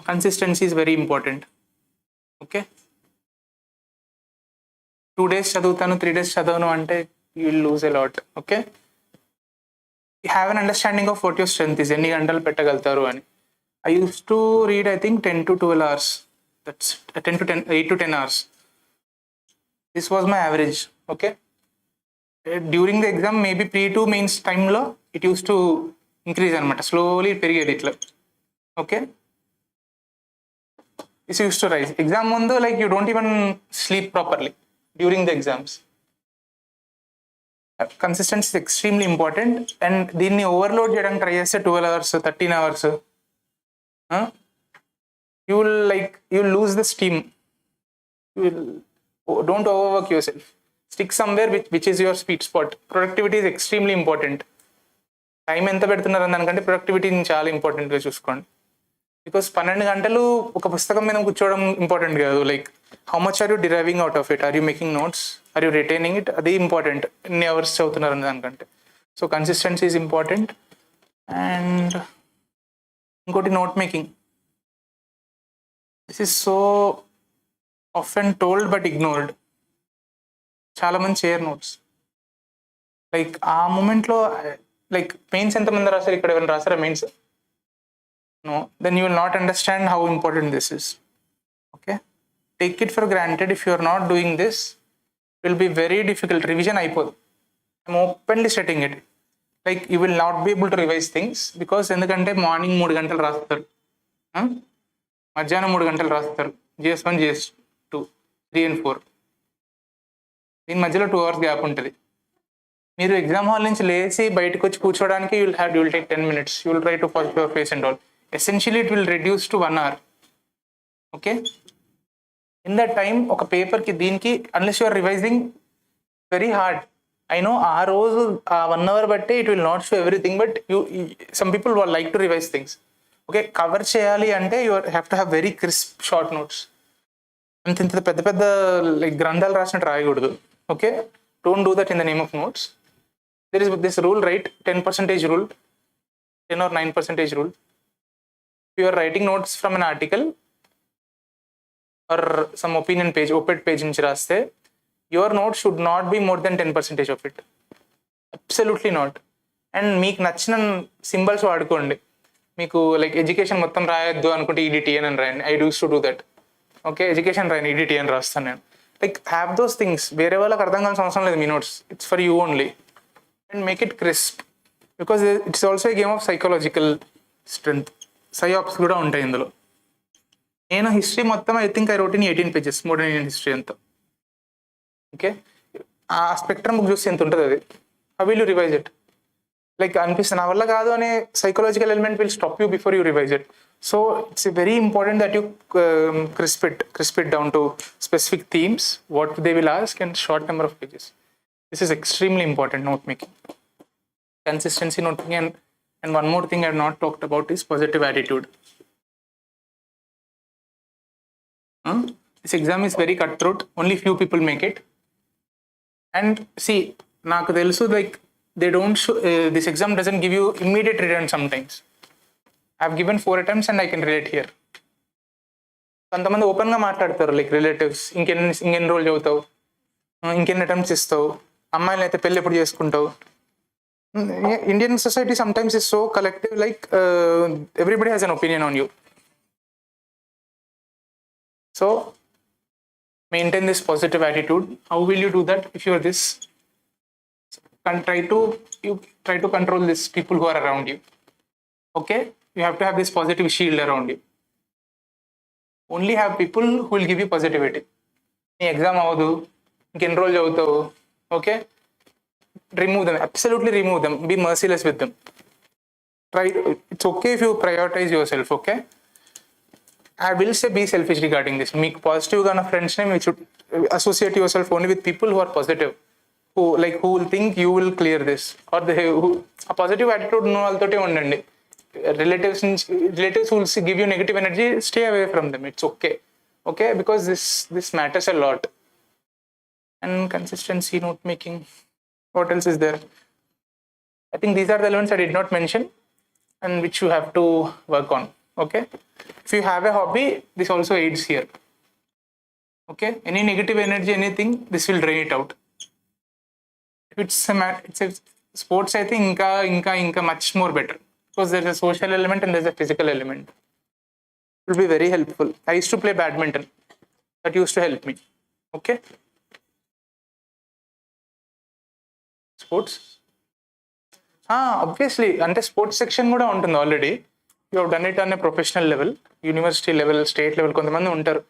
Speaker 1: Consistency is very important. Okay, 2 days చదువుతాను, 3 days చదవను అంటే you will lose a lot. Okay, you have an understanding of what your strength is, ఎన్ని గంటలు పెట్టగలుగుతారు అని. I used to read, I think 10 to 12 hours. That's 8 to 10 hours. This was my average. Okay, during the exam, maybe pre to mains time lo it used to increase anamata, slowly perigedi itla. Okay, this used to rise. Exam mundu, like you don't even sleep properly during the exams. Consistency is extremely important, and దీన్ని overload చేయడానికి try చేస్తే 12 hours 13 hours, you will lose the steam. Don't overwork yourself. Stick somewhere which is your sweet spot. Productivity is extremely important. Time ఎంత పెడుతున్నారు దానికంటే ప్రొడక్టివిటీని చాలా ఇంపార్టెంట్గా చూసుకోండి. Because 12 గంటలు ఒక పుస్తకం మీద కూర్చోవడం ఇంపార్టెంట్ కాదు. Like how much are you deriving out of it? Are you making notes? Are you retaining it? అది ఇంపార్టెంట్, ఎన్ని అవర్స్ చదువుతున్నారు అనే దానికంటే. So consistency is important. And ఇంకోటి, note making. This is so often told but ignored. చాలామంది చేయరు notes. Like ఆ మూమెంట్లో, లైక్ మెయిన్స్ ఎంతమంది రాశారు ఇక్కడ? ఎవరైనా రాసారా mains? No, then you will not understand how important this is. Okay, take it for granted. If you are not doing this, it will be very difficult. Revision అయిపోదు. I'm openly stating it. Like you will not be able to revise things because ఎందుకంటే morning 3 గంటలు రాస్తారు, మధ్యాహ్నం 3 గంటలు రాస్తారు, GS1 GS2 3 and 4, దీని మధ్యలో 2 hours gap ఉంటుంది. మీరు ఎగ్జామ్ హాల్ నుంచి లేచి బయటకు వచ్చి కూర్చోవడానికి you will take 10 minutes. You will try to wash your face and all. Essentially it will reduce to 1 hour. Okay, in that time ఒక పేపర్కి దీనికి unless you are revising very hard, I know ఆ రోజు ఆ 1 hour బట్టి it will not show everything, but some people will like to revise things. Okay, cover చేయాలి అంటే you have to have very crisp short notes. ఇంత పెద్ద పెద్ద like గ్రంథాలు రాసినట్టు రాయకూడదు. Okay, don't do that in the name of notes. There is this rule, right? 10% rule, 10 or 9% rule. If you are writing notes from an article or some opinion page, op-ed page నుంచి రాస్తే, your notes should not be more than 10% of it. Absolutely not. And మీకు నచ్చిన symbols వాడుకోండి. మీకు like education మొత్తం రాయొద్దు అనుకుంటే EDTN అని రాయండి. I used to do that. Okay, education రాయని EDTN రాస్తాను నేను. Like have those things. వేరే వాళ్ళకి అర్థం కావాల్సిన అవసరం లేదు మీ notes. It's for you only. And make it crisp because it's also a game of psychological strength. Psyops కూడా ఉంటాయి ఇందులో. నేను హిస్టరీ మొత్తం I think I wrote in 18 pages, modern Indian history అంతా. ఓకే, ఆ స్పెక్ట్రమ్ బుక్ చూస్తే ఎంత ఉంటుంది అది. How will you revise it? Like అనిపిస్తుంది నా వల్ల కాదు అనే psychological element will stop you before you revise it. So it's very important that you crisp it down to specific themes, what they will ask, and short number of pages. This is extremely important, note making, consistency note making, and one more thing I have not talked about is positive attitude. This exam is very cutthroat. Only few people make it. And see, నాకు తెలుసు like they don't show, this exam doesn't give you immediate return sometimes. I have given 4 attempts and I can relate here. కొంతమంది ఓపెన్గా మాట్లాడతారు like relatives, ఇంకెన్ని రోజులు చదువుతావు, ఇంకెన్ని attempts ఇస్తావు, అమ్మాయిలు అయితే పెళ్ళి ఎప్పుడు చేసుకుంటావు. Indian society sometimes is so collective, like everybody has an opinion on you. So maintain this positive attitude. How will you do that? If you are this, try to control these people who are around you. Okay, you have to have this positive shield around you. Only have people who will give you positivity. నీ exam అవ్వదు, ఇంకెన్ని రోజులు చదువుతావు, okay, remove them, absolutely remove them, be merciless with them. It's okay if you prioritize yourself. Okay, I will say be selfish regarding this. Make positive kind of friends name, you should associate yourself only with people who are positive, who will think you will clear this, or who a positive attitude ఉన్న వాళ్ళతోటే ఉండండి. relatives who will give you negative energy, stay away from them. It's okay, because this matters a lot. And consistency, note making, what else is there? I think these are the elements I did not mention and which you have to work on. Okay, if you have a hobby, this also aids here. Okay, any negative energy, anything, this will drain it out. If it's a sports, I think inka much more better, because there's a social element and there's a physical element. It will be very helpful. I used to play badminton. That used to help me. Okay, sports, obviously అంటే sports section కూడా ఉంటుంది already. You have done it on a professional level, university level, state level, కొంతమంది ఉంటారు.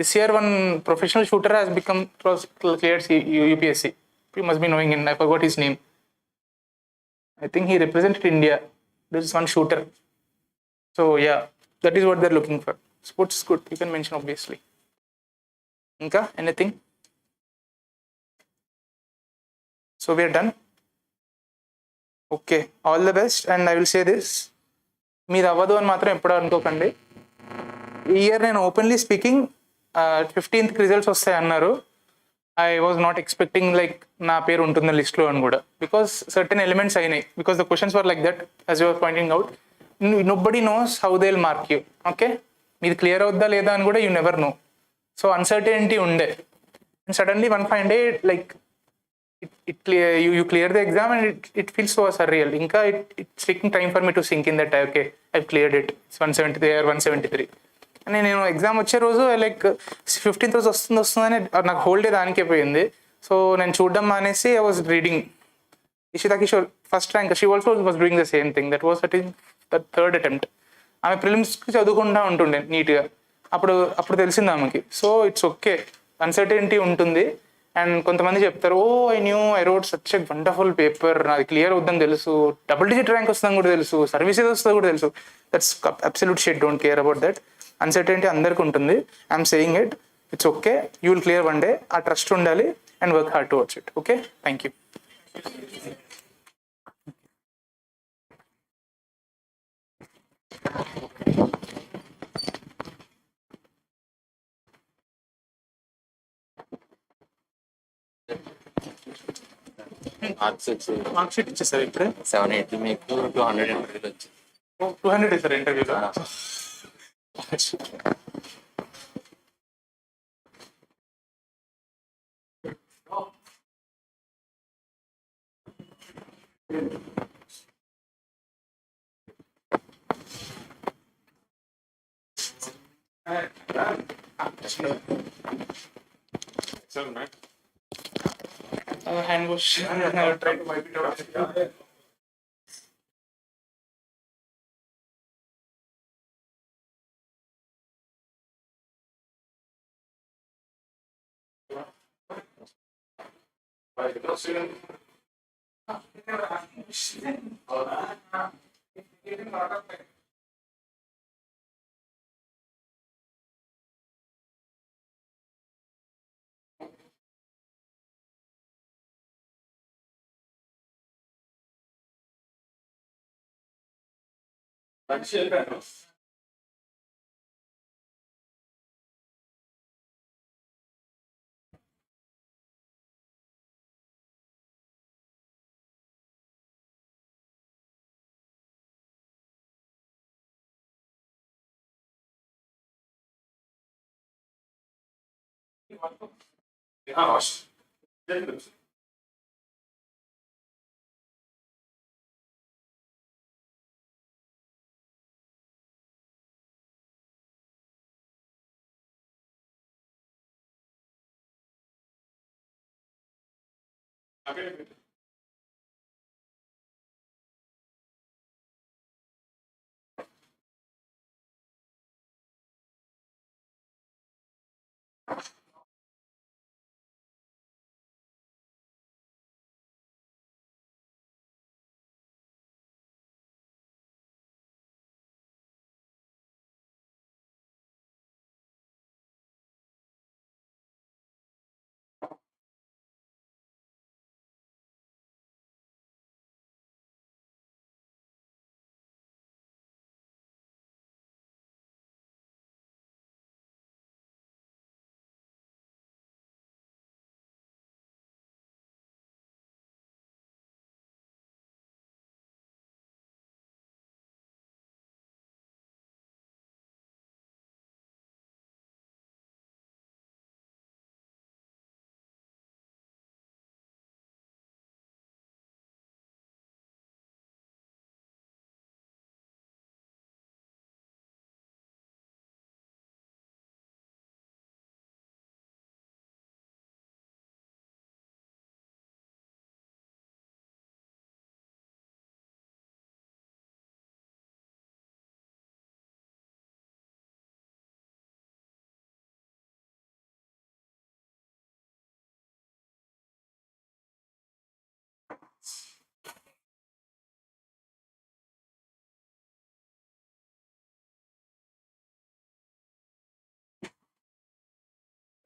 Speaker 1: This year one professional shooter has become cleared UPSC. You must be knowing in, I forgot his name. I think he represented India. There is one shooter. So yeah, that is what they're looking for. Sports is good, you can mention obviously. Inka, anything? So we are done. Okay, all the best. And I will say this, మీరు అవ్వదు అని మాత్రం ఎప్పుడు అనుకోకండి. ఈ year నేను openly speaking 15th results వస్తాయి అన్నారు. I was not expecting like నా పేరు ఉంటుంది లిస్ట్లో అని కూడా, బికాస్ సర్టెన్ ఎలిమెంట్స్ అయినాయి, because the questions were like that as you're pointing out. Nobody knows how they will mark you. Okay, మీది క్లియర్ అవుద్దా లేదా అని కూడా you never know. So uncertainty ఉండే, and suddenly one fine day like you clear the exam and it feels so surreal. It's taking time for me to sink in that okay, I've cleared it. It's 173 or 173. నేను exam వచ్చే రోజు like 15th రోజు వస్తుందని నాకు whole day దానికే పోయింది. So నేను చూడడం మానేసి I was reading. Ishita Kishore first rank, she also was doing the same thing. That was the third attempt. ఆమె ప్రిలిమ్స్కి చదువుకుంటూ ఉంటుండే నీట్గా. అప్పుడు తెలిసింది ఆమెకి. సో ఇట్స్ ఓకే, అన్సర్టెనిటీ ఉంటుంది. అండ్ కొంతమంది చెప్తారు, oh I wrote such a wonderful paper, నాది క్లియర్ అవుద్దని తెలుసు, డబుల్ డిజిట్ ర్యాంక్ వస్తుందని కూడా తెలుసు, సర్వీసెస్ వస్తుంది కూడా తెలుసు. That's absolute shit, don't care about that. Uncertainty అందరికీ ఉంటుంది. I'm saying it, it's okay, you will clear one day. ఆ ట్రస్ట్ ఉండాలి and work hard towards it. Okay, thank you. Mark sheet ఇచ్చేసారు ఇప్పుడే.
Speaker 4: 780 మీకు 200 ఇంటర్వ్యూలు వచ్చింది.
Speaker 1: 200 ఇస్తారు ఇంటర్వ్యూలో. Hand wash. Try to wipe it out.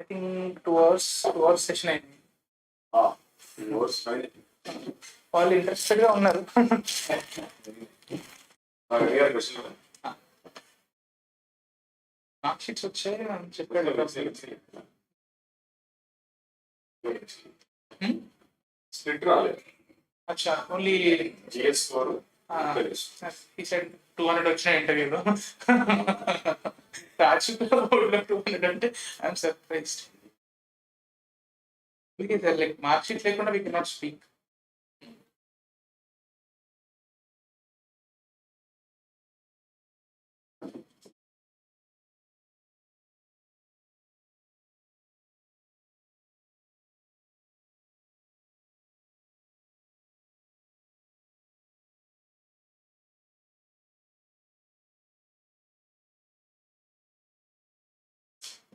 Speaker 1: I think 2 hours session అయింది. వాళ్ళు ఇంట్రెస్టెడ్ గా ఉన్నారు. మార్క్ షీట్స్ వచ్చాయి అని చెప్పాడు.
Speaker 5: స్ప్లిట్ రాలేదు.
Speaker 1: అచ్చా, ఓన్లీ
Speaker 5: జిఎస్ 4
Speaker 1: he said 200 వచ్చిన ఇంటర్వ్యూలో. రాజులో 200 అంటే I'm surprised. Like mark sheet లేకుండా we cannot speak.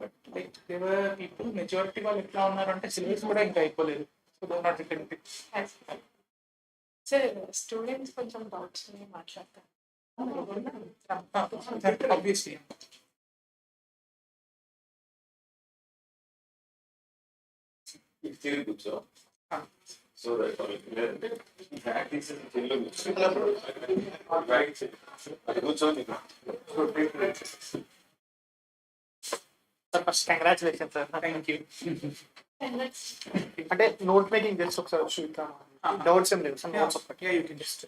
Speaker 1: But like their people majority వాళ్ళు ఎట్లా ఉన్నారంటే సిలబస్ కూడా ఇంకా అయిపోలేదు. So they not return.
Speaker 6: Sir students కొంచెం డౌట్స్ మాట్లాడతారు.
Speaker 1: ఆబ్వియస్లీ
Speaker 5: ఇది తిరిగి కూర్చో. సో రైట్ లేదంటే ప్రాక్టీస్ తెలుగు కూర్చో. అది కూర్చోని
Speaker 2: sir first congratulation sir.
Speaker 1: Thank you.
Speaker 2: అంటే నోట్ మేకింగ్ తెలుసు ఒకసారి డౌట్స్ ఏం లేవు సార్. నోట్స్ ఒక్కటి
Speaker 1: యూ కెన్ జస్ట్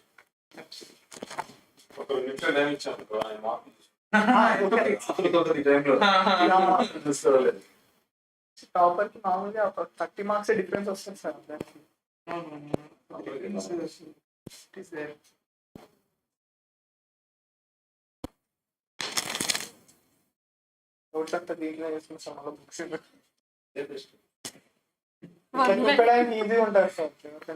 Speaker 5: ఒక 2 నిమిషాలు టైం ఇచ్చాను ఆయన మార్కులు
Speaker 2: టాపర్ కి మామూలుగా ఒక 30 మార్క్స్ డిఫరెన్స్ వస్తుంది సార్ దానికి. నోట్స్ అంతా దీంట్లో వేసుకుని సార్ మళ్ళీ బుక్స్ చూపించడానికి ఈజీ ఉంటుంది సార్.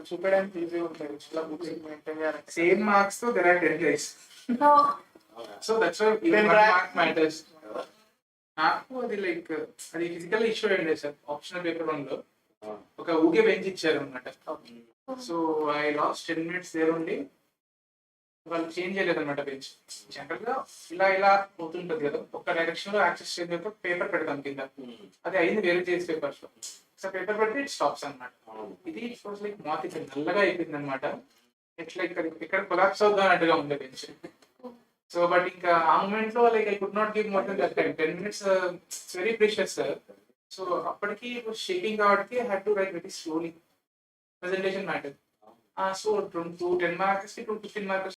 Speaker 2: చూపించడానికి ఈజీ ఉంటుంది ఇట్లా బుక్స్ మెయింటైన్ చేయాలంటే.
Speaker 1: సేమ్ మార్క్స్ తో there are 10 guys. So that's why even mark matters. నాకు అది లైక్ అది ఫిజికల్ ఇష్యూ అయ్యింది సార్. ఆప్షనల్ పేపర్ 1 లో ఒక ఊకే బెంచ్ ఇచ్చారు అనమాట. So I lost 10 minutes there ఉండి వాళ్ళు చేంజ్ చేయలేదు అనమాట బెంచ్. జనరల్ గా ఇలా పోతుంటది కదా, ఒక డైరెక్షన్ లో యాక్సెస్ చేయడంతో పేపర్ పెడతాం కింద. అది అయింది వేరే చేసి పేపర్స్ లో. సో పేపర్ పెడితే ఇట్ స్టాప్స్ అనమాట. ఇది లైక్ మాత్ ఇక్కడ నల్లగా అయిపోయింది అనమాట. ఇట్లా ఇక్కడ కొలాప్స్ అవుతా అన్నట్టుగా ఉండే బెంచ్. సో బట్ ఇంకా ఆ మూమెంట్ లో like I could not give more than that time. 10 minutes very precious sir. So అప్పటికి షేకింగ్ కాబట్టి I had to right very slowly. Presentation matter. So 10 marks కి 15 marks